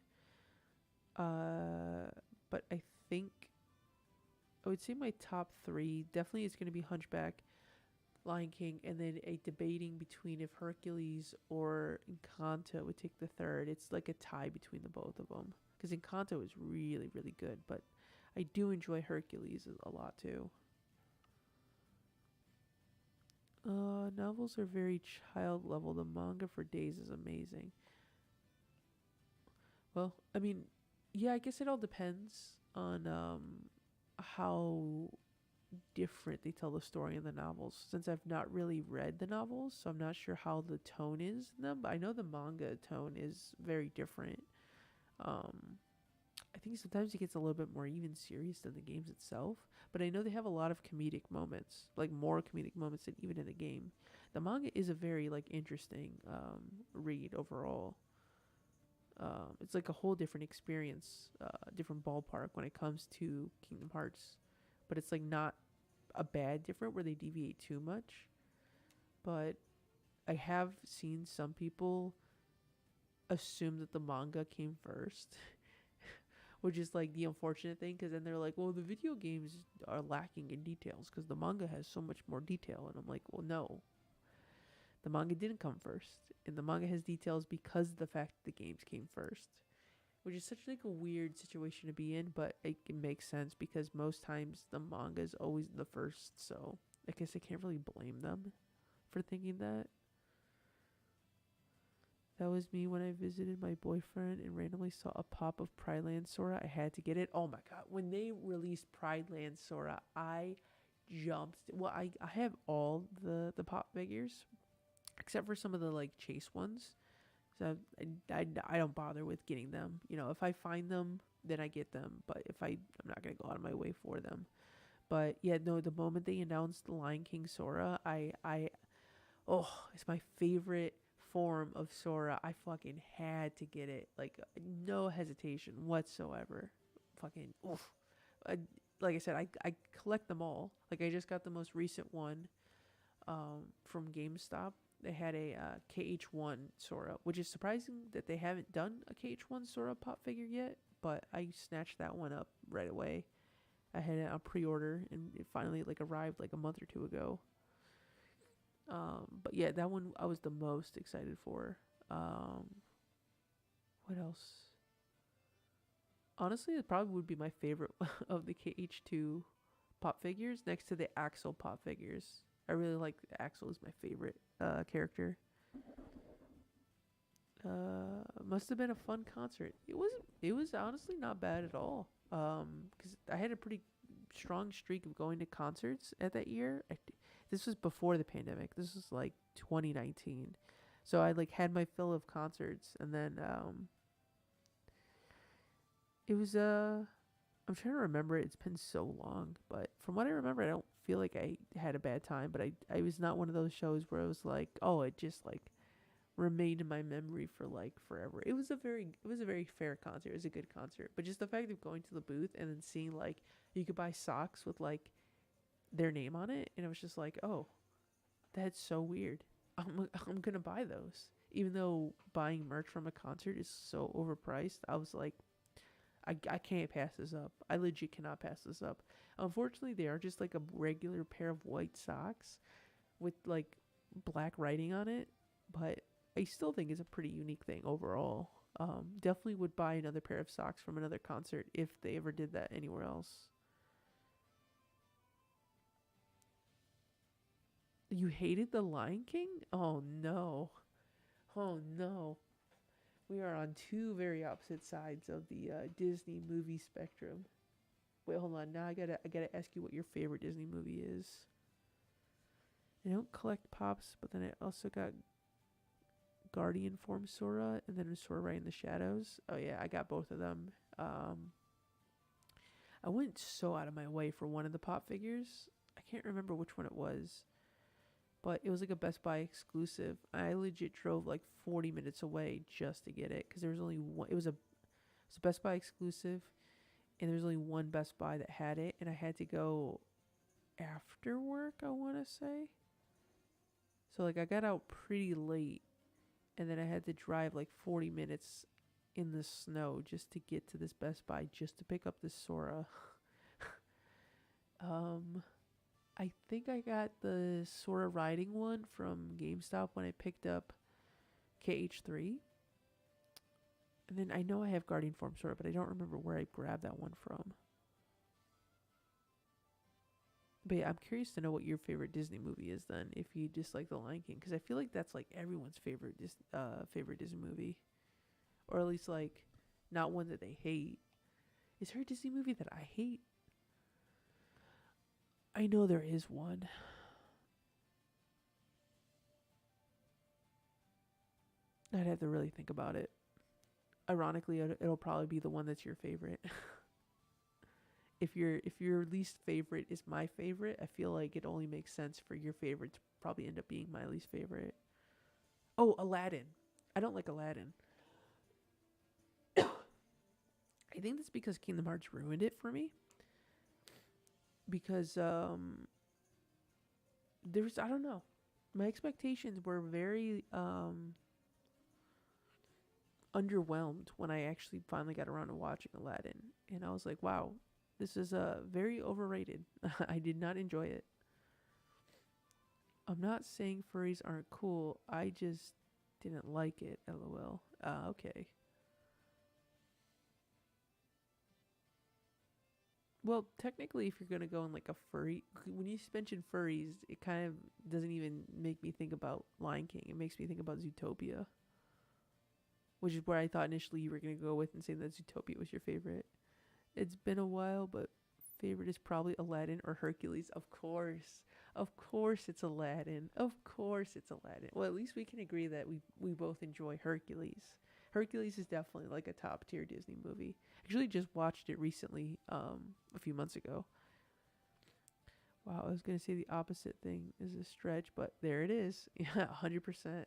Uh, but I think I would say my top three definitely is going to be Hunchback, Lion King, and then a debating between if Hercules or Encanto would take the third. It's like a tie between the both of them, because Encanto is really really good, but I do enjoy Hercules a lot too. Novels are very child level. The manga for days is amazing. Well, I mean, yeah, I guess it all depends on how different they tell the story in the novels. Since I've not really read the novels, so I'm not sure how the tone is in them. But I know the manga tone is very different. Um, I think sometimes it gets a little bit more even serious than the games itself. But I know they have a lot of comedic moments, like more comedic moments than even in the game. The manga is a very like interesting read overall. It's like a whole different experience, different ballpark when it comes to Kingdom Hearts. But it's like not a bad different where they deviate too much. But I have seen some people assume that the manga came first, which is like the unfortunate thing, because then they're like, well, the video games are lacking in details because the manga has so much more detail. And I'm like, well, no, the manga didn't come first. And the manga has details because of the fact that the games came first, which is such like a weird situation to be in, but it makes sense because most times the manga is always the first. So I guess I can't really blame them for thinking that. That was me when I visited my boyfriend and randomly saw a pop of Pride Land Sora. I had to get it. Oh my god. When they released Pride Land Sora, I jumped. Well, I have all the pop figures except for some of the like chase ones. So I don't bother with getting them. You know, if I find them, then I get them. But if I'm not going to go out of my way for them. But yeah, no, the moment they announced the Lion King Sora, oh, it's my favorite form of Sora. I fucking had to get it. Like, no hesitation whatsoever. Fucking, oof. I, like I said, I collect them all. Like, I just got the most recent one from GameStop. They had a KH1 Sora, which is surprising that they haven't done a KH1 Sora pop figure yet, but I snatched that one up right away. I had it on pre-order, and it finally like arrived like a month or two ago. But yeah, that one I was the most excited for. Um, what else? Honestly, it probably would be my favorite of the KH2 pop figures next to the Axel pop figures. I really like Axel is my favorite character. Must have been a fun concert. It was honestly not bad at all. Because I had a pretty strong streak of going to concerts at that year. This was before the pandemic. This was like 2019. So I like had my fill of concerts, and then it was I'm trying to remember it. It's been so long, but from what I remember, I don't feel like I had a bad time. But I was not one of those shows where it was like, oh, it just like remained in my memory for like forever. It was a very fair concert. It was a good concert. But just the fact of going to the booth and then seeing like you could buy socks with like their name on it, and it was just like, oh, that's so weird. I'm gonna buy those, even though buying merch from a concert is so overpriced. I was like, I can't pass this up. I legit cannot pass this up. Unfortunately, they are just like a regular pair of white socks with like black writing on it, but I still think it's a pretty unique thing overall. Definitely would buy another pair of socks from another concert if they ever did that anywhere else. You hated The Lion King? Oh no. Oh no. We are on two very opposite sides of the Disney movie spectrum. Wait, hold on. Now I gotta ask you what your favorite Disney movie is. I don't collect pops, but then I also got Guardian form Sora, and then Sora right in the Shadows. Oh yeah, I got both of them. I went so out of my way for one of the pop figures. I can't remember which one it was, but it was like a Best Buy exclusive. I legit drove like 40 minutes away just to get it because there was only one. It's a Best Buy exclusive, and there was only one Best Buy that had it, and I had to go after work, I want to say. So like I got out pretty late, and then I had to drive like 40 minutes in the snow just to get to this Best Buy just to pick up this Sora. I think I got the Sora riding one from GameStop when I picked up KH3. And then I know I have Guardian form Sora, but I don't remember where I grabbed that one from. But yeah, I'm curious to know what your favorite Disney movie is then, if you just like The Lion King, because I feel like that's like everyone's favorite Disney movie, or at least like not one that they hate. Is there a Disney movie that I hate? I know there is one. I'd have to really think about it. Ironically, it'll probably be the one that's your favorite. If your least favorite is my favorite, I feel like it only makes sense for your favorite to probably end up being my least favorite. Oh, Aladdin. I don't like Aladdin. I think that's because Kingdom Hearts ruined it for me. Because there's I don't know. My expectations were very underwhelmed when I actually finally got around to watching Aladdin, and I was like, wow, this is very overrated. I did not enjoy it. I'm not saying furries aren't cool. I just didn't like it. LOL. Okay. Well, technically, if you're gonna go in like a furry, when you mention furries, it kind of doesn't even make me think about Lion King. It makes me think about Zootopia, which is where I thought initially you were gonna go with and say that Zootopia was your favorite. It's been a while, but favorite is probably Aladdin or Hercules. Of course, it's Aladdin. Of course, it's Aladdin. Well, at least we can agree that we both enjoy Hercules. Hercules is definitely like a top tier Disney movie. Actually, just watched it recently, a few months ago. Wow, I was gonna say the opposite thing is a stretch, but there it is. Yeah, 100%.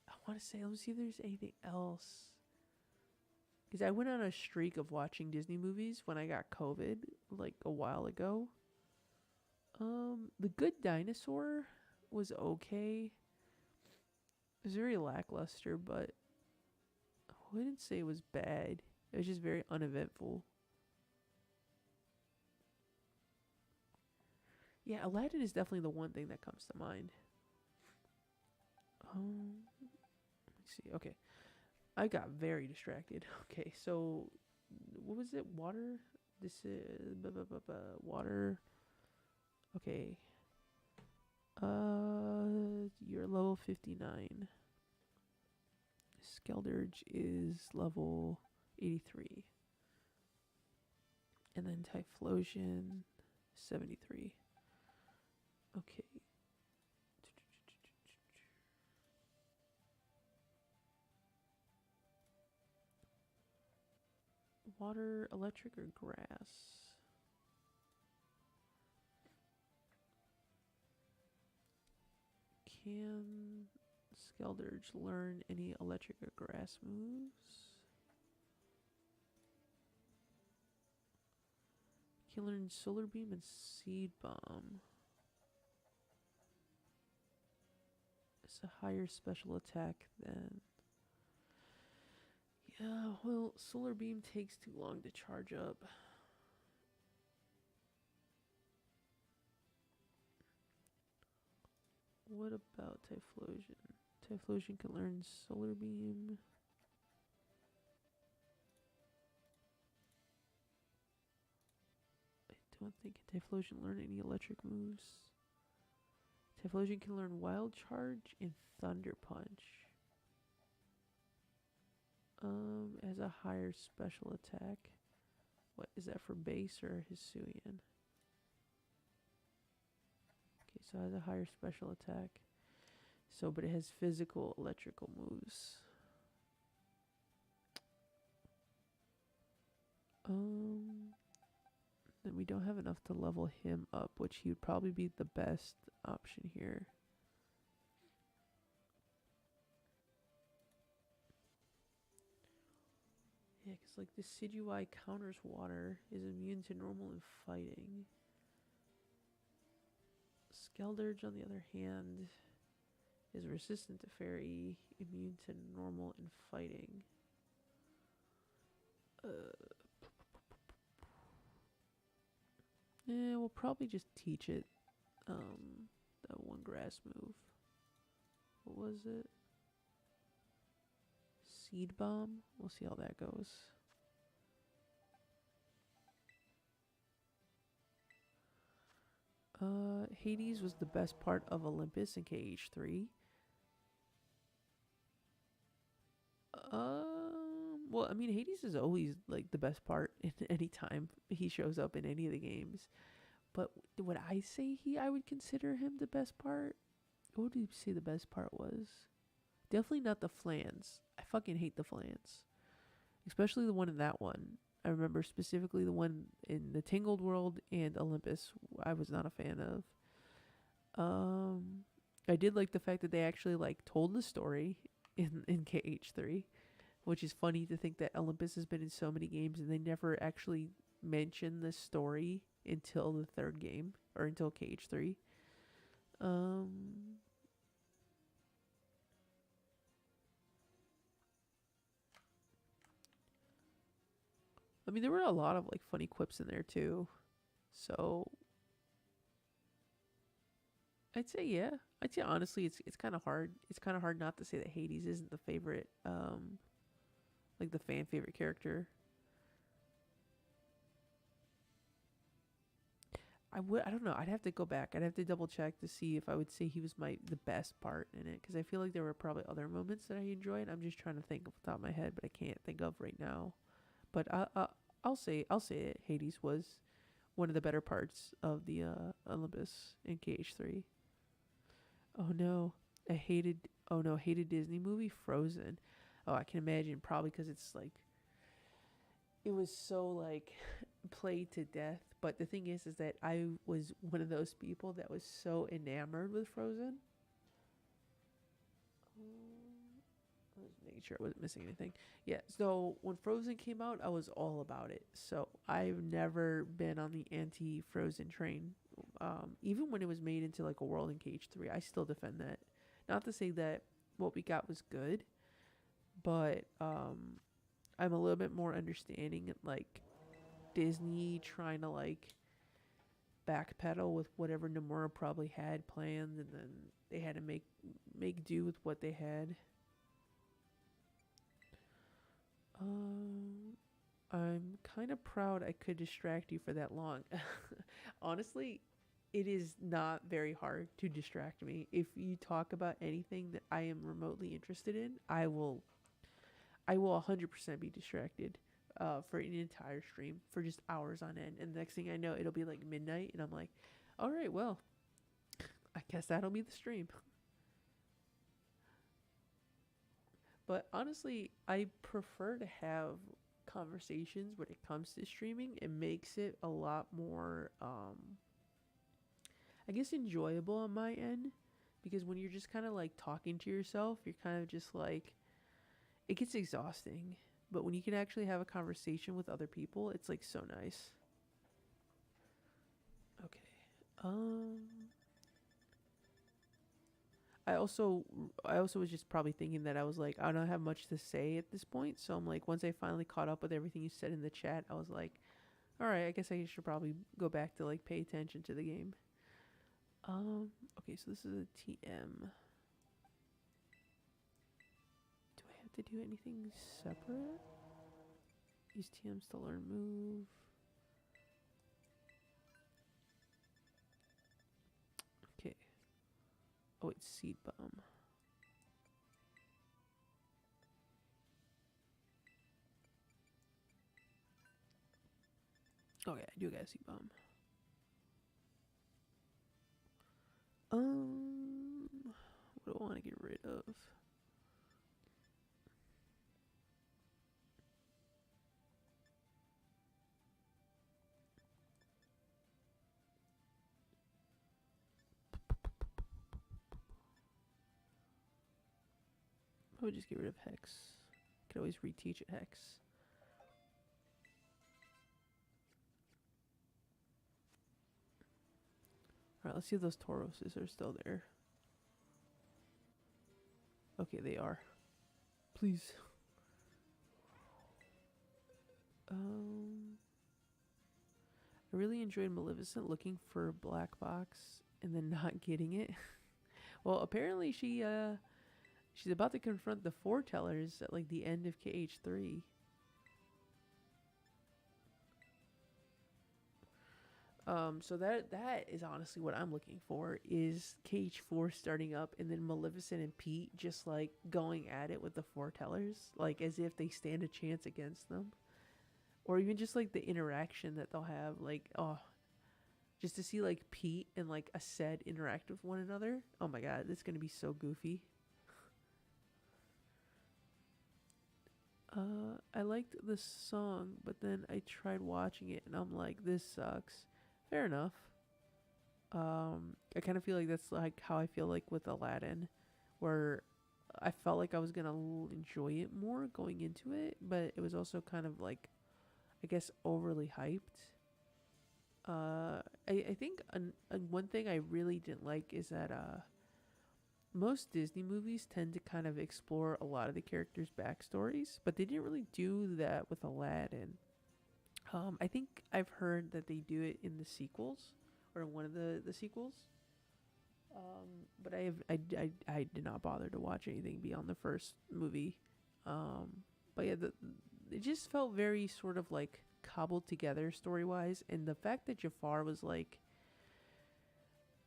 I want to say, let me see if there's anything else. Because I went on a streak of watching Disney movies when I got COVID, like a while ago. The Good Dinosaur was okay. It was very lackluster, but I wouldn't say it was bad. It was just very uneventful. Yeah, Aladdin is definitely the one thing that comes to mind. Let me see. Okay, I got very distracted. Okay, so what was it? Water. This is water. Okay. You're level 59. Skeldurge is level 83. And then Typhlosion 73. Okay. Water, electric, or grass? Can Skeldurge learn any electric or grass moves? Can learn Solar Beam and Seed Bomb. It's a higher special attack than... Yeah, well, Solar Beam takes too long to charge up. What about Typhlosion? Typhlosion can learn Solar Beam. I don't think Typhlosion learn any electric moves. Typhlosion can learn Wild Charge and Thunder Punch. It has a higher special attack. What is that for base or Hisuian? Okay, so it has a higher special attack. So, but it has physical electrical moves. Then we don't have enough to level him up, which he would probably be the best option here. Yeah, because like the Decidueye counters water, is immune to normal and fighting. Skeldurge, on the other hand, is resistant to fairy, immune to normal and fighting. We'll probably just teach it that one grass move. What was it? Seed Bomb? We'll see how that goes. Hades was the best part of Olympus in KH3. Well, I mean, Hades is always like the best part in any time he shows up in any of the games. But would I say I would consider him the best part? What would you say the best part was? Definitely not the flans. I fucking hate the flans. Especially the one in that one. I remember specifically the one in the Tangled World and Olympus. I was not a fan of. I did like the fact that they actually like told the story in KH3, which is funny to think that Olympus has been in so many games and they never actually mention the story until the third game or until KH3. I mean, there were a lot of like funny quips in there too. So I'd say yeah. I'd say honestly, it's kind of hard. It's kind of hard not to say that Hades isn't the favorite, like the fan favorite character. I don't know. I'd have to go back. I'd have to double check to see if I would say he was the best part in it, because I feel like there were probably other moments that I enjoyed. I'm just trying to think off the top of my head, but I can't think of right now. But I'll say it. Hades was one of the better parts of the Olympus in KH3. Oh no, hated Disney movie Frozen. Oh, I can imagine, probably because it's like it was so like played to death. But the thing is that I was one of those people that was so enamored with Frozen. I was making sure I wasn't missing anything. Yeah, so when Frozen came out, I was all about it. So I've never been on the anti-Frozen train. Even when it was made into like a world in KH3, I still defend that. Not to say that what we got was good, but I'm a little bit more understanding, like Disney trying to like backpedal with whatever Nomura probably had planned, and then they had to make do with what they had. I'm kind of proud I could distract you for that long. Honestly, it is not very hard to distract me. If you talk about anything that I am remotely interested in, I will 100% be distracted for an entire stream for just hours on end. And the next thing I know, it'll be like midnight, and I'm like, all right, well, I guess that'll be the stream. But honestly, I prefer to have conversations when it comes to streaming. It makes it a lot more, I guess, enjoyable on my end. Because when you're just kind of like talking to yourself, you're kind of just like, it gets exhausting. But when you can actually have a conversation with other people, it's like so nice. Okay. I also was just probably thinking that I was like, I don't have much to say at this point. So I'm like, once I finally caught up with everything you said in the chat, I was like, all right, I guess I should probably go back to like pay attention to the game. Okay, so this is a TM. Do I have to do anything separate? Use TMs to learn move. Okay. Oh, it's Seed Bomb. Okay, I do gotta see bomb. What do I want to get rid of? I would just get rid of Hex. Could always reteach it Hex. Alright, let's see if those Tauroses are still there. Okay, they are. Please. I really enjoyed Maleficent looking for a black box and then not getting it. Well, apparently she's about to confront the foretellers at like the end of KH3. So that is honestly what I'm looking for is KH4 starting up and then Maleficent and Pete just like going at it with the foretellers, like as if they stand a chance against them. Or even just like the interaction that they'll have, like, oh, just to see like Pete and like a Aced interact with one another. Oh my god, it's gonna be so goofy. I liked this song, but then I tried watching it and I'm like, this sucks. Fair enough. I kind of feel like that's like how I feel like with Aladdin, where I felt like I was gonna enjoy it more going into it, but it was also kind of like, I guess, overly hyped. I think one thing I really didn't like is that most Disney movies tend to kind of explore a lot of the characters' backstories, but they didn't really do that with Aladdin. I think I've heard that they do it in the sequels, or in one of the sequels. But I did not bother to watch anything beyond the first movie. But yeah, it just felt very sort of like cobbled together story wise, and the fact that Jafar was like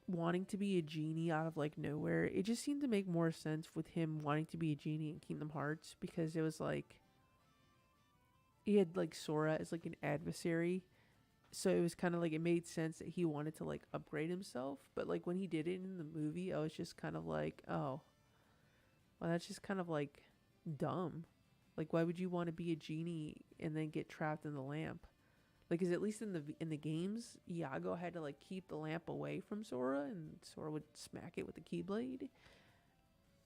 wanting to be a genie out of like nowhere, it just seemed to make more sense with him wanting to be a genie in Kingdom Hearts, because it was like he had like Sora as like an adversary, so it was kind of like it made sense that he wanted to like upgrade himself. But like when he did it in the movie, I was just kind of like, oh, well, that's just kind of like dumb. Like, why would you want to be a genie and then get trapped in the lamp? Like, cause at least in the games, Iago had to like keep the lamp away from Sora, and Sora would smack it with the Keyblade.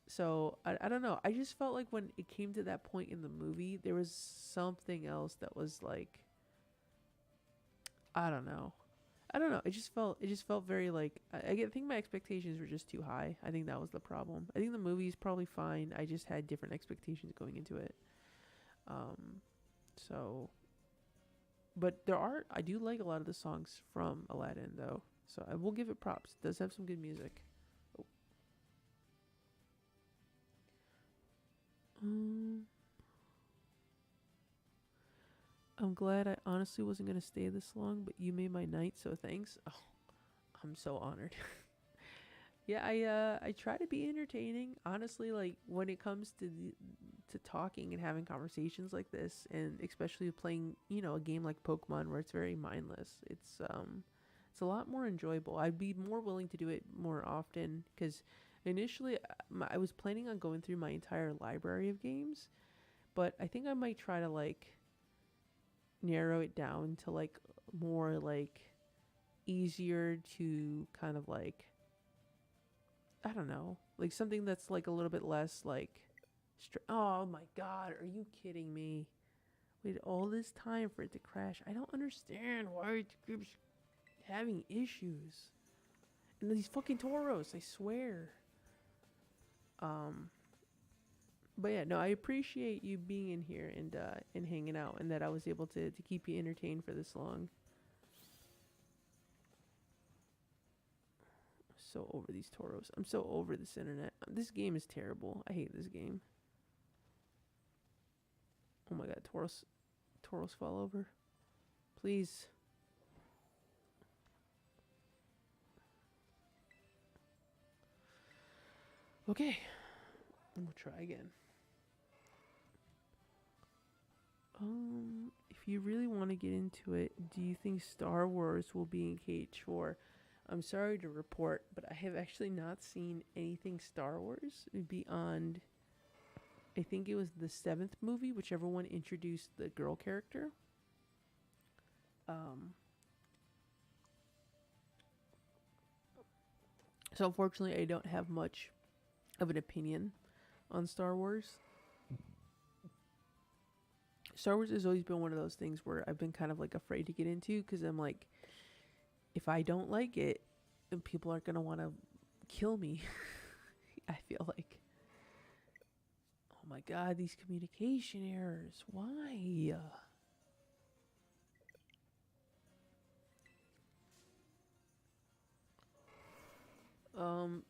So I don't know. I just felt like when it came to that point in the movie, there was something else that was like, I don't know. I don't know. It just felt very like I think my expectations were just too high. I think that was the problem. I think the movie is probably fine. I just had different expectations going into it. Um, so, but I do like a lot of the songs from Aladdin though. So I will give it props. It does have some good music. Oh. Um, I'm glad I honestly wasn't gonna stay this long, but you made my night, so thanks. Oh, I'm so honored. Yeah, I try to be entertaining. Honestly, like when it comes to talking and having conversations like this, and especially playing, a game like Pokemon where it's very mindless. It's a lot more enjoyable. I'd be more willing to do it more often because initially I was planning on going through my entire library of games, but I think I might try to like narrow it down to like more like easier to kind of like, I don't know, like something that's like a little bit less like. Oh my god, are you kidding me? Waited all this time for it to crash. I don't understand why it keeps having issues. And these fucking Tauros, I swear. Um, but yeah, no, I appreciate you being in here and hanging out, and that I was able to keep you entertained for this long. So over these Tauros. I'm so over this internet. This game is terrible. I hate this game. Oh my god, Tauros fall over. Please. Okay. We'll try again. If you really want to get into it, do you think Star Wars will be in KH4? I'm sorry to report, but I have actually not seen anything Star Wars beyond. I think it was the seventh movie, whichever one introduced the girl character. Um, so unfortunately, I don't have much of an opinion on Star Wars. Star Wars has always been one of those things where I've been kind of like afraid to get into because I'm like, if I don't like it, then people are gonna want to kill me. I feel like, oh my god, these communication errors. Why?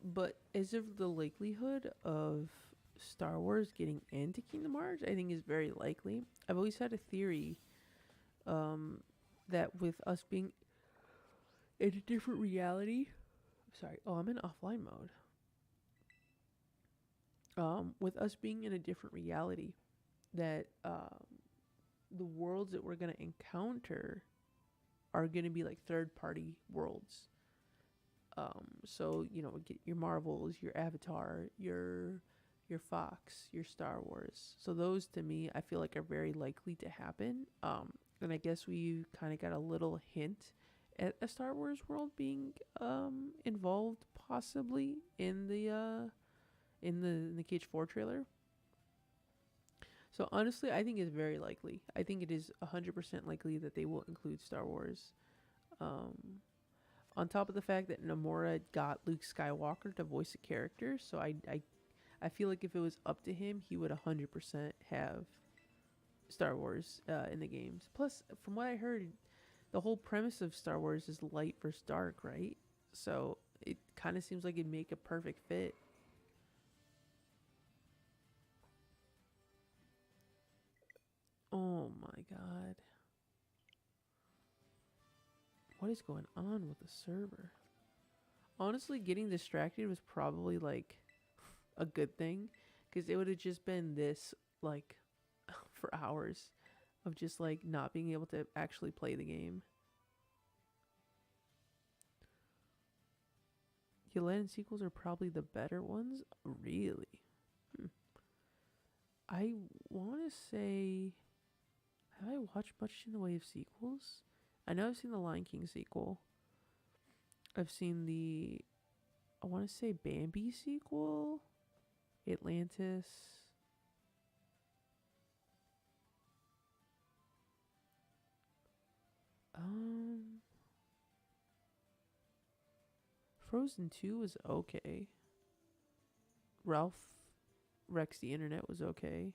But as of the likelihood of Star Wars getting into Kingdom Hearts, I think is very likely. I've always had a theory, um, that with us being in a different reality, sorry, oh, I'm in offline mode. With us being in a different reality, that the worlds that we're gonna encounter are gonna be like third party worlds. So get your Marvels, your Avatar, your Fox, your Star Wars. So those to me, I feel like are very likely to happen. And I guess we kind of got a little hint at a Star Wars world being involved possibly in the KH4 trailer. So honestly, I think it's very likely. I think it is 100% likely that they will include Star Wars. Um, on top of the fact that Nomura got Luke Skywalker to voice a character, so I feel like if it was up to him, he would 100% have Star Wars in the games. Plus, from what I heard, the whole premise of Star Wars is light versus dark, right? So it kind of seems like it'd make a perfect fit. Oh my god. What is going on with the server? Honestly, getting distracted was probably like a good thing because it would have just been this like for hours of just like not being able to actually play the game. The Aladdin sequels are probably the better ones. Really? Hmm. I want to say, have I watched much in the way of sequels? I know I've seen the Lion King sequel. I've seen I want to say Bambi sequel, Atlantis. Um, Frozen 2 was okay. Ralph Rex the Internet was okay.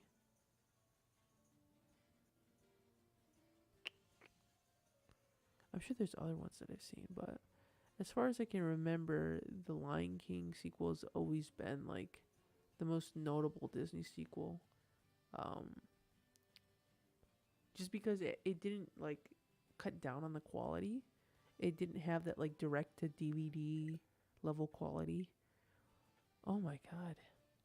I'm sure there's other ones that I've seen, but as far as I can remember, the Lion King sequel has always been like the most notable Disney sequel. Um, just because it didn't like cut down on the quality. It didn't have that like direct to DVD level quality. Oh my god.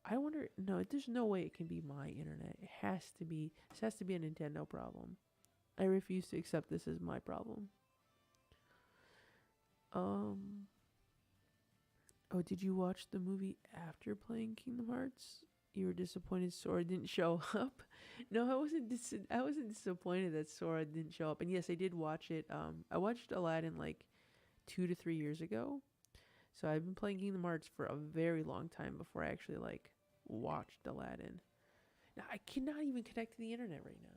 I wonder, no, there's no way it can be my internet. This has to be a Nintendo problem. I refuse to accept this as my problem. Um, oh, did you watch the movie after playing Kingdom Hearts? You were disappointed Sora didn't show up. No, I wasn't disappointed that Sora didn't show up. And yes, I did watch it. I watched Aladdin like 2 to 3 years ago. So I've been playing Kingdom Hearts for a very long time before I actually like watched Aladdin. Now I cannot even connect to the internet right now.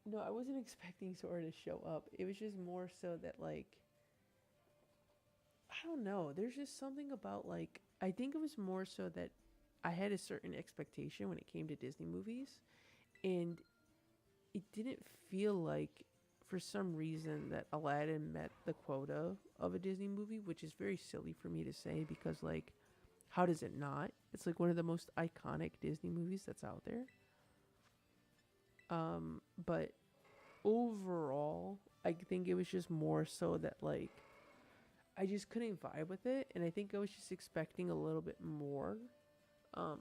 No, I wasn't expecting Sora to show up. It was just more so that like I don't know. There's just something about like I think it was more so that I had a certain expectation when it came to Disney movies, and it didn't feel like for some reason that Aladdin met the quota of a Disney movie, which is very silly for me to say because like how does it not? It's like one of the most iconic Disney movies that's out there. But overall, I think it was just more so that like I just couldn't vibe with it, and I think I was just expecting a little bit more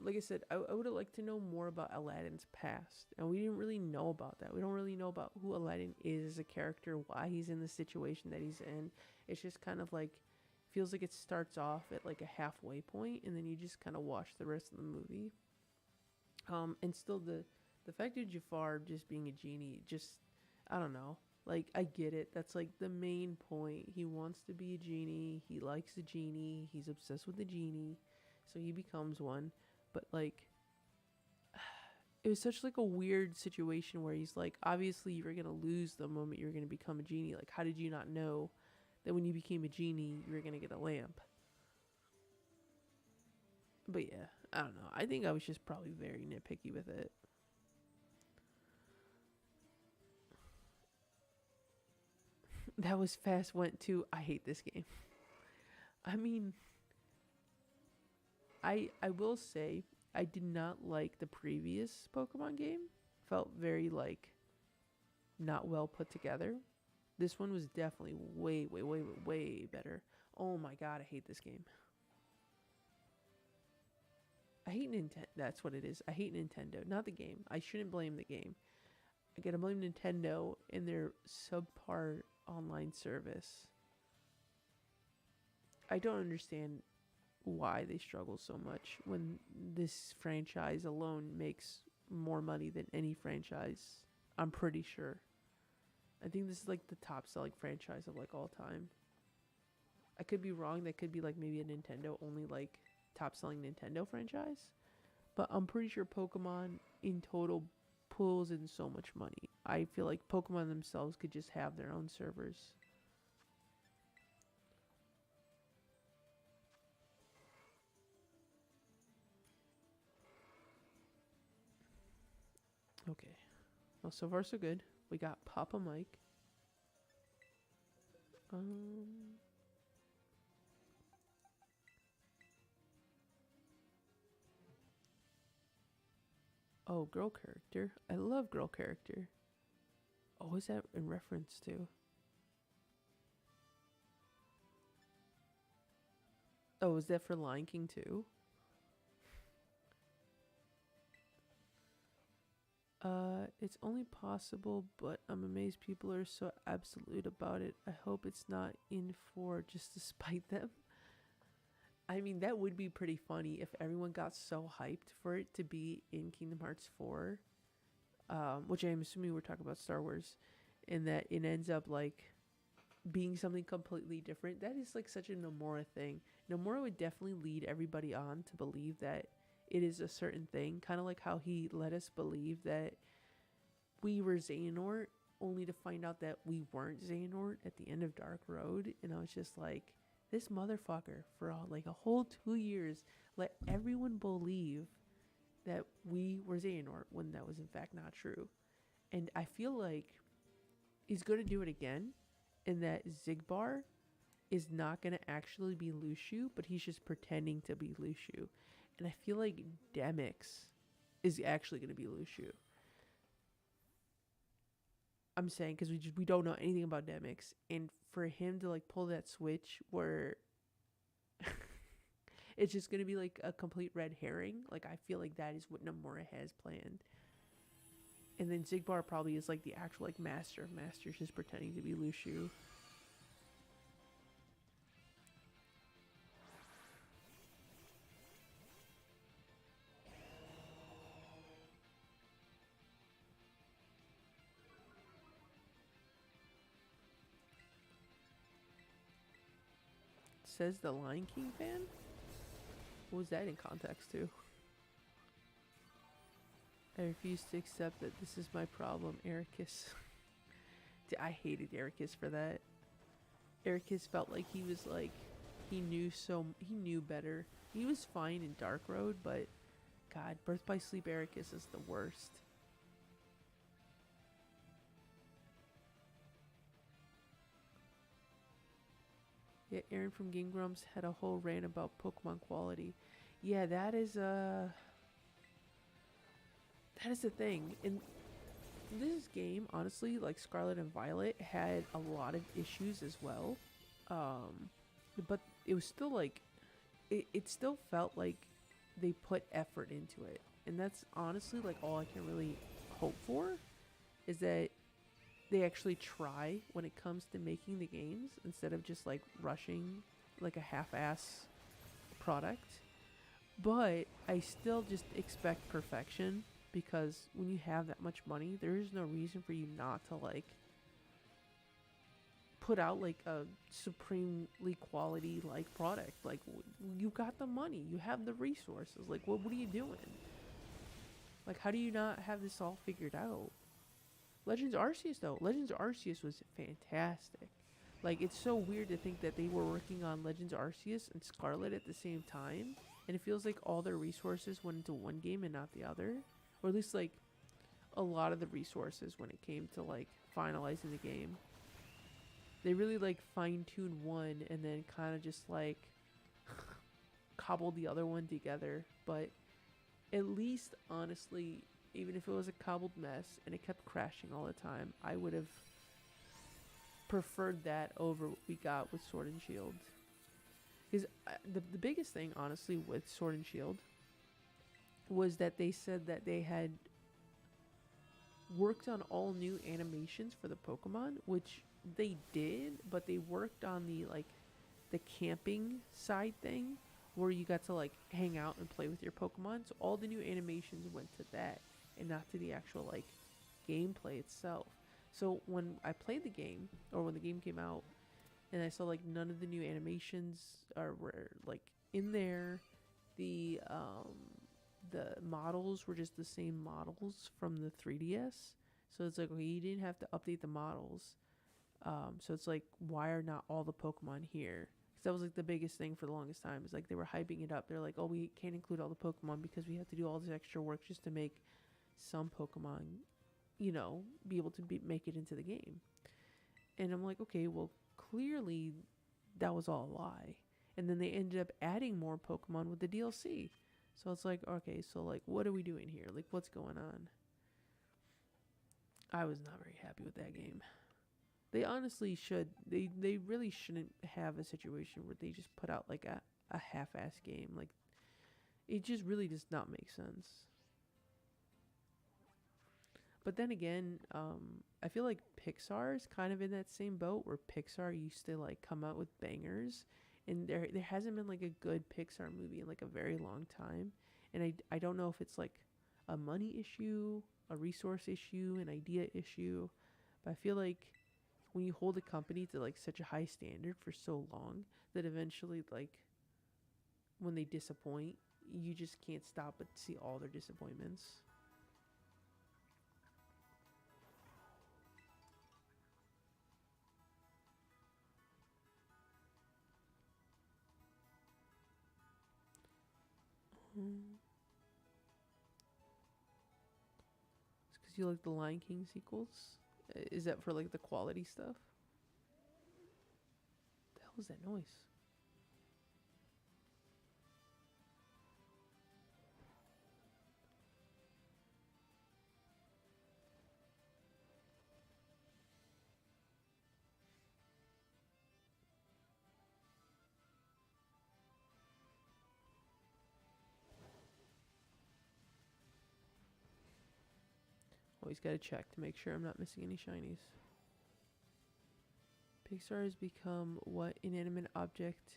Like I said, I would have liked to know more about Aladdin's past, and we didn't really know about that. We don't really know about who Aladdin is as a character, why he's in the situation that he's in. It's just kind of like feels like it starts off at like a halfway point, and then you just kind of watch the rest of the movie. And still the fact of Jafar just being a genie, just I don't know. Like I get it. That's like the main point. He wants to be a genie. He likes the genie. He's obsessed with the genie, so he becomes one. But like it was such like a weird situation where he's like, obviously you're gonna lose the moment you're gonna become a genie. Like, how did you not know that when you became a genie you were gonna get a lamp? But yeah, I don't know. I think I was just probably very nitpicky with it. That was fast went to I hate this game. I mean, I will say I did not like the previous Pokemon game. Felt very like not well put together. This one was definitely way better. Oh my god, I hate this game. I hate Nintendo. That's what it is. I hate Nintendo, not the game. I shouldn't blame the game. I gotta blame Nintendo and their subpar online service. I don't understand why they struggle so much when this franchise alone makes more money than any franchise. I'm pretty sure. I think this is like the top selling franchise of like all time. I could be wrong. That could be like maybe a Nintendo only like top selling Nintendo franchise. But I'm pretty sure Pokemon in total pulls in so much money. I feel like Pokemon themselves could just have their own servers. Okay. Well, so far so good. We got Papa Mike. Um. Oh, girl character. I love girl character. Oh, is that in reference to? Oh, is that for Lion King too? It's only possible, but I'm amazed people are so absolute about it. I hope it's not in for just to spite them. I mean, that would be pretty funny if everyone got so hyped for it to be in Kingdom Hearts 4, which I'm assuming we're talking about Star Wars, and that it ends up like being something completely different. That is like such a Nomura thing. Nomura would definitely lead everybody on to believe that it is a certain thing, kind of like how he let us believe that we were Xehanort, only to find out that we weren't Xehanort at the end of Dark Road. And I was just like, this motherfucker for like a whole 2 years let everyone believe that we were Xehanort when that was in fact not true. And I feel like he's going to do it again, and that Zigbar is not going to actually be Lushu, but he's just pretending to be Lushu. And I feel like Demix is actually going to be Lushu. I'm saying because we don't know anything about Demix, and for him to like pull that switch where it's just going to be like a complete red herring, like I feel like that is what Nomura has planned. And then Zigbar probably is like the actual like master of masters, just pretending to be Lushu. Says the Lion King fan? What was that in context to? I refuse to accept that this is my problem, Ericus. I hated Ericus for that. Ericus felt like he was like he knew better. He was fine in Dark Road, but God, Birth by Sleep Ericus is the worst. Yeah, Aaron from Game Grumps had a whole rant about Pokemon quality. Yeah, that is the thing. In this game, honestly, like Scarlet and Violet had a lot of issues as well. But it was still like it still felt like they put effort into it. And that's honestly like all I can really hope for, is that they actually try when it comes to making the games instead of just like rushing like a half-ass product. But I still just expect perfection, because when you have that much money, there is no reason for you not to like put out like a supremely quality like product. Like you got the money, you have the resources. Like what are you doing? Like how do you not have this all figured out? Legends Arceus though, Legends Arceus was fantastic. Like it's so weird to think that they were working on Legends Arceus and Scarlet at the same time, and it feels like all their resources went into one game and not the other, or at least like a lot of the resources when it came to like finalizing the game. They really like fine-tuned one and then kind of just like cobbled the other one together. But at least honestly, even if it was a cobbled mess and it kept crashing all the time, I would have preferred that over what we got with Sword and Shield. Because the biggest thing, honestly, with Sword and Shield was that they said that they had worked on all new animations for the Pokemon, which they did, but they worked on the like the camping side thing where you got to like hang out and play with your Pokemon. So all the new animations went to that and not to the actual like gameplay itself. So when I played the game, or when the game came out, and I saw like none of the new animations were like in there, the models were just the same models from the 3DS. So it's like, okay, you didn't have to update the models. So it's like, why are not all the Pokemon here? Because that was like the biggest thing for the longest time. Is like they were hyping it up. They're like, oh, we can't include all the Pokemon because we have to do all this extra work just to make some Pokemon, you know, be able to make it into the game. And I'm like, okay, well, clearly that was all a lie. And then they ended up adding more Pokemon with the DLC. So it's like, okay, so like, what are we doing here? Like, what's going on? I was not very happy with that game. They honestly should. They really shouldn't have a situation where they just put out like a half-ass game. Like, it just really does not make sense. But then again, I feel like Pixar is kind of in that same boat where Pixar used to like come out with bangers, and there hasn't been like a good Pixar movie in like a very long time. And I don't know if it's like a money issue, a resource issue, an idea issue, but I feel like when you hold a company to like such a high standard for so long, that eventually like when they disappoint, you just can't stop but see all their disappointments. Mm. It's because you like the Lion King sequels? Is that for like the quality stuff? The hell is that noise? Always gotta check to make sure I'm not missing any shinies. Pixar has become what inanimate object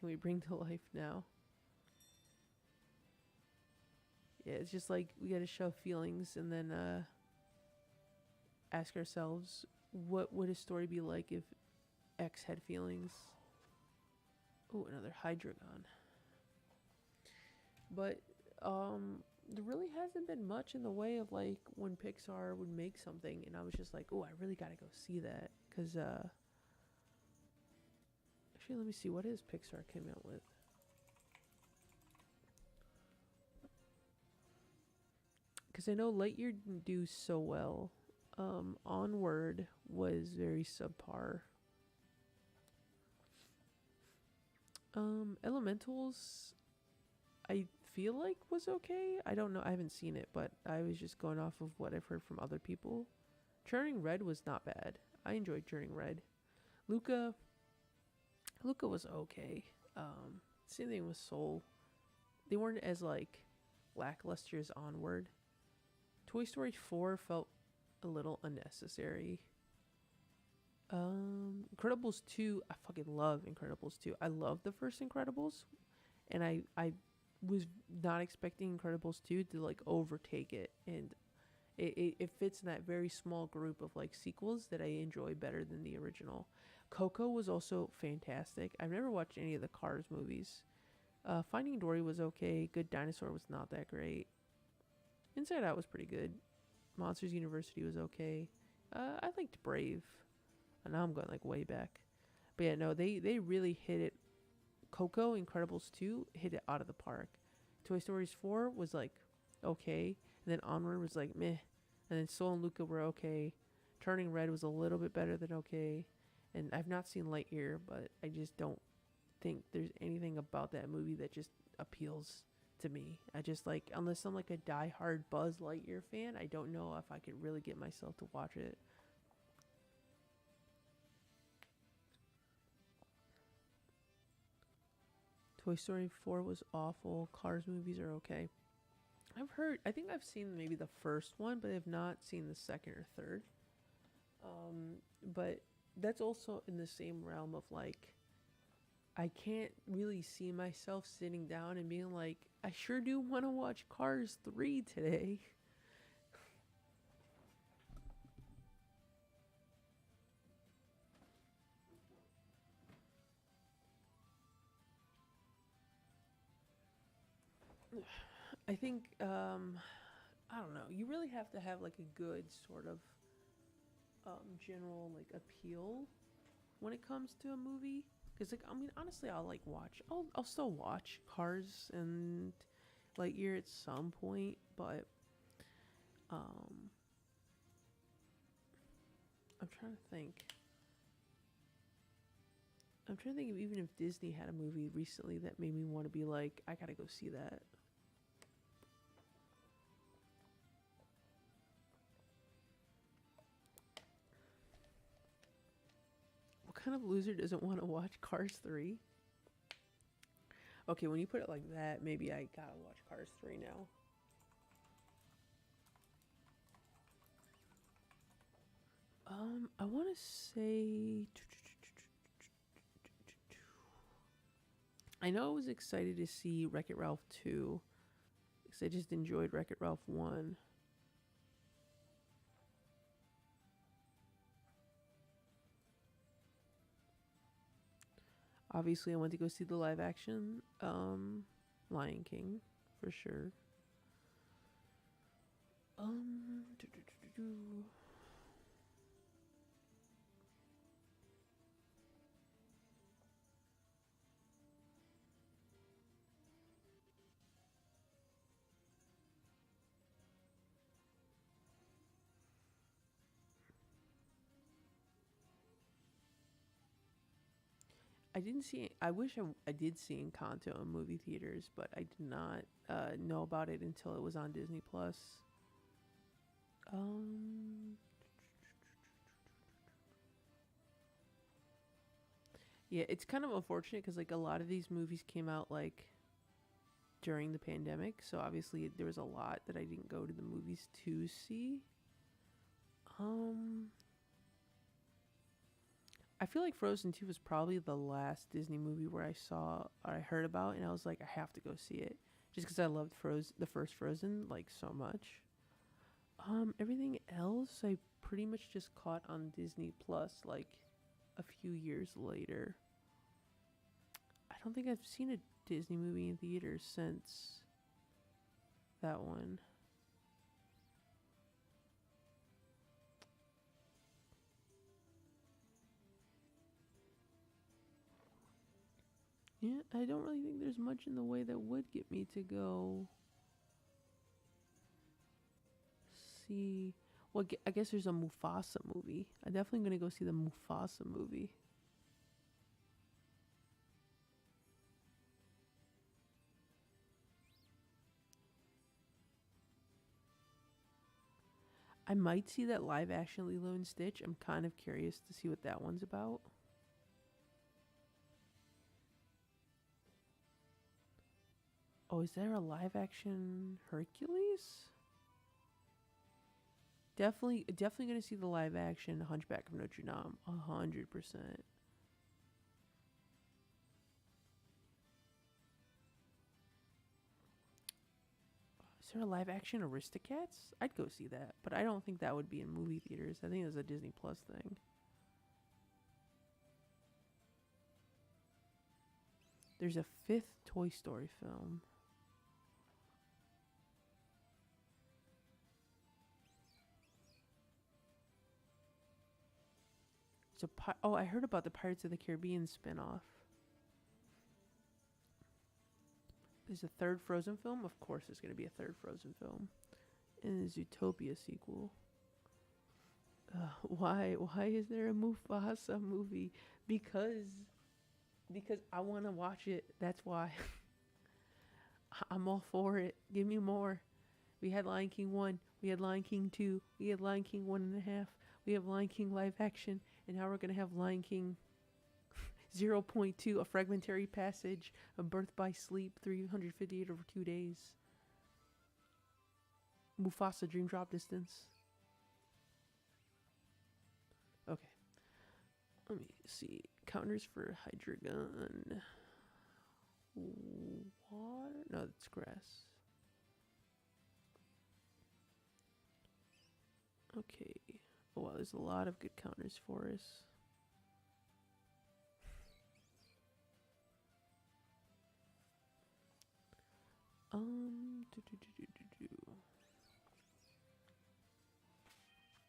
can we bring to life now? Yeah, it's just like we gotta show feelings and then ask ourselves, what would a story be like if X had feelings? Oh, another Hydreigon. But there really hasn't been much in the way of like when Pixar would make something and I was just like, oh, I really gotta go see that. Because actually, let me see, what is Pixar came out with? Because I know Lightyear didn't do so well. Onward was very subpar. Elementals, I feel like was okay. I don't know. I haven't seen it, but I was just going off of what I've heard from other people. Turning Red was not bad. I enjoyed Turning Red. Luca was okay. Same thing with Soul. they weren't as like lackluster as Onward. Toy Story 4 felt a little unnecessary. Incredibles 2, I fucking love Incredibles 2. I love the first Incredibles, and I was not expecting Incredibles 2 to like overtake it, and it fits in that very small group of like sequels that I enjoy better than the original. Coco was also fantastic. I've never watched any of the Cars movies. Finding Dory was okay. Good Dinosaur was not that great. Inside Out was pretty good. Monsters University was okay. I liked Brave. And now I'm going like way back. But yeah, no, they really hit it. Coco, Incredibles 2 hit it out of the park. Toy Stories 4 was like okay. And then Onward was like meh. And then Soul and Luca were okay. Turning Red was a little bit better than okay. And I've not seen Lightyear, but I just don't think there's anything about that movie that just appeals to me. I just like, unless I'm like a diehard Buzz Lightyear fan, I don't know if I could really get myself to watch it. Toy Story 4 was awful. Cars movies are okay. I think I've seen maybe the first one, but I've not seen the second or third. But that's also in the same realm of like, I can't really see myself sitting down and being like, I sure do want to watch Cars 3 today. I think, I don't know. You really have to have like a good sort of general like appeal when it comes to a movie. Because like, I mean, honestly, I'll like watch. I'll still watch Cars and Lightyear at some point, but um, I'm trying to think. I'm trying to think of even if Disney had a movie recently that made me want to be like, I gotta go see that. What kind of loser doesn't want to watch Cars 3? Okay, when you put it like that, maybe I gotta watch Cars 3 now. I want to say. I know I was excited to see Wreck It Ralph 2 because I just enjoyed Wreck It Ralph 1. Obviously, I went to go see the live action Lion King for sure. Do, do, do, do, do. I didn't see. I wish I did see Encanto in movie theaters, but I did not know about it until it was on Disney Plus. Um, yeah, it's kind of unfortunate because like a lot of these movies came out like during the pandemic, so obviously there was a lot that I didn't go to the movies to see. Um, I feel like Frozen 2 was probably the last Disney movie where I saw or I heard about and I was like, I have to go see it. Just because I loved the first Frozen like so much. Everything else I pretty much just caught on Disney Plus like a few years later. I don't think I've seen a Disney movie in theaters since that one. Yeah, I don't really think there's much in the way that would get me to go see. Well, I guess there's a Mufasa movie. I'm definitely gonna go see the Mufasa movie. I might see that live action Lilo and Stitch. I'm kind of curious to see what that one's about. Oh, is there a live action Hercules? Definitely gonna see the live action Hunchback of Notre Dame, 100%. Is there a live action Aristocats? I'd go see that, but I don't think that would be in movie theaters. I think it's a Disney Plus thing. There's a fifth Toy Story film. Oh, I heard about the Pirates of the Caribbean spinoff. There's a third Frozen film. Of course, there's going to be a third Frozen film, and a Zootopia sequel. Why? Why is there a Mufasa movie? Because I want to watch it. That's why. I'm all for it. Give me more. We had Lion King 1. We had Lion King 2. We had Lion King 1.5. We have Lion King live action. And now we're going to have Lion King 0.2, a fragmentary passage, a birth by sleep, 358 over 2 days. Mufasa, dream drop distance. Okay. Let me see. Counters for Hydra gun. Water? No, that's grass. Okay. Oh, wow, there's a lot of good counters for us.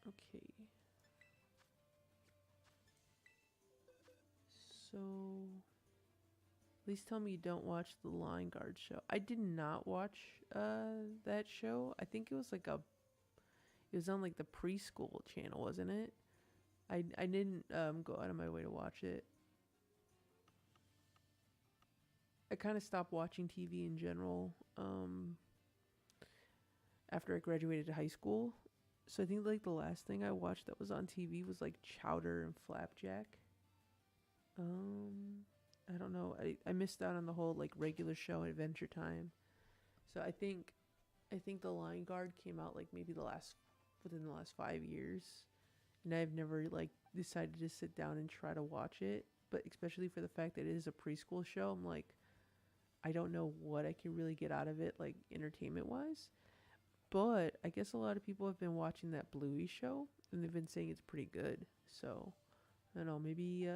Okay. So, please tell me you don't watch the Line Guard show. I did not watch that show. I think it was like it was on like the preschool channel, wasn't it? I didn't go out of my way to watch it. I kind of stopped watching TV in general after I graduated high school. So I think like the last thing I watched that was on TV was like Chowder and Flapjack. I don't know. I missed out on the whole like regular show Adventure Time. So I think the Lion Guard came out like maybe within the last 5 years, and I've never like decided to sit down and try to watch it. But especially for the fact that it is a preschool show, I'm like, I don't know what I can really get out of it, like entertainment wise. But I guess a lot of people have been watching that Bluey show, and they've been saying it's pretty good. So I don't know, maybe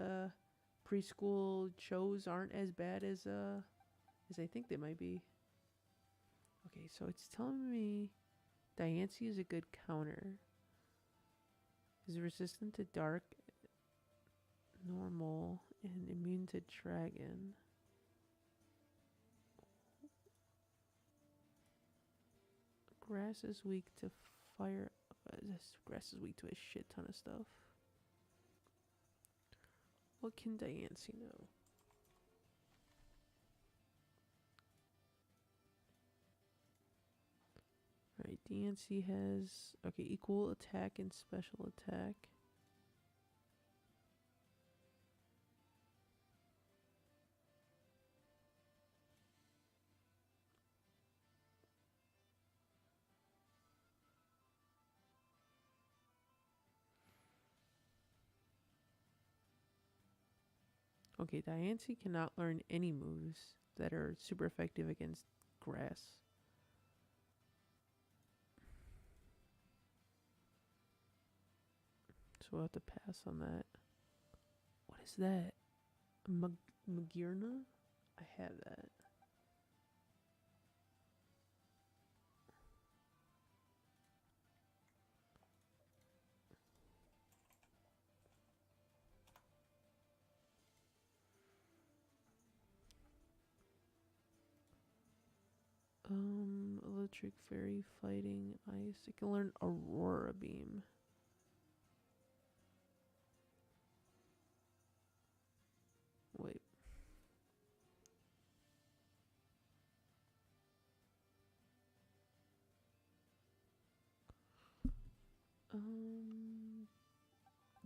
preschool shows aren't as bad as I think they might be. Okay, so it's telling me Diancie is a good counter. Is resistant to dark, normal, and immune to dragon. Grass is weak to fire. Grass is weak to a shit ton of stuff. What can Diancie know? Alright, Diancie has equal attack and special attack. Okay, Diancie cannot learn any moves that are super effective against grass. So we'll have to pass on that. What is that? Magirna? I have that. Electric Fairy Fighting Ice. I can learn Aurora Beam. Wait.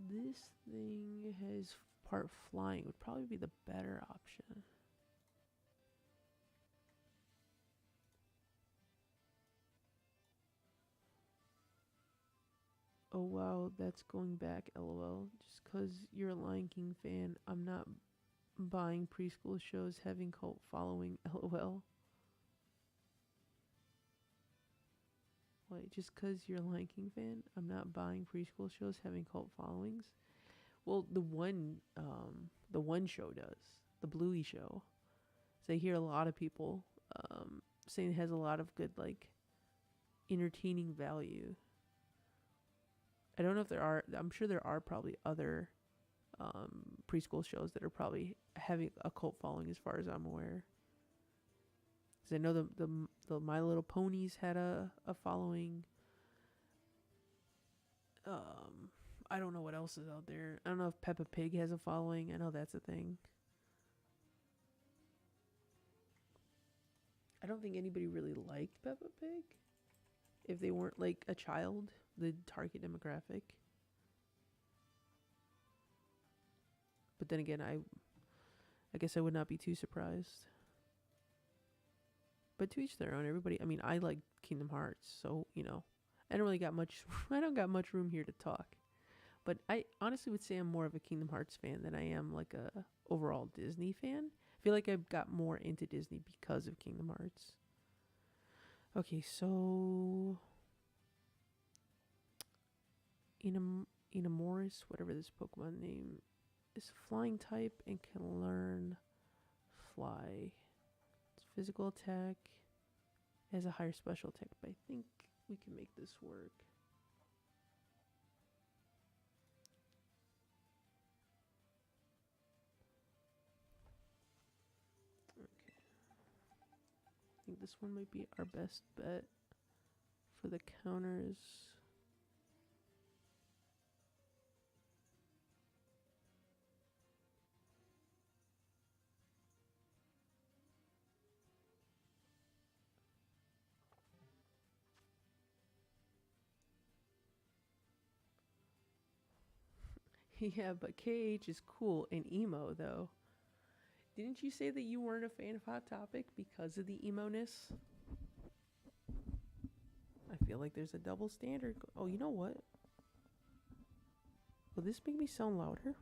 This thing has part flying. Would probably be the better option. Oh wow, that's going back, lol. Just cause you're a Lion King fan, I'm not buying preschool shows having cult following, lol. Wait, just cause you're a Lion King fan, I'm not buying preschool shows having cult followings? Well, the one show does. The Bluey show. So I hear a lot of people saying it has a lot of good, like, entertaining value. I don't know if there are. I'm sure there are probably other preschool shows that are probably having a cult following, as far as I'm aware. Because I know the My Little Ponies had a following. I don't know what else is out there. I don't know if Peppa Pig has a following. I know that's a thing. I don't think anybody really liked Peppa Pig if they weren't like a child, the target demographic. But then again, I guess I would not be too surprised. But to each their own. Everybody. I mean, I like Kingdom Hearts, so I don't really got much. I don't got much room here to talk. But I honestly would say I'm more of a Kingdom Hearts fan than I am like a overall Disney fan. I feel like I've got more into Disney because of Kingdom Hearts. Okay, so Inamoris, whatever this Pokemon name is, flying type and can learn fly. It's physical attack. It has a higher special attack, but I think we can make this work. Okay. I think this one might be our best bet for the counters. Yeah, but KH is cool and emo, though. Didn't you say that you weren't a fan of Hot Topic because of the emo-ness? I feel like there's a double standard. Oh, you know what? Will this make me sound louder?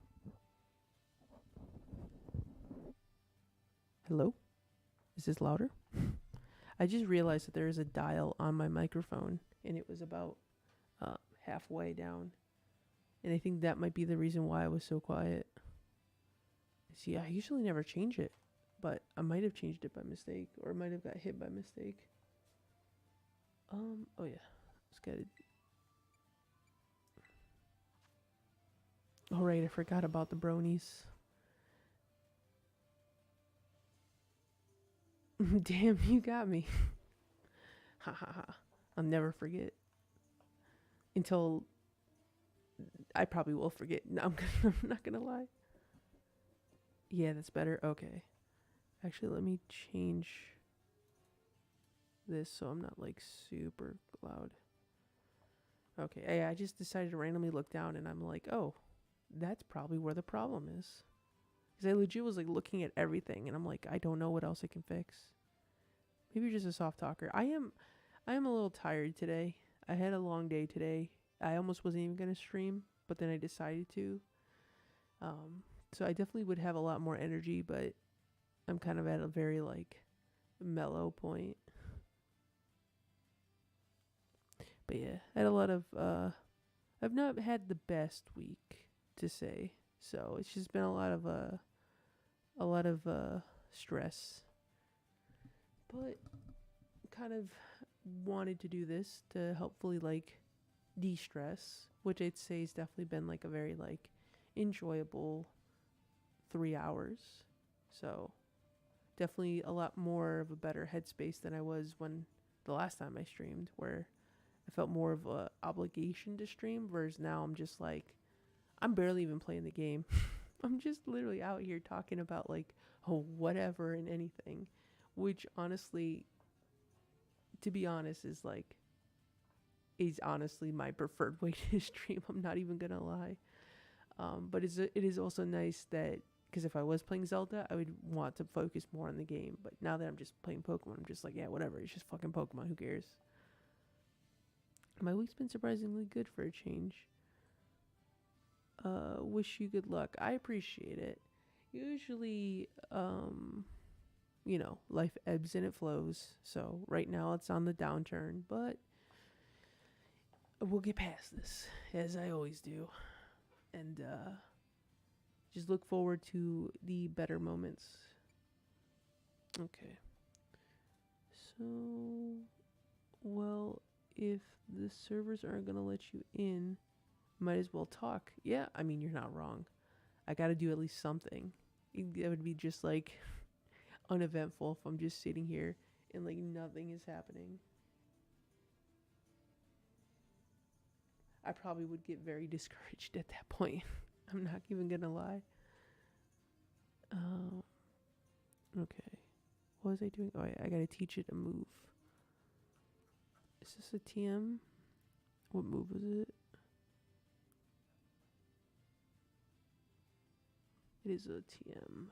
Hello? Is this louder? I just realized that there is a dial on my microphone, and it was about halfway down. And I think that might be the reason why I was so quiet. See, I usually never change it, but I might have changed it by mistake, or might have got hit by mistake. Oh yeah, let's get it. All right, I forgot about the bronies. Damn, you got me. Ha ha ha. I'll never forget. Until I probably will forget. No, I'm not gonna lie. Yeah, that's better. Okay. Actually, let me change this so I'm not like super loud. Okay, I just decided to randomly look down and I'm like, oh, that's probably where the problem is. Because I legit was like looking at everything and I'm like, I don't know what else I can fix. Maybe you're just a soft talker. I am a little tired today. I had a long day today. I almost wasn't even gonna stream, but then I decided to. So I definitely would have a lot more energy, but I'm kind of at a very like mellow point. But yeah, I had a lot of I've not had the best week to say. So it's just been a lot of stress. But kind of wanted to do this to hopefully like de-stress, which I'd say has definitely been like a very like enjoyable 3 hours. So definitely a lot more of a better headspace than I was when the last time I streamed, where I felt more of a obligation to stream, whereas now I'm just like, I'm barely even playing the game. I'm just literally out here talking about like, oh, whatever and anything, which honestly, to be honest, is honestly my preferred way to stream. I'm not even gonna lie. But it is also nice that, because if I was playing Zelda, I would want to focus more on the game. But now that I'm just playing Pokemon, I'm just like, yeah, whatever. It's just fucking Pokemon. Who cares? My week's been surprisingly good for a change. Wish you good luck. I appreciate it. Usually, life ebbs and it flows. So right now it's on the downturn, but we'll get past this, as I always do. And just look forward to the better moments. Okay. So, well, if the servers aren't going to let you in, might as well talk. Yeah, I mean, you're not wrong. I got to do at least something. It would be just like uneventful if I'm just sitting here and like nothing is happening. I probably would get very discouraged at that point. I'm not even going to lie. Okay. What was I doing? Oh, I got to teach it a move. Is this a TM? What move was it? It is a TM.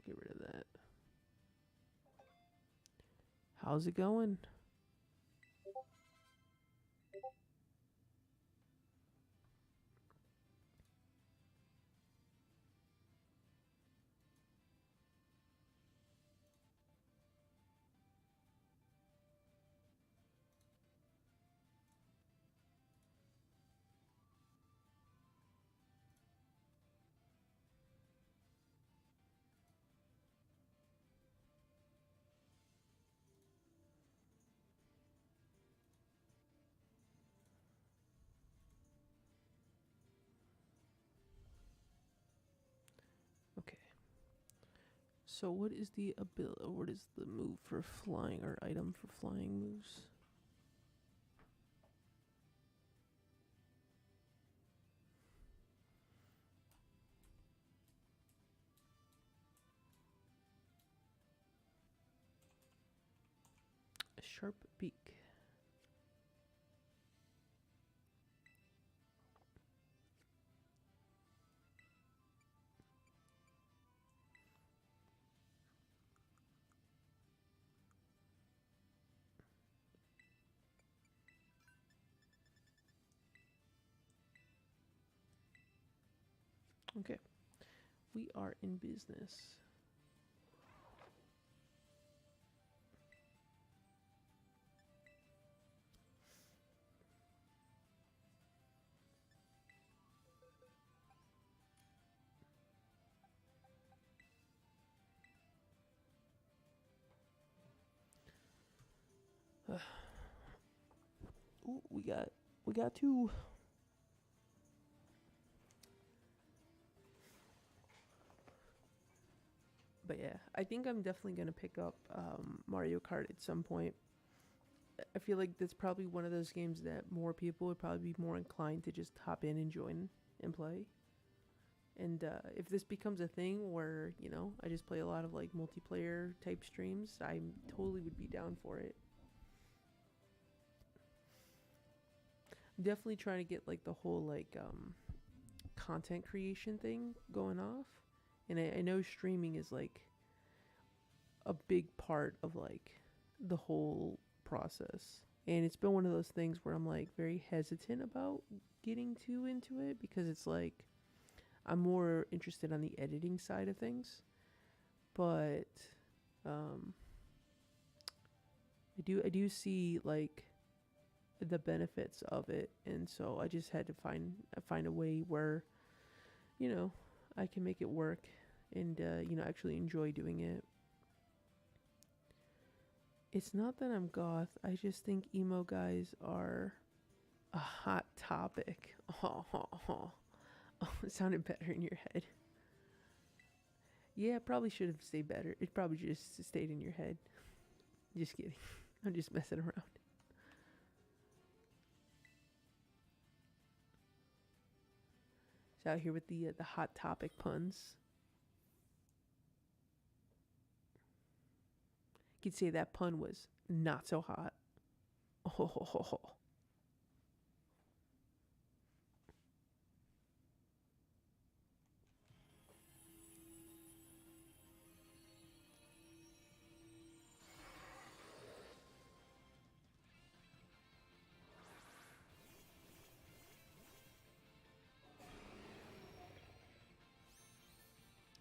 Get rid of that. How's it going? Okay. So what is the ability? What is the move for flying or item for flying moves? A sharp beak. Okay. We are in business. Ooh, we got two. But yeah, I think I'm definitely gonna pick up Mario Kart at some point. I feel like that's probably one of those games that more people would probably be more inclined to just hop in and join and play. And if this becomes a thing where, I just play a lot of like multiplayer type streams, I totally would be down for it. I'm definitely trying to get like the whole like content creation thing going off. And I know streaming is like a big part of like the whole process. And it's been one of those things where I'm like very hesitant about getting too into it because it's like I'm more interested on the editing side of things. But I do see like the benefits of it, and so I just had to find a way where you know I can make it work and actually enjoy doing it. It's not that I'm goth. I just think emo guys are a hot topic. Oh, it sounded better in your head. Yeah, probably should have stayed better. It probably just stayed in your head. Just kidding. I'm just messing around. It's out here with the hot topic puns. You could say that pun was not so hot.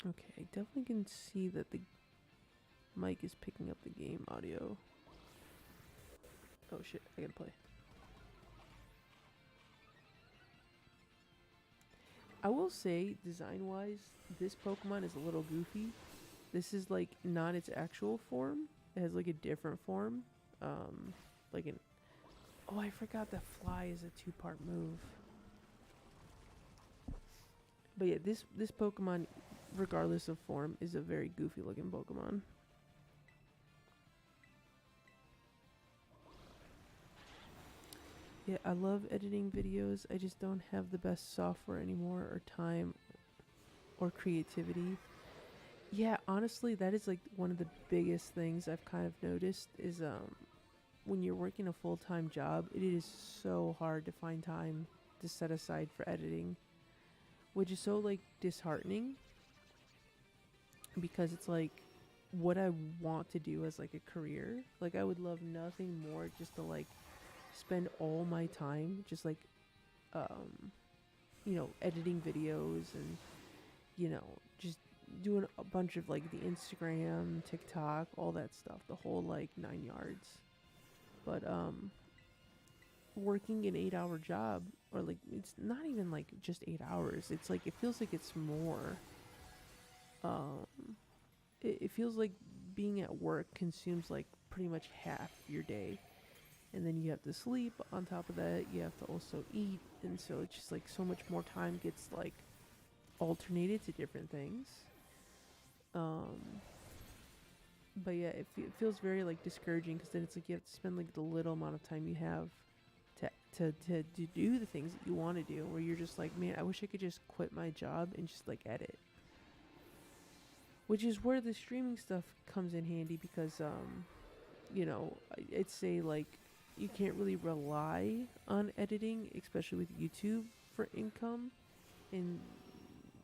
Okay, I definitely can see that the mic is picking up the game audio. Oh shit, I gotta play. I will say, design-wise, this Pokemon is a little goofy. This is like not its actual form. It has like a different form. Like an. Oh, I forgot that Fly is a two-part move. But yeah, this Pokemon, regardless of form, is a very goofy-looking Pokemon. Yeah, I love editing videos. I just don't have the best software anymore, or time, or creativity. Yeah, honestly, that is like one of the biggest things I've kind of noticed is when you're working a full-time job, it is so hard to find time to set aside for editing, which is so like disheartening because it's like what I want to do as like a career. Like I would love nothing more just to like spend all my time just like editing videos and just doing a bunch of like the Instagram, TikTok, all that stuff, the whole like 9 yards. But working an 8-hour job, or like it's not even like just 8 hours. It's like it feels like it's more. Um, it feels like being at work consumes like pretty much half your day, and then you have to sleep. On top of that, you have to also eat, and so it's just like so much more time gets like alternated to different things. Um, but yeah, it feels very like discouraging because then it's like you have to spend like the little amount of time you have to do the things that you want to do. Where you're just like, man, I wish I could just quit my job and just like edit. Which is where the streaming stuff comes in handy because I'd say like you can't really rely on editing, especially with YouTube for income, and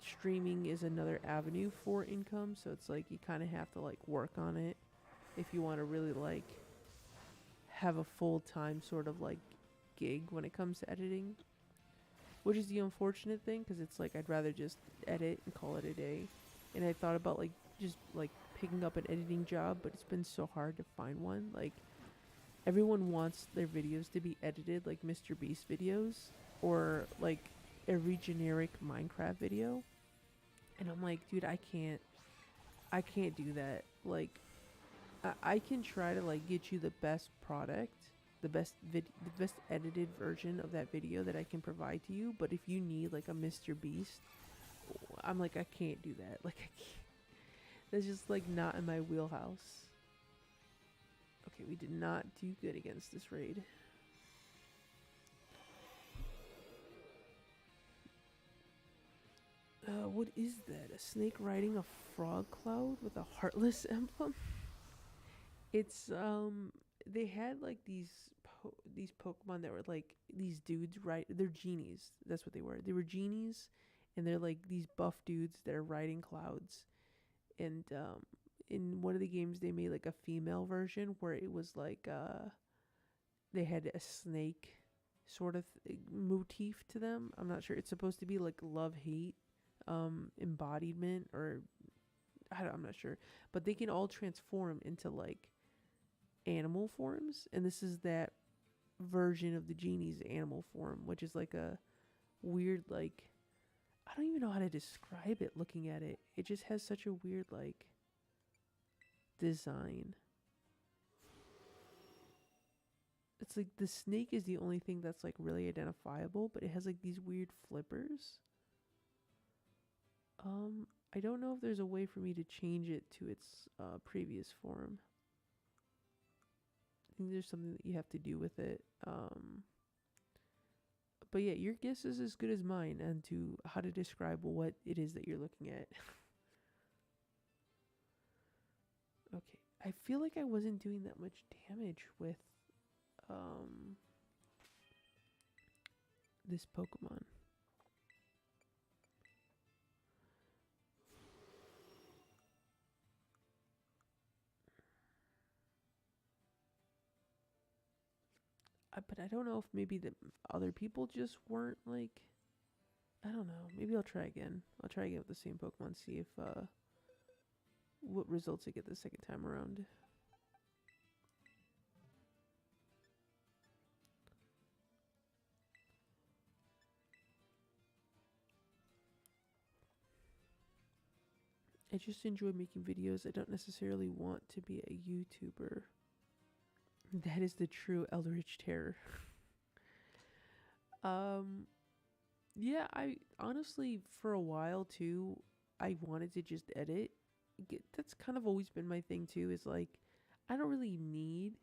streaming is another avenue for income. So it's like you kind of have to like work on it if you want to really like have a full-time sort of like gig when it comes to editing, which is the unfortunate thing because it's like I'd rather just edit and call it a day. And I thought about like just like picking up an editing job, but it's been so hard to find one. Like everyone wants their videos to be edited like Mr. Beast videos or like every generic Minecraft video. And I'm like, dude, I can't do that. Like I can try to like get you the best product, the best edited version of that video that I can provide to you, but if you need like a Mr. Beast, I'm like I can't do that. Like I can't. That's just like not in my wheelhouse. Okay, we did not do good against this raid. What is that? A snake riding a frog cloud with a heartless emblem? It's they had like these Pokemon that were like these dudes, right? They're genies. That's what they were. They were genies, and they're like these buff dudes that are riding clouds. And in one of the games, they made like a female version where it was like they had a snake sort of motif to them. I'm not sure. It's supposed to be like love hate embodiment, or I'm not sure, but they can all transform into like animal forms, and this is that version of the genie's animal form, which is like a weird like I don't even know how to describe it. Looking at it, it just has such a weird like design. It's like the snake is the only thing that's like really identifiable, but it has like these weird flippers. I don't know if there's a way for me to change it to its previous form. I think there's something that you have to do with it. But yeah, your guess is as good as mine and to how to describe what it is that you're looking at. Okay, I feel like I wasn't doing that much damage with um this Pokemon. But I don't know if maybe the other people just weren't like, I don't know. Maybe I'll try again. I'll try again with the same Pokemon, see if what results I get the second time around. I just enjoy making videos. I don't necessarily want to be a YouTuber. That is the true Eldritch Terror. um, yeah, I honestly, for a while too, I wanted to just edit. That's kind of always been my thing too, is like, I don't really need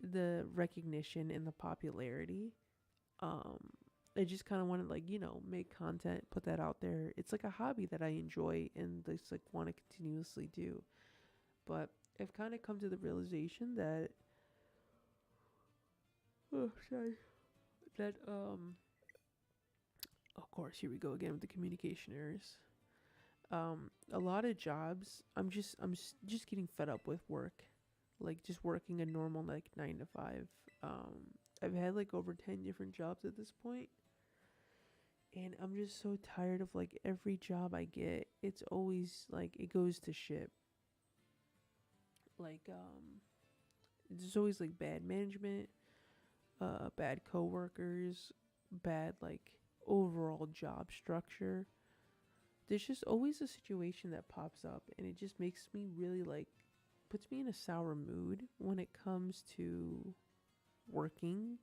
the recognition and the popularity. Um, I just kind of want to, like, make content, put that out there. It's like a hobby that I enjoy and just like want to continuously do. But I've kind of come to the realization that, oh, sorry, that of course, here we go again with the communication errors. A lot of jobs, I'm just getting fed up with work, like just working a normal like 9 to 5. I've had like over 10 different jobs at this point, and I'm just so tired of like every job I get. It's always like it goes to shit. Like there's always like bad management, bad coworkers, bad like overall job structure. There's just always a situation that pops up, and it just makes me really like, puts me in a sour mood when it comes to working,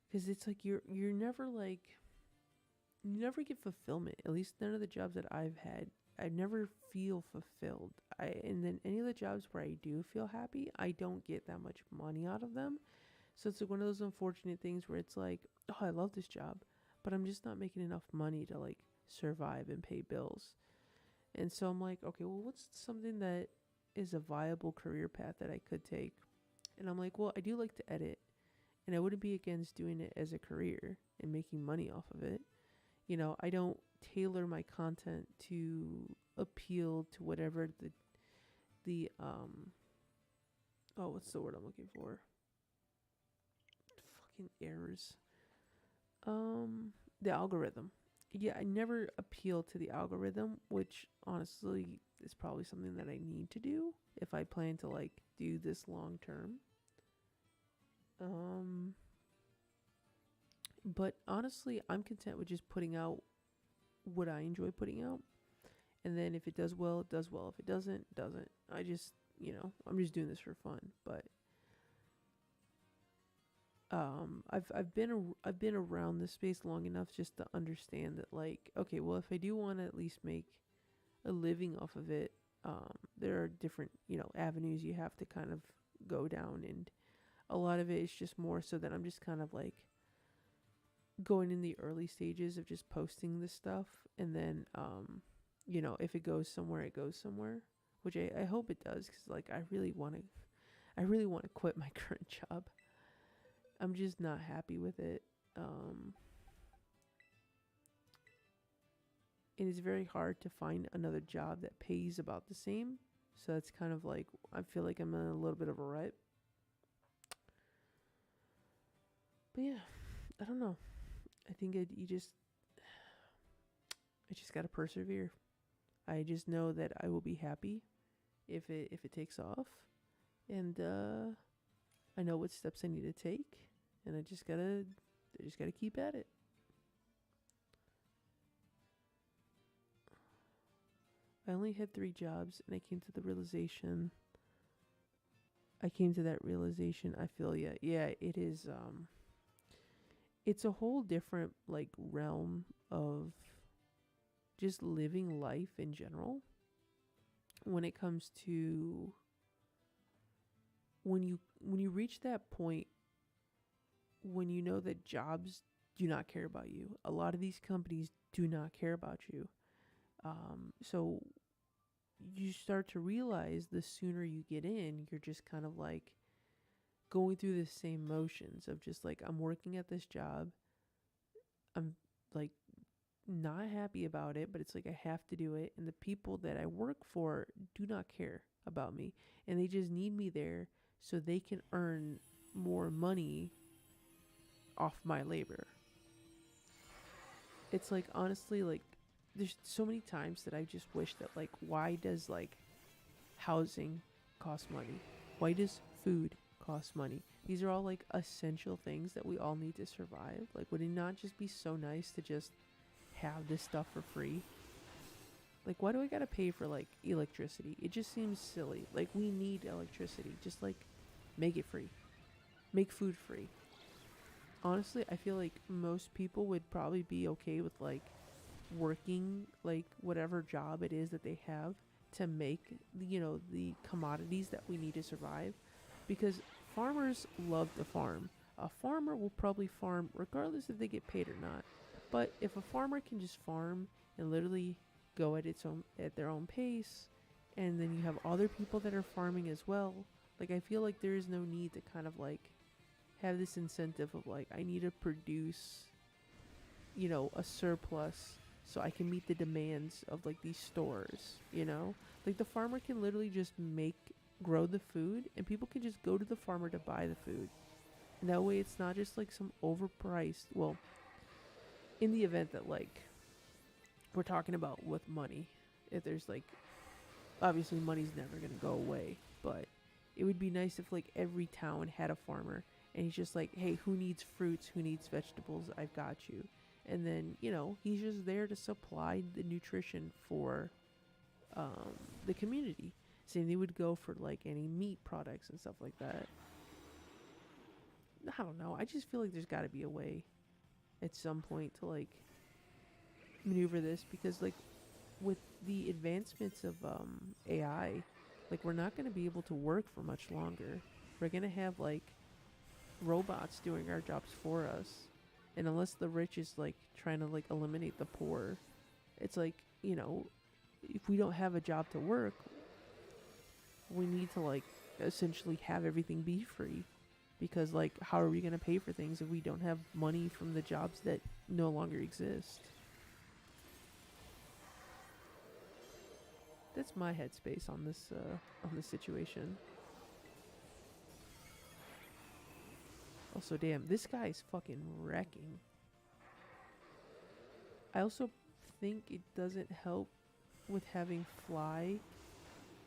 because it's like you're never like, you never get fulfillment. At least none of the jobs that I've had, I never feel fulfilled. And then any of the jobs where I do feel happy, I don't get that much money out of them. So it's like one of those unfortunate things where it's like, oh, I love this job, but I'm just not making enough money to like survive and pay bills. And so I'm like, okay, well, what's something that is a viable career path that I could take? And I'm like, well, I do like to edit, and I wouldn't be against doing it as a career and making money off of it. I don't tailor my content to appeal to whatever the oh, what's the word I'm looking for? Fucking errors. The algorithm. Yeah, I never appeal to the algorithm, which honestly is probably something that I need to do if I plan to like do this long term. Um, but honestly, I'm content with just putting out what I enjoy putting out. And then if it does well, it does well. If it doesn't, it doesn't. I just, I'm just doing this for fun. But I've been around this space long enough just to understand that, like, okay, well, if I do want to at least make a living off of it, there are different, avenues you have to kind of go down, and a lot of it is just more so that I'm just kind of like going in the early stages of just posting this stuff, and then if it goes somewhere, it goes somewhere, which I hope it does, because like I really want to quit my current job. I'm just not happy with it. It is very hard to find another job that pays about the same. So it's kind of like, I feel like I'm in a little bit of a rut. But yeah, I don't know. I think I just gotta persevere. I just know that I will be happy if it takes off, and I know what steps I need to take, and I just gotta keep at it. I only had 3 jobs, and I came to that realization. I feel, yeah, it is. It's a whole different like realm of just living life in general. When it comes to when you reach that point, when you know that jobs do not care about you, a lot of these companies do not care about you. So you start to realize the sooner you get in, you're just kind of like, going through the same motions of just like, I'm working at this job. I'm like not happy about it, but it's like I have to do it. And the people that I work for do not care about me. And they just need me there so they can earn more money off my labor. It's like, honestly, like, there's so many times that I just wish that, like, why does, like, housing cost money? Why does food cost money? These are all, like, essential things that we all need to survive. Like, would it not just be so nice to just have this stuff for free? Like, why do I gotta pay for, like, electricity? It just seems silly. Like, we need electricity. Just, like, make it free. Make food free. Honestly, I feel like most people would probably be okay with, like, working, like, whatever job it is that they have to make, the commodities that we need to survive. Because farmers love to farm. A farmer will probably farm regardless if they get paid or not. But if a farmer can just farm and literally go at their own pace, and then you have other people that are farming as well, like, I feel like there is no need to kind of like have this incentive of like, I need to produce, a surplus so I can meet the demands of like these stores. Like, the farmer can literally just grow the food, and people can just go to the farmer to buy the food. And that way it's not just like some overpriced, well, in the event that, like, we're talking about with money, if there's like, obviously money's never going to go away, but it would be nice if like every town had a farmer, and he's just like, hey, who needs fruits, who needs vegetables, I've got you. And then, he's just there to supply the nutrition for the community. Same they would go for like any meat products and stuff like that. I don't know, I just feel like there's got to be a way at some point to like maneuver this, because like with the advancements of AI, like, we're not going to be able to work for much longer. We're going to have like robots doing our jobs for us, and unless the rich is like trying to like eliminate the poor, it's like, if we don't have a job to work, we need to like essentially have everything be free, because like, how are we going to pay for things if we don't have money from the jobs that no longer exist? That's my headspace on this situation. Also, damn, this guy is fucking wrecking. I also think it doesn't help with having fly,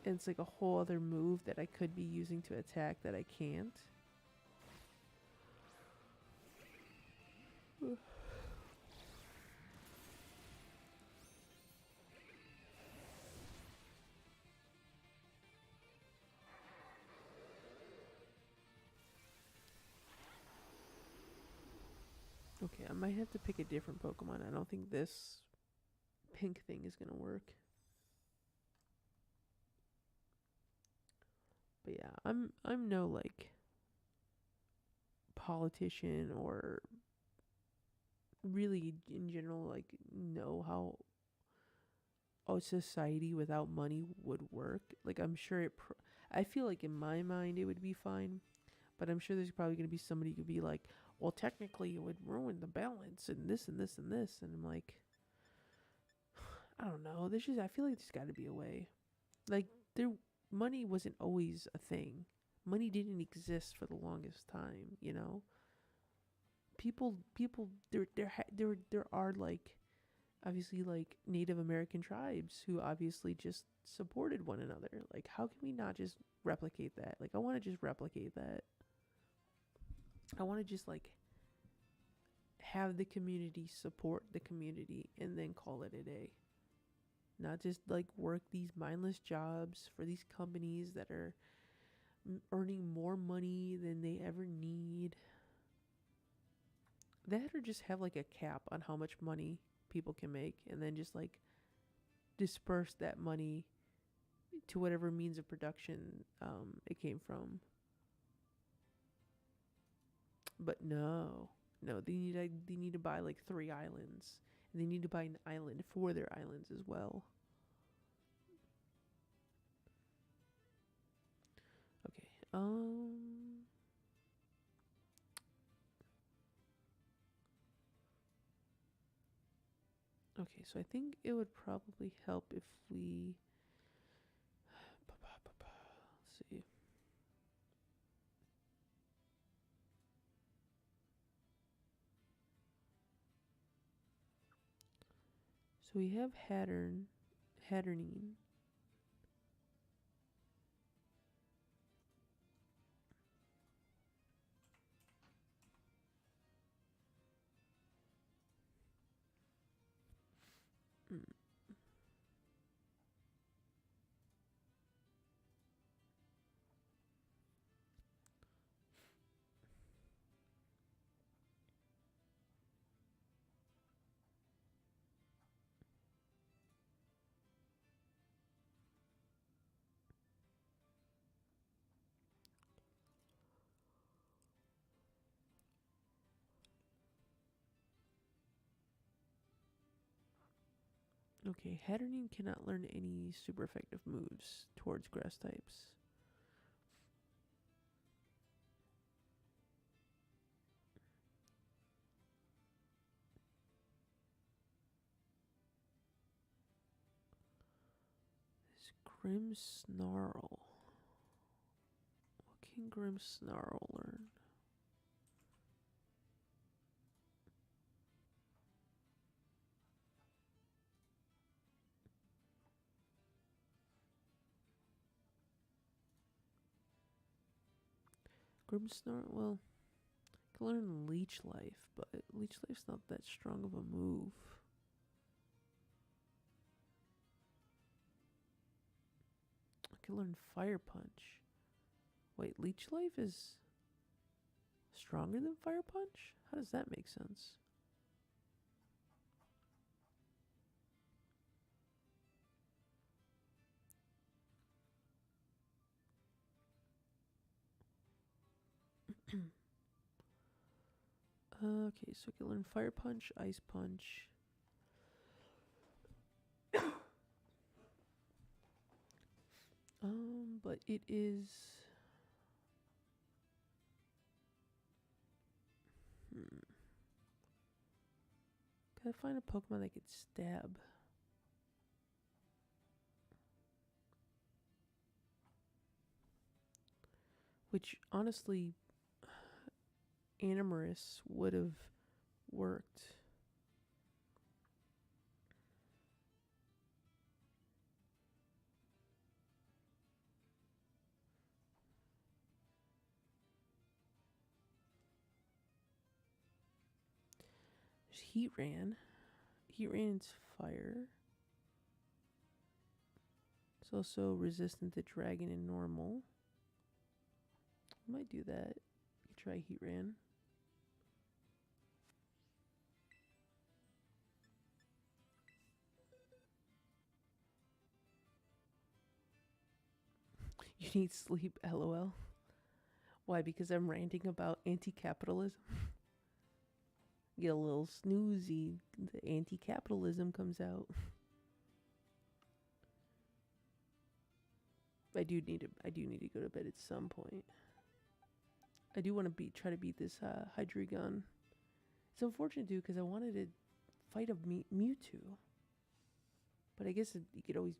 and it's like a whole other move that I could be using to attack that I can't. Okay, I might have to pick a different Pokemon. I don't think this pink thing is gonna work. But yeah, I'm no like politician, or really in general like know how a society without money would work. Like, I'm sure I feel like in my mind it would be fine, but I'm sure there's probably going to be somebody who could be like, well, technically it would ruin the balance and this and this and this, and I'm like, I don't know. I feel like there's got to be a way. Like, money wasn't always a thing. Money didn't exist for the longest time. People, there are like, obviously, like, Native American tribes who obviously just supported one another. Like, how can we not just replicate that? Like, I want to just replicate that. I want to just like have the community support the community and then call it a day. Not just like work these mindless jobs for these companies that are earning more money than they ever need. That, or just have like a cap on how much money people can make, and then just like disperse that money to whatever means of production it came from. But no, they need to buy like 3 islands, and they need to buy an island for their islands as well. Okay. Okay, so I think it would probably help if we. Let's see. So we have Hatternine. Mm. Okay, Hatternine cannot learn any super effective moves towards grass types. This Grim Snarl. What can Grim Snarl learn? Grim Snarl, well, can learn Leech Life, but Leech Life's not that strong of a move. I can learn Fire Punch. Wait, Leech Life is stronger than Fire Punch? How does that make sense? Okay, so I can learn Fire Punch, Ice Punch. But it is. Gotta find a Pokemon that could stab. Which, honestly, Animorous would have worked. There's Heatran. Heatran's fire. It's also resistant to dragon and normal. I might do that. You could try Heatran. You need sleep, lol. Why? Because I'm ranting about anti-capitalism? Get a little snoozy. The anti-capitalism comes out. I do need to go to bed at some point. I do want to try to beat this Hydreigon. It's unfortunate, dude, because I wanted to fight a Mewtwo. But I guess you could always.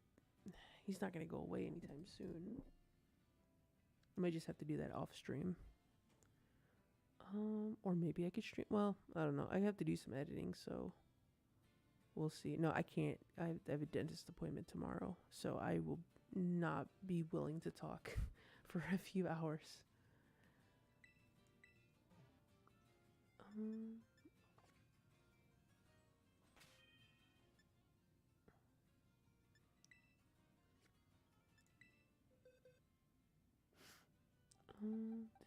He's not gonna go away anytime soon. I might just have to do that off stream. Or maybe I could stream. Well, I don't know. I have to do some editing, so we'll see. No, I can't. I have a dentist appointment tomorrow, so I will not be willing to talk for a few hours.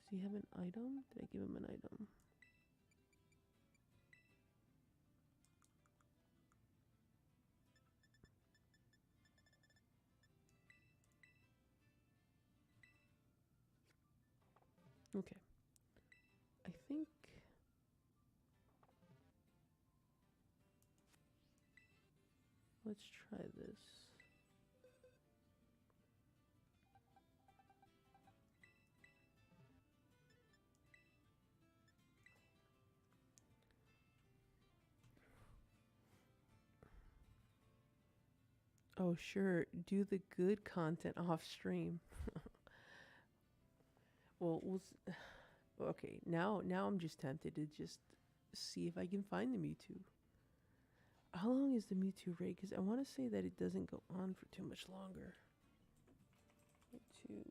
Does he have an item? Did I give him an item? Okay. I think. Let's try this. Oh, sure. Do the good content off stream. Well, okay. Now I'm just tempted to just see if I can find the Mewtwo. How long is the Mewtwo raid? Because I want to say that it doesn't go on for too much longer. Mewtwo.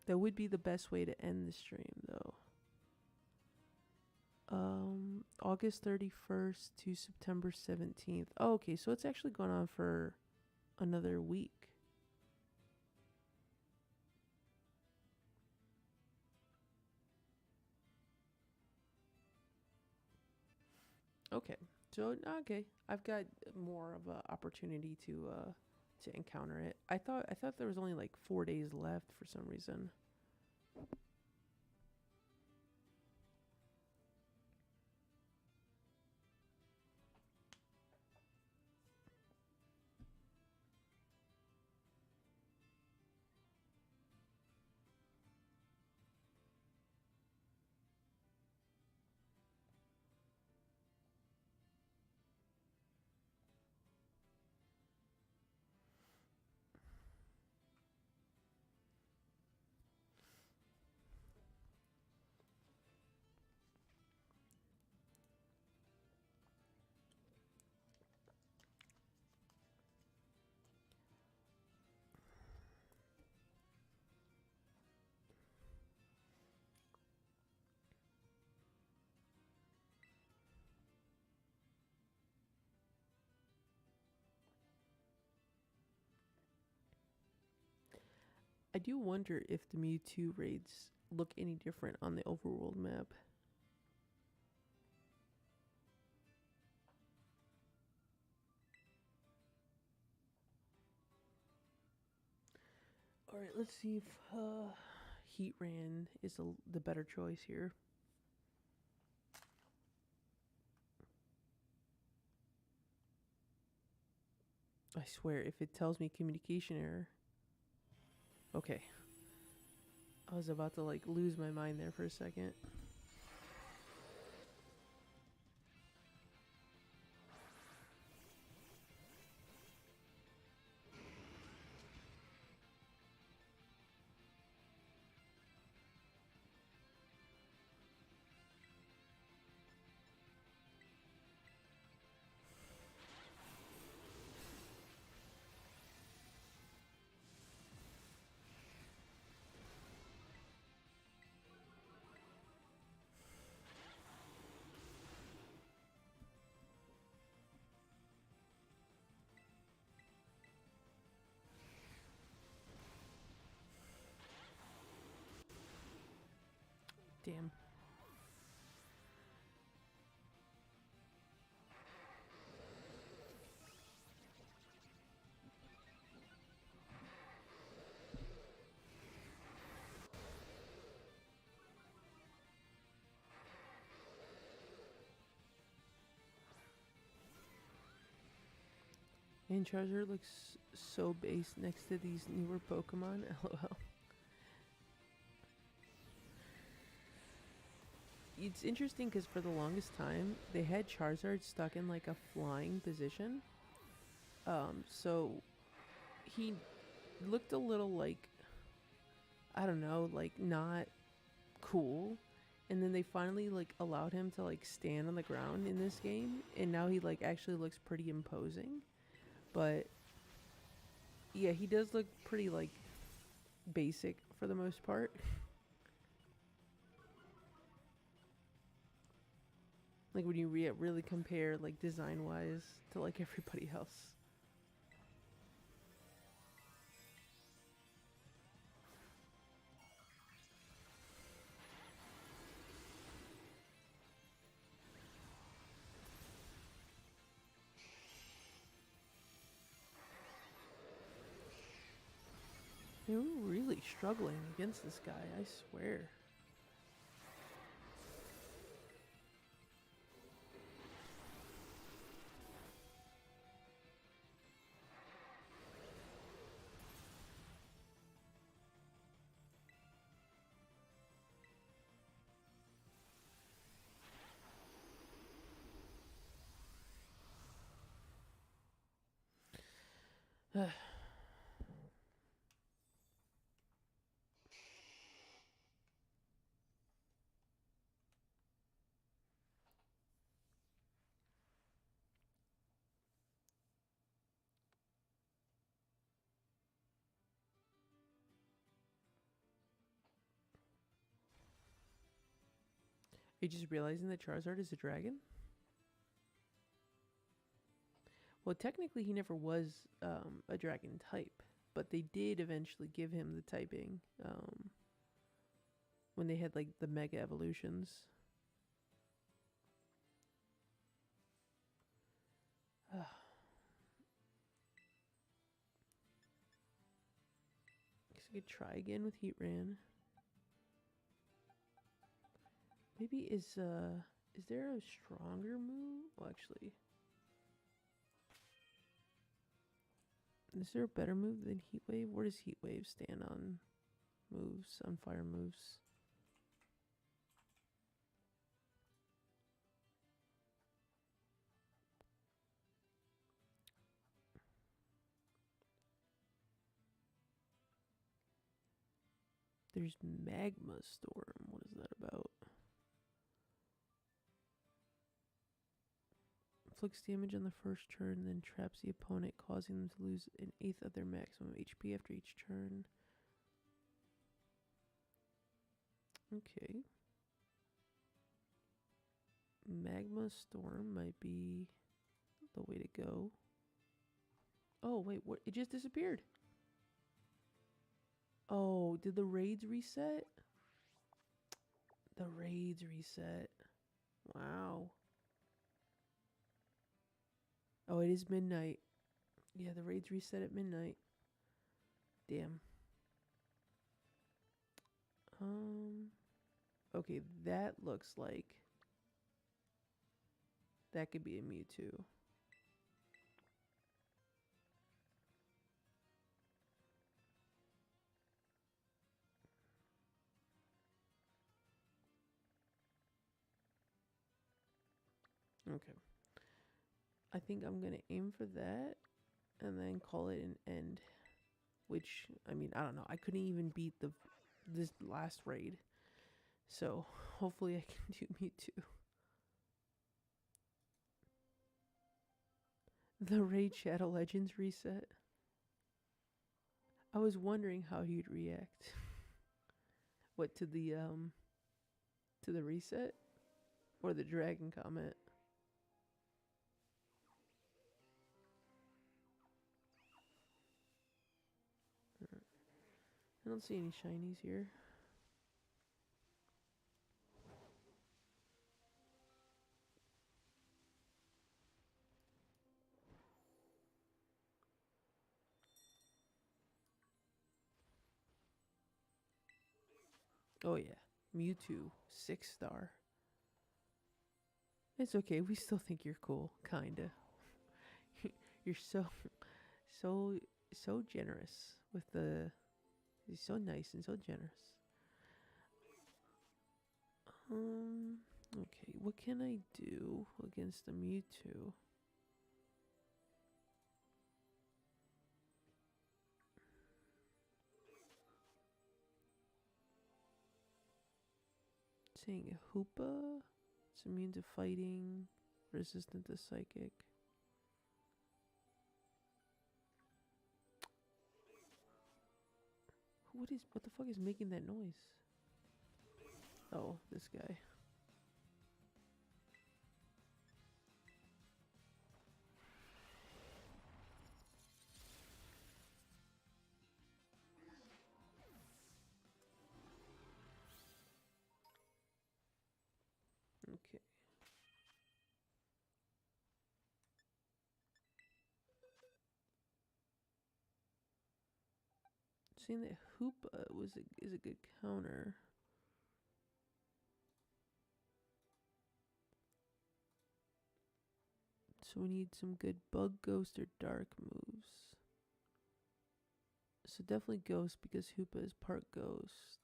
That would be the best way to end the stream, though. August 31st to September 17th. Oh, okay, so it's actually going on for another week. Okay, so okay, I've got more of a opportunity to encounter it. I thought there was only like 4 days left for some reason. I do wonder if the Mewtwo raids look any different on the overworld map. All right, let's see if Heatran is the better choice here. I swear, if it tells me communication error. Okay. I was about to like lose my mind there for a second. Damn. And Charizard looks so base next to these newer Pokemon. LOL. It's interesting because for the longest time, they had Charizard stuck in like a flying position. So he looked a little like, I don't know, like not cool. And then they finally like allowed him to like stand on the ground in this game. And now he like actually looks pretty imposing. But yeah, he does look pretty like basic for the most part. Like when you really compare like design wise to like everybody else. They were really struggling against this guy, I swear. Are you just realizing that Charizard is a dragon? Well, technically, he never was a dragon type, but they did eventually give him the typing when they had like the mega evolutions. Guess I could try again with Heatran. Maybe is there a stronger move? Well, actually, is there a better move than Heat Wave? Where does Heat Wave stand on moves, on fire moves? There's Magma Storm. What is that about? Inflicts damage on the first turn, then traps the opponent, causing them to lose an eighth of their maximum HP after each turn. Okay. Magma Storm might be the way to go. Oh, wait, what? It just disappeared. Oh, did the raids reset? The raids reset. Wow. Oh, it is midnight. Yeah, the raids reset at midnight. Damn. Okay, that looks like that could be a Mewtwo. Okay. I think I'm going to aim for that and then call it an end. Which, I mean, I don't know. I couldn't even beat this last raid. So, hopefully I can do Mewtwo. The Raid Shadow Legends reset. I was wondering how he'd react. What, to the reset? Or the dragon comment? I don't see any shinies here. Oh yeah, Mewtwo, 6-star. It's okay, we still think you're cool, kinda. You're so generous with the. You're so nice and so generous. Okay, what can I do against the Mewtwo? Saying Hoopa. It's immune to fighting, resistant to psychic. What the fuck is making that noise? Oh, this guy. Okay. Seeing that Hoopa is a good counter. So we need some good Bug Ghost or Dark moves. So definitely Ghost because Hoopa is part Ghost.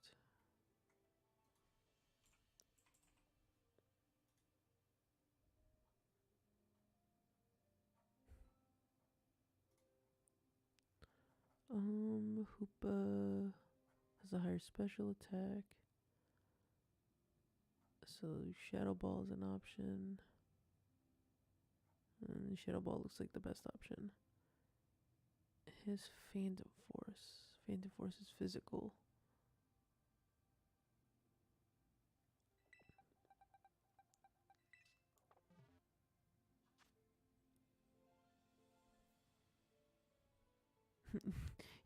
Hoopa has a higher special attack. So Shadow Ball is an option. And Shadow Ball looks like the best option. His Phantom Force. Phantom Force is physical.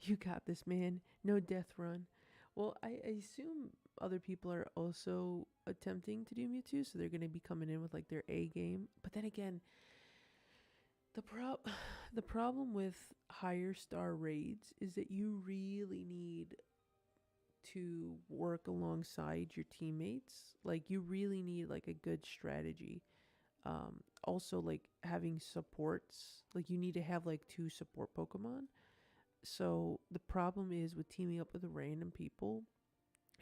You got this, man. No death run. Well, I assume other people are also attempting to do Mewtwo, so they're going to be coming in with like their A game. But then again, the the problem with higher star raids is that you really need to work alongside your teammates. Like you really need like a good strategy. Also like having supports. Like you need to have like 2 support Pokemon. So the problem is with teaming up with random people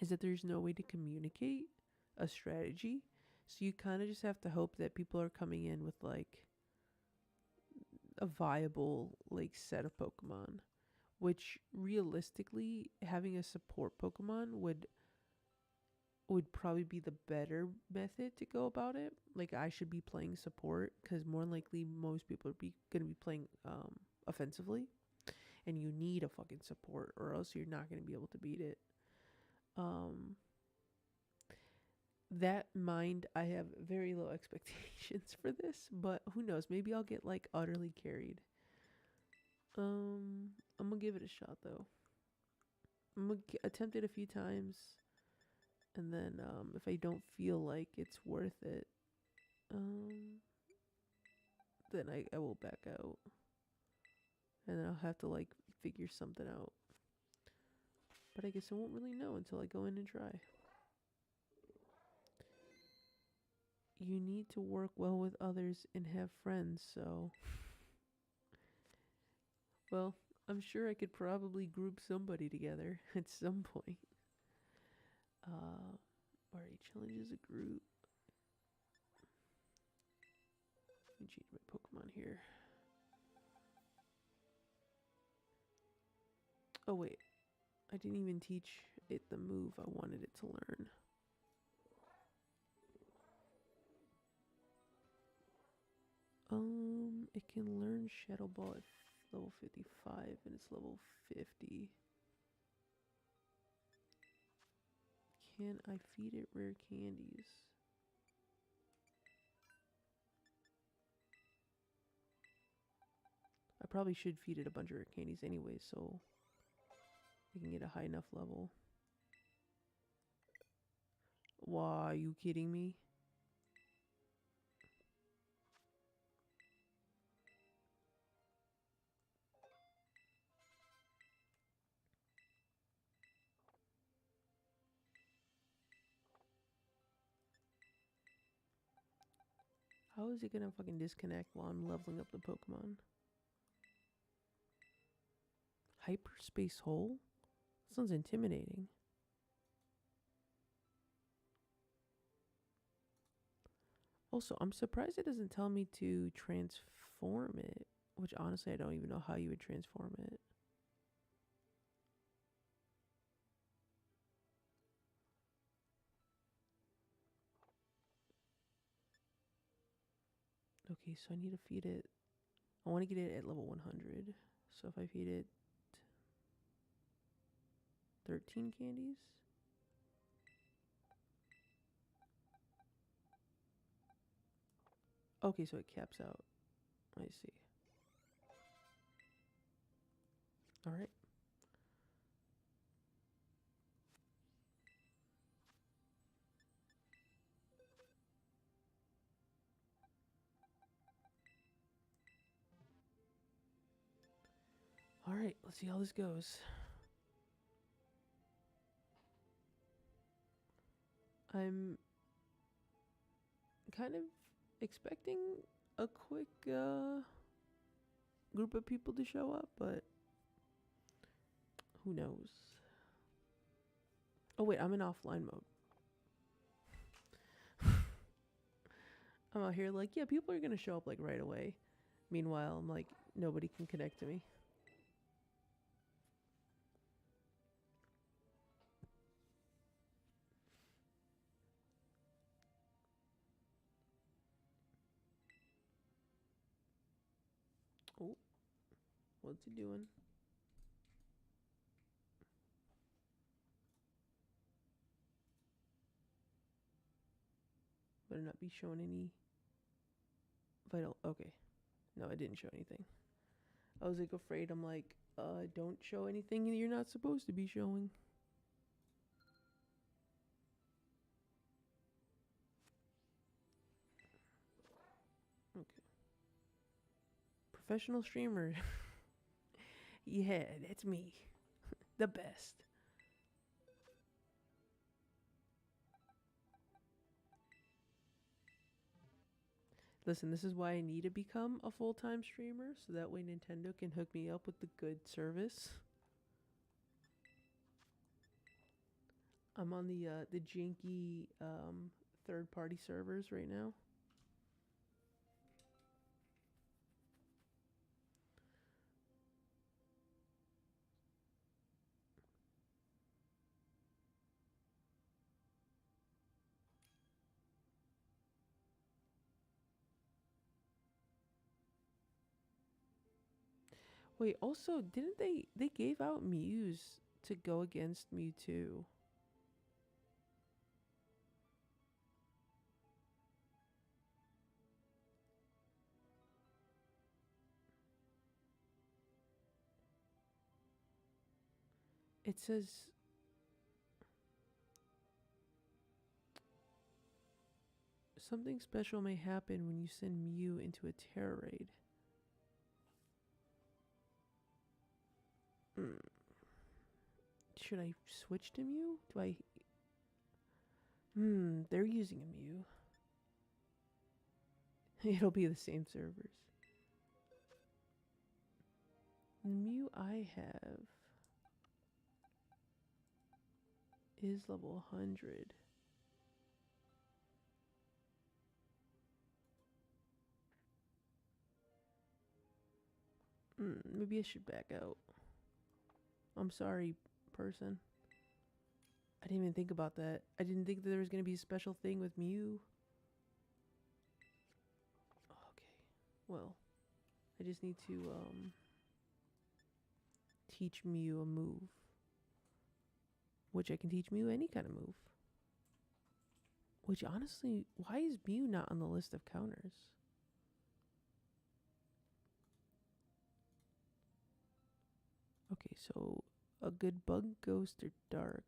is that there's no way to communicate a strategy. So you kind of just have to hope that people are coming in with like a viable like set of Pokemon, which realistically having a support Pokemon would probably be the better method to go about it. Like I should be playing support because more likely most people are going to be playing offensively, and you need a fucking support or else you're not going to be able to beat it. That in mind, I have very low expectations for this, but who knows? Maybe I'll get like utterly carried. I'm gonna give it a shot though. I'm gonna attempt it a few times, and then if I don't feel like it's worth it, um, then I will back out, and then I'll have to like figure something out. But I guess I won't really know until I go in and try. You need to work well with others and have friends, so. Well, I'm sure I could probably group somebody together at some point. Alright, challenges a group. Let me change my Pokemon here. Oh wait, I didn't even teach it the move I wanted it to learn. It can learn Shadow Ball at level 55 and it's level 50. Can I feed it rare candies? I probably should feed it a bunch of rare candies anyway, so I can get a high enough level. Wow, are you kidding me? How is it gonna fucking disconnect while I'm leveling up the Pokemon? Hyperspace hole? Sounds intimidating. Also, I'm surprised it doesn't tell me to transform it, which honestly I don't even know how you would transform it. Okay, so I need to feed it. I want to get it at level 100. So if I feed it 13 candies. Okay, so it caps out. I see. All right. All right, let's see how this goes. I'm kind of expecting a quick group of people to show up, but who knows? Oh wait, I'm in offline mode. I'm out here like, yeah, people are gonna show up like right away. Meanwhile, I'm like, nobody can connect to me. What's he doing? Better not be showing any vital. Okay. No, I didn't show anything. I was like afraid. I'm like, don't show anything you're not supposed to be showing. Okay. Professional streamer. Yeah, that's me. The best. Listen, this is why I need to become a full-time streamer, so that way Nintendo can hook me up with the good service. I'm on the janky third-party servers right now. Wait, also, didn't they gave out Mews to go against Mewtwo? It says something special may happen when you send Mew into a terror raid. Mm. Should I switch to Mew? Do I? They're using a Mew. It'll be the same servers. The Mew I have is level 100. Maybe I should back out. I'm sorry, person. I didn't even think about that. I didn't think that there was going to be a special thing with Mew. Okay. Well, I just need to teach Mew a move. Which I can teach Mew any kind of move. Which honestly, why is Mew not on the list of counters? Okay, so a good bug, ghost, or dark.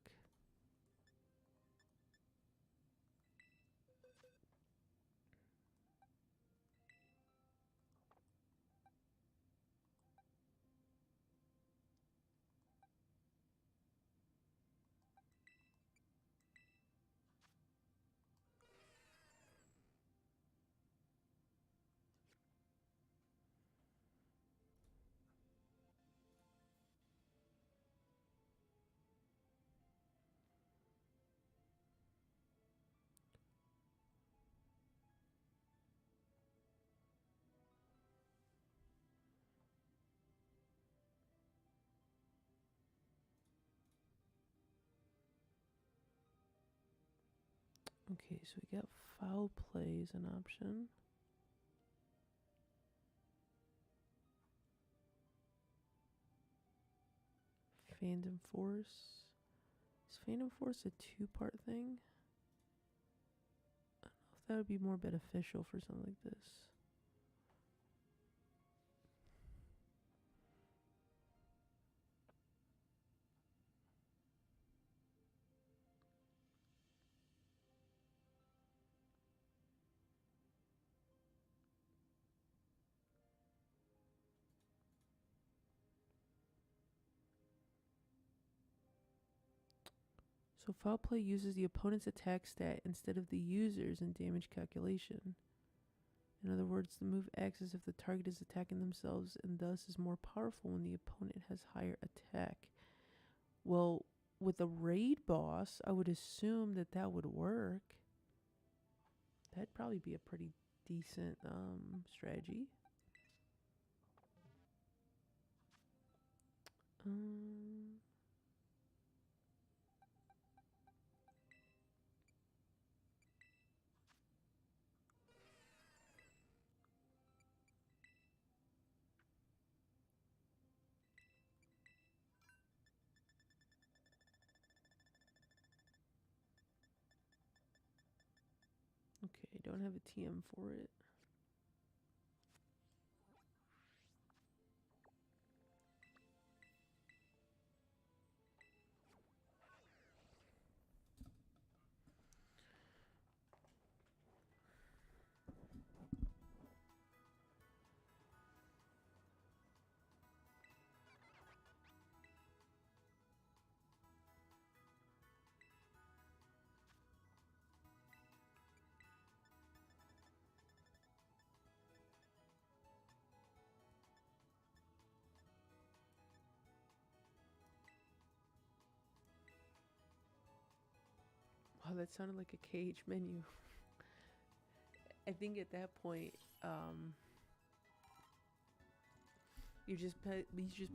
Okay, so we got foul play as an option. Phantom Force. Is Phantom Force a two-part thing? I don't know if that would be more beneficial for something like this. So foul play uses the opponent's attack stat instead of the user's in damage calculation. In other words, the move acts as if the target is attacking themselves and thus is more powerful when the opponent has higher attack. Well, with a raid boss, I would assume that that would work. That'd probably be a pretty decent strategy. Um, don't have a TM for it. Wow, that sounded like a cage menu. I think at that point, you just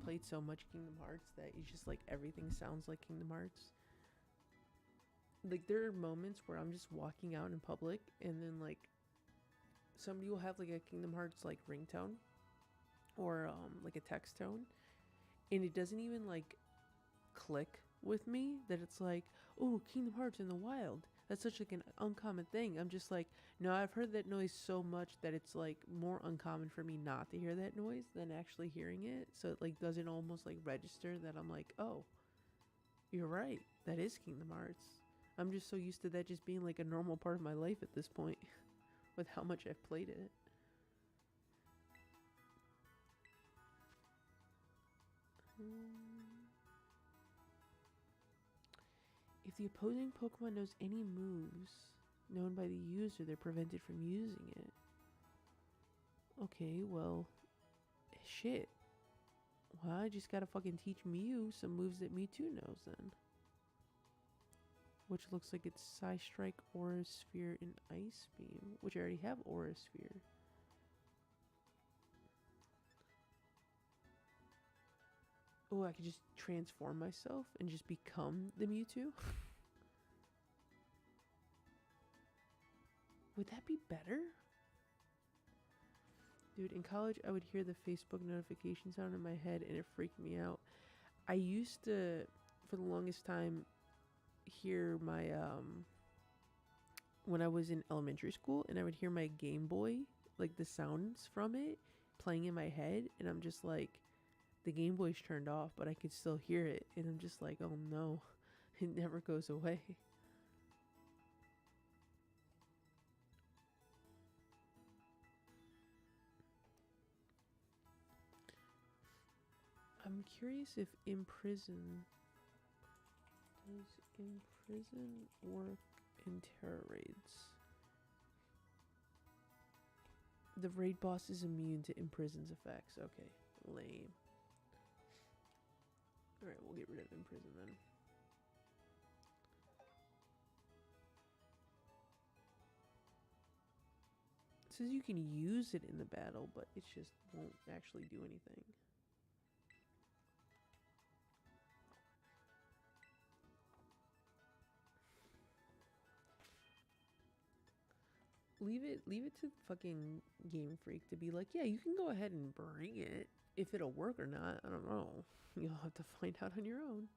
played so much Kingdom Hearts that you just like everything sounds like Kingdom Hearts. Like there are moments where I'm just walking out in public and then like somebody will have like a Kingdom Hearts like ringtone or like a text tone, and it doesn't even like click with me that it's like, oh, Kingdom Hearts in the wild. That's such like an uncommon thing. I'm just like, no, I've heard that noise so much that it's like more uncommon for me not to hear that noise than actually hearing it. So it like doesn't almost like register that I'm like, oh, you're right. That is Kingdom Hearts. I'm just so used to that just being like a normal part of my life at this point with how much I've played it. If the opposing Pokemon knows any moves known by the user, they're prevented from using it. Okay, well, shit. Well, I just gotta fucking teach Mew some moves that Mewtwo knows then. Which looks like it's Psystrike, Aura Sphere, and Ice Beam, which I already have Aura Sphere. Oh, I could just transform myself and just become the Mewtwo? Would that be better? Dude, in college, I would hear the Facebook notification sound in my head and it freaked me out. I used to, for the longest time, hear my, when I was in elementary school, and I would hear my Game Boy, like the sounds from it, playing in my head, and I'm just like, the Game Boy's turned off, but I could still hear it, and I'm just like, oh no, it never goes away. I'm curious if Imprison does Imprison work in Terra raids. The raid boss is immune to Imprison's effects. Okay, lame. Alright, we'll get rid of Imprison then. It says you can use it in the battle, but it just won't actually do anything. Leave it to fucking Game Freak to be like, yeah, you can go ahead and bring it. If it'll work or not, I don't know. You'll have to find out on your own.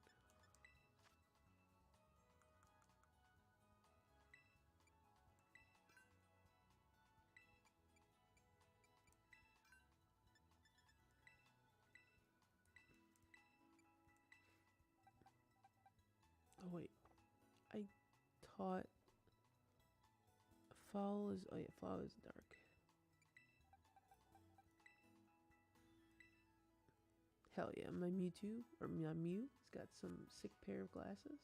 Oh wait, I taught Fall is, oh yeah, Fall is dark. Hell yeah, my Mewtwo, or my Mew, has got some sick pair of glasses.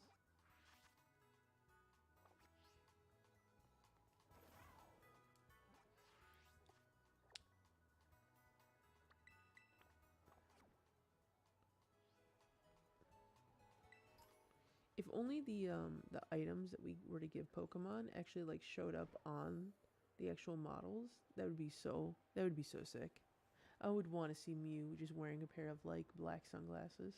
If only the items that we were to give Pokemon actually like showed up on the actual models, that would be so sick. I would want to see Mew just wearing a pair of like black sunglasses.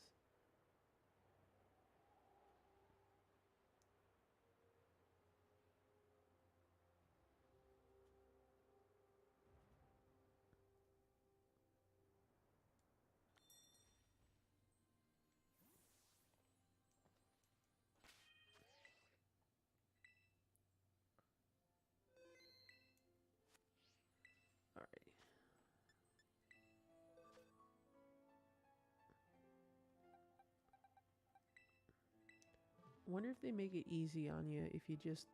Wonder if they make it easy on you if you just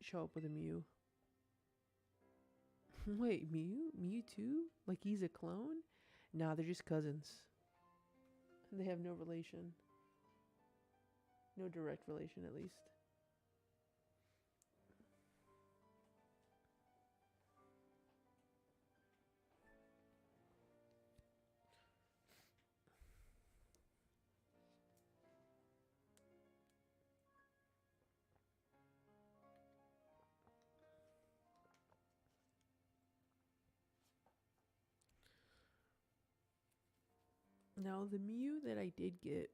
show up with a Mew. Wait, Mewtwo? Like he's a clone? Nah, they're just cousins. They have no relation. No direct relation, at least. Now, the Mew that I did get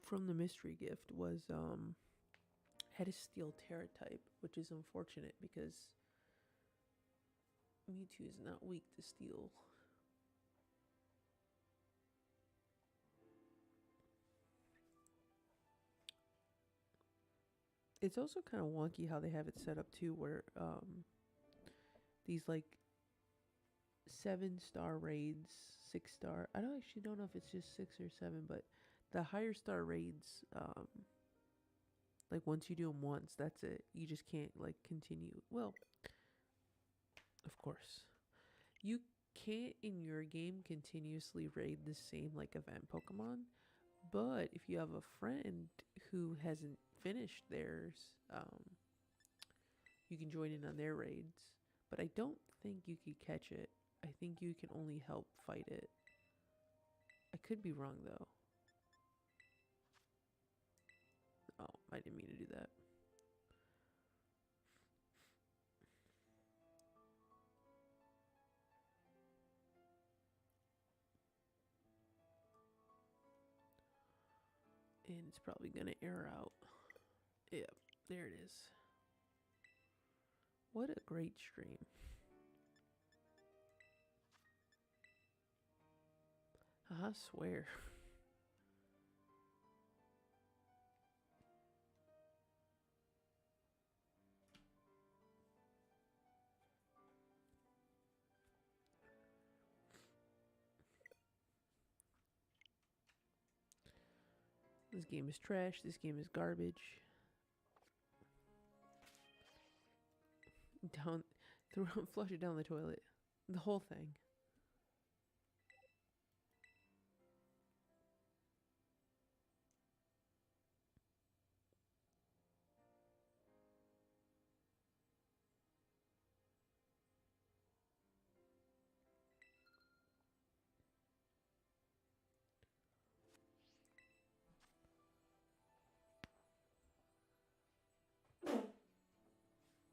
from the mystery gift was had a steel Terra type, which is unfortunate because Mewtwo is not weak to steel. It's also kind of wonky how they have it set up too, where these like 7-star raids, 6-star. I don't actually don't know if it's just 6 or 7, but the higher star raids, like once you do them once, that's it. You just can't like continue. Well, of course, you can't in your game continuously raid the same like event Pokemon, but if you have a friend who hasn't finished theirs, you can join in on their raids. But I don't think you could catch it. I think you can only help fight it. I could be wrong though. Oh, I didn't mean to do that. And it's probably gonna air out. Yeah, there it is. What a great stream. I swear. This game is trash. This game is garbage. Down, flush it down the toilet. The whole thing.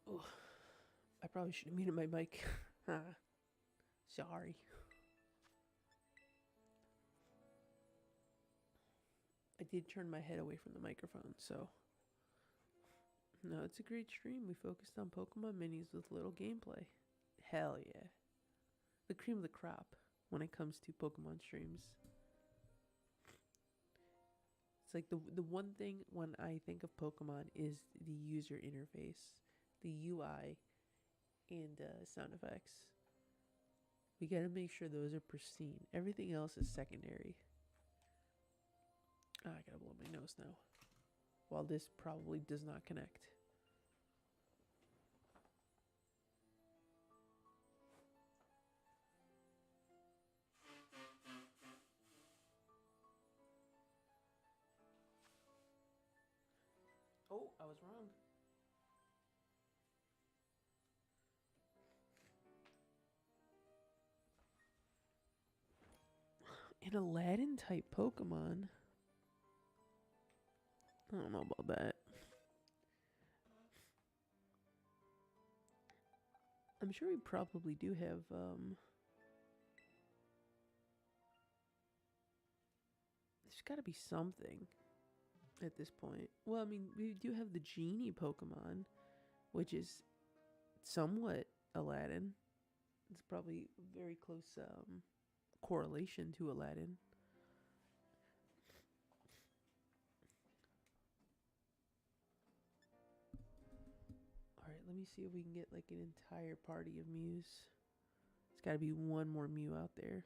Oh, I probably should have muted my mic. Sorry. I did turn my head away from the microphone, so. No, it's a great stream. We focused on Pokemon minis with little gameplay. Hell yeah. The cream of the crop when it comes to Pokemon streams. It's like the one thing when I think of Pokemon is the user interface, the UI, and sound effects. We gotta make sure those are pristine. Everything else is secondary. I gotta blow my nose now. While this probably does not connect. Oh, I was wrong. An Aladdin type Pokemon? I don't know about that. I'm sure we probably do have there's gotta be something at this point. Well, I mean, we do have the Genie Pokemon, which is somewhat Aladdin. It's probably very close correlation to Aladdin. Alright, let me see if we can get like an entire party of Mews. There's gotta be one more Mew out there.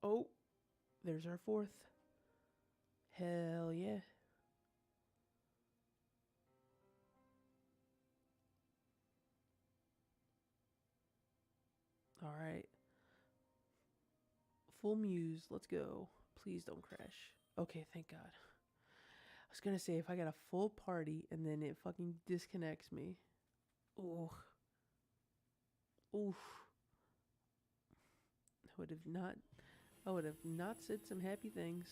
Oh, there's our fourth. Hell yeah. All right. Full muse. Let's go. Please don't crash. Okay, thank God. I was gonna say if I got a full party and then it fucking disconnects me. Ooh. Oof. I would have not said some happy things.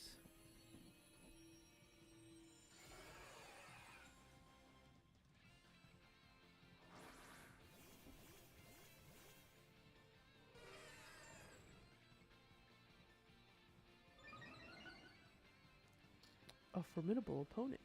A formidable opponent.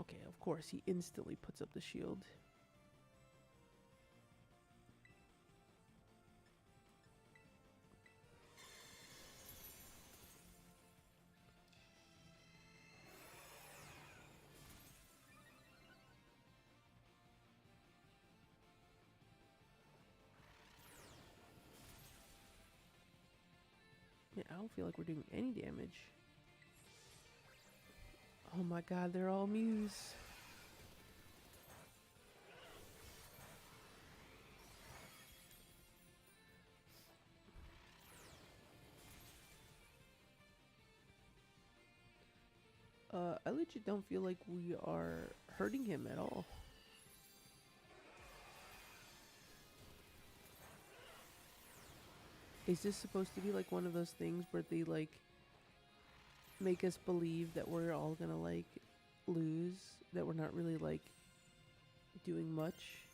Okay, of course, he instantly puts up the shield. Yeah, I don't feel like we're doing any damage. Oh my god, they're all Muse. I legit don't feel like we are hurting him at all. Is this supposed to be like one of those things where they like make us believe that we're all gonna like lose, that we're not really like doing much,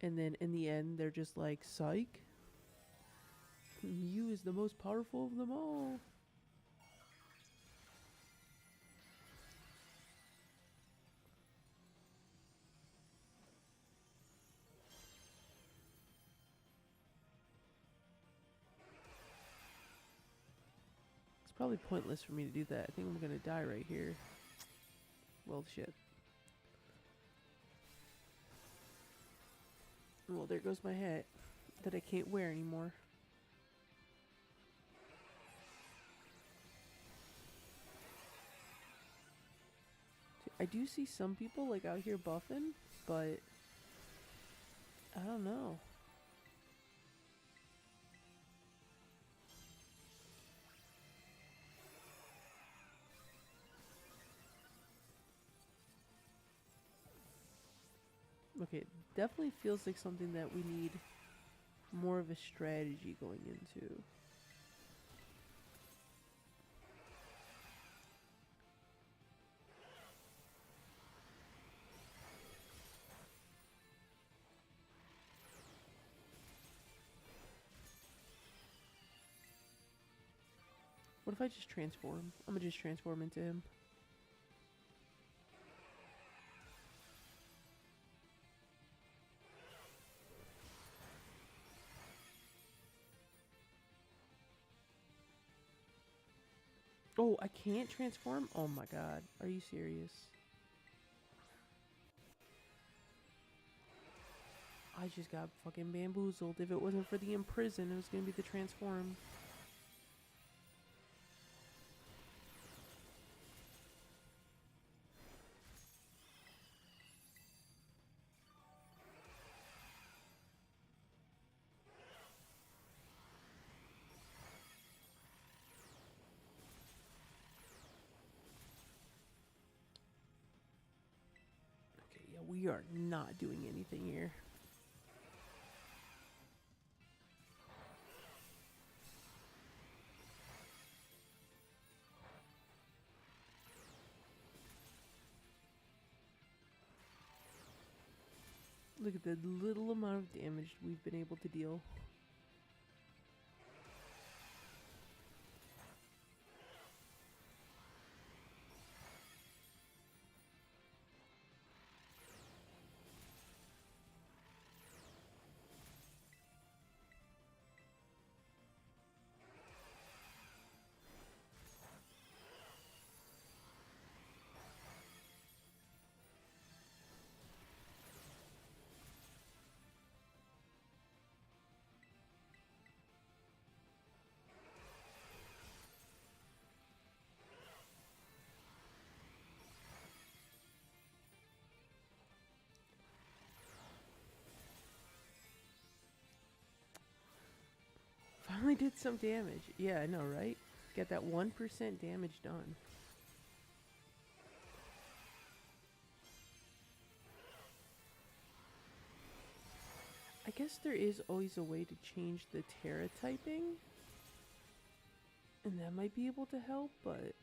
and then in the end they're just like, psych, Mew is the most powerful of them all. It's probably pointless for me to do that. I think I'm gonna die right here. Well, shit. Well, there goes my hat that I can't wear anymore. I do see some people like out here buffing, but I don't know. Okay, it definitely feels like something that we need more of a strategy going into. What if I just transform? I'm gonna just transform into him. Oh, I can't transform? Oh my god. Are you serious? I just got fucking bamboozled. If it wasn't for the imprison, it was gonna be the transform. Okay, yeah, we are not doing anything here. Look at the little amount of damage we've been able to deal. need some damage. Yeah, I know, right? Get that 1% damage done. I guess there is always a way to change the Terra typing. And that might be able to help, but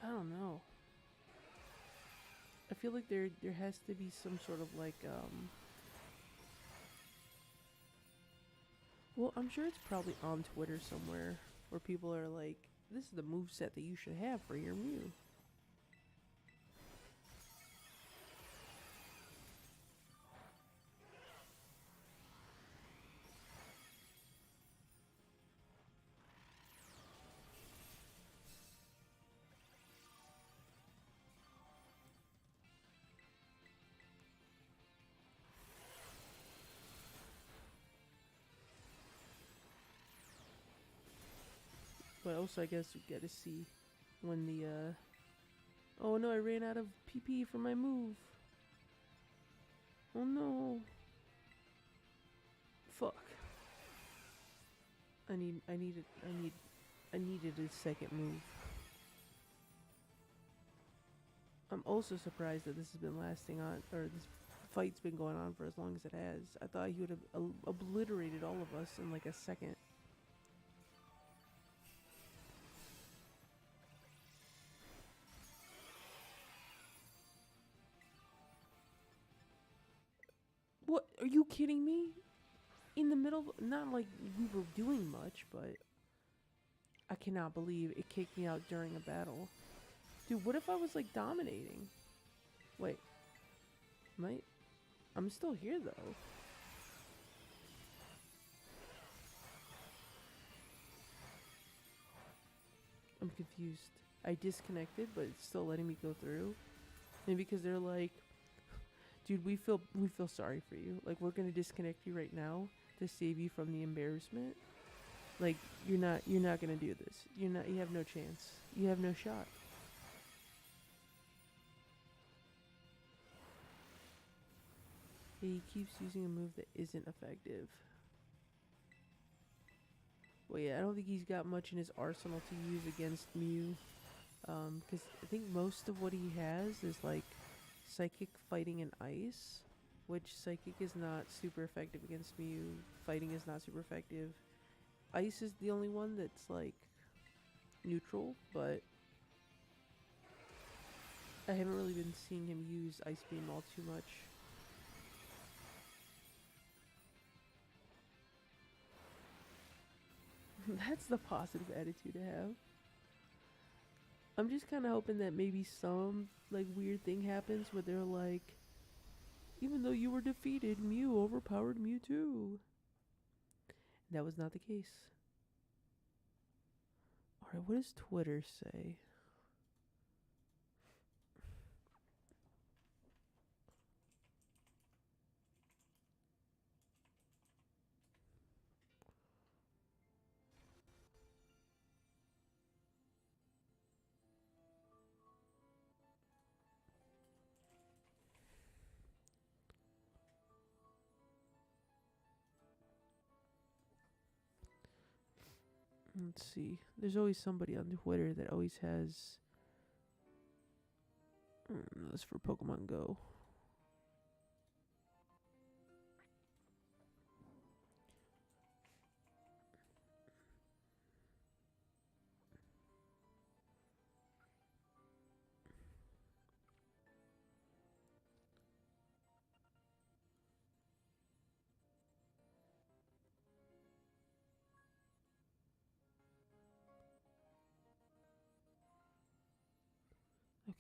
I don't know. I feel like there has to be some sort of like well, I'm sure it's probably on Twitter somewhere where people are like, this is the moveset that you should have for your Mew. But also, I guess we get to see when the oh no, I ran out of PP for my move. Oh no. Fuck. I needed a second move. I'm also surprised that this has been lasting on, or this fight's been going on for as long as it has. I thought he would have obliterated all of us in like a second. What? Are you kidding me? In the middle, not like we were doing much, but I cannot believe it kicked me out during a battle. Dude, what if I was like dominating? Wait. I'm still here though. I'm confused. I disconnected, but it's still letting me go through. Maybe because they're like, dude, we feel sorry for you. Like, we're gonna disconnect you right now to save you from the embarrassment. Like, you're not gonna do this. You have no chance. You have no shot. He keeps using a move that isn't effective. Well, yeah, I don't think he's got much in his arsenal to use against Mew. Because I think most of what he has is like Psychic, Fighting, and Ice. Which Psychic is not super effective against Mew. Fighting is not super effective. Ice is the only one that's like neutral, but I haven't really been seeing him use Ice Beam all too much. That's the positive attitude to have. I'm just kind of hoping that maybe some like weird thing happens where they're like, even though you were defeated, Mew overpowered Mewtwo. That was not the case. Alright, what does Twitter say? Let's see. There's always somebody on Twitter that always has. That's for Pokemon Go.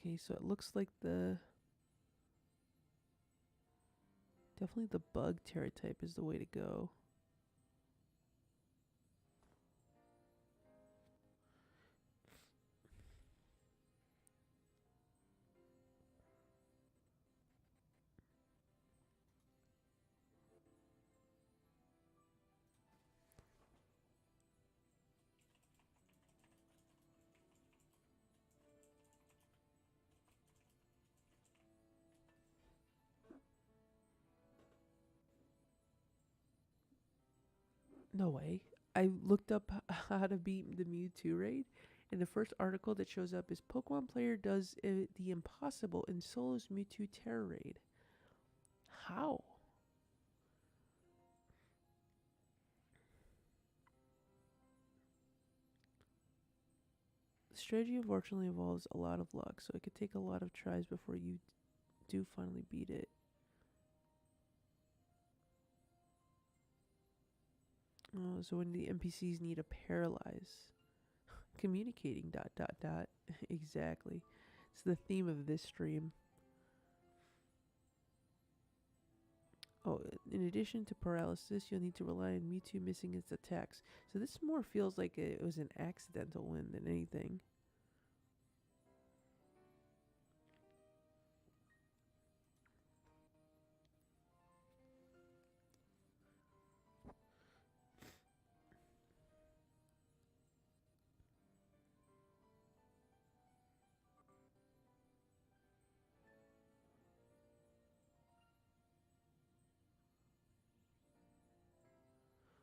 Okay, so it looks like definitely the bug Terra type is the way to go. No way. I looked up how to beat the Mewtwo raid, and the first article that shows up is Pokemon player does the impossible in solos Mewtwo Terror raid. How? The strategy unfortunately involves a lot of luck, so it could take a lot of tries before you do finally beat it. Oh, so when the NPCs need to paralyze. Communicating dot dot dot. Exactly. It's the theme of this stream. Oh, in addition to paralysis, you'll need to rely on Mewtwo missing its attacks. So this more feels like it was an accidental win than anything.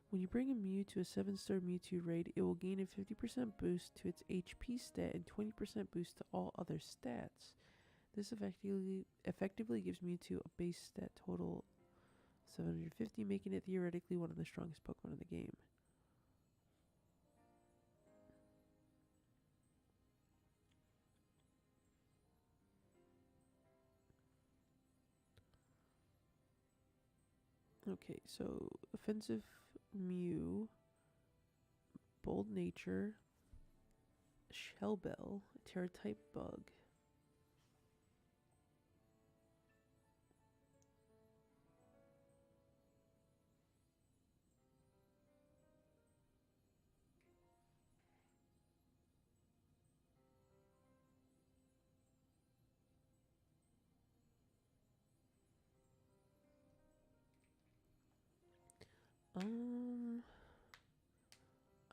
When you bring a Mew to a 7-star Mewtwo raid, it will gain a 50% boost to its HP stat and 20% boost to all other stats. This effectively gives Mewtwo a base stat total 750, making it theoretically one of the strongest Pokemon in the game. Okay, so offensive Mew, bold nature, Shell Bell, Terra type bug.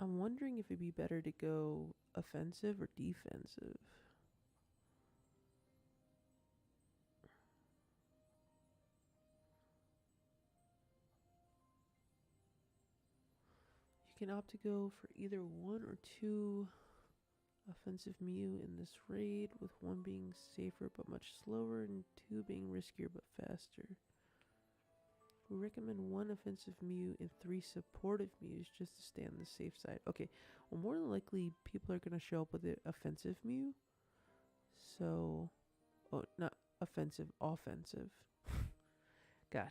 I'm wondering if it'd be better to go offensive or defensive. You can opt to go for either 1 or 2 offensive Mew in this raid, with 1 being safer but much slower and 2 being riskier but faster. We recommend 1 offensive Mew and 3 supportive Mews just to stay on the safe side. Okay, well, more than likely people are going to show up with the offensive Mew. So, oh, not offensive, offensive. God.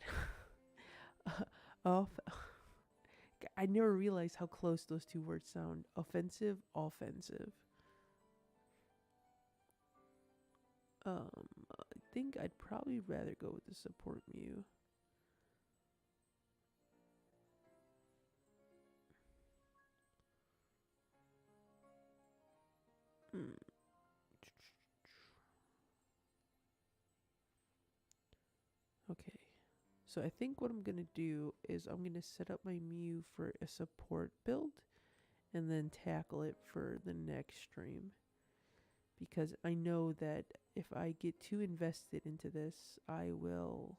Off. I never realized how close those two words sound. Offensive, offensive. I think I'd probably rather go with the support Mew. Okay. So I think what I'm going to do is I'm going to set up my Mew for a support build and then tackle it for the next stream. Because I know that if I get too invested into this, I will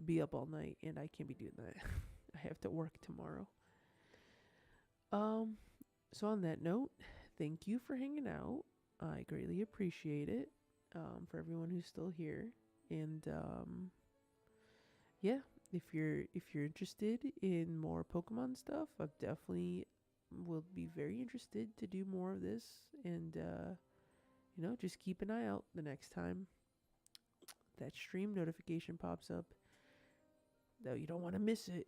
be up all night and I can't be doing that. I have to work tomorrow. So on that note, thank you for hanging out. I greatly appreciate it. For everyone who's still here. And yeah, if you're interested in more Pokemon stuff, I definitely will be very interested to do more of this. And just keep an eye out the next time that stream notification pops up. Though you don't want to miss it.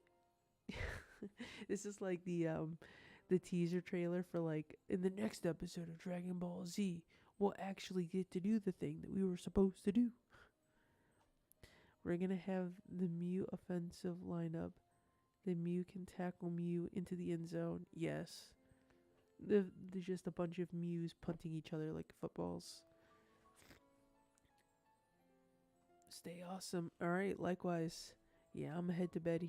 This is like the teaser trailer for, like, in the next episode of Dragon Ball Z, we'll actually get to do the thing that we were supposed to do. We're going to have the Mew offensive lineup. The Mew can tackle Mew into the end zone. Yes. There's just a bunch of Mews punting each other like footballs. Stay awesome. All right, likewise. Yeah, I'm going to head to bed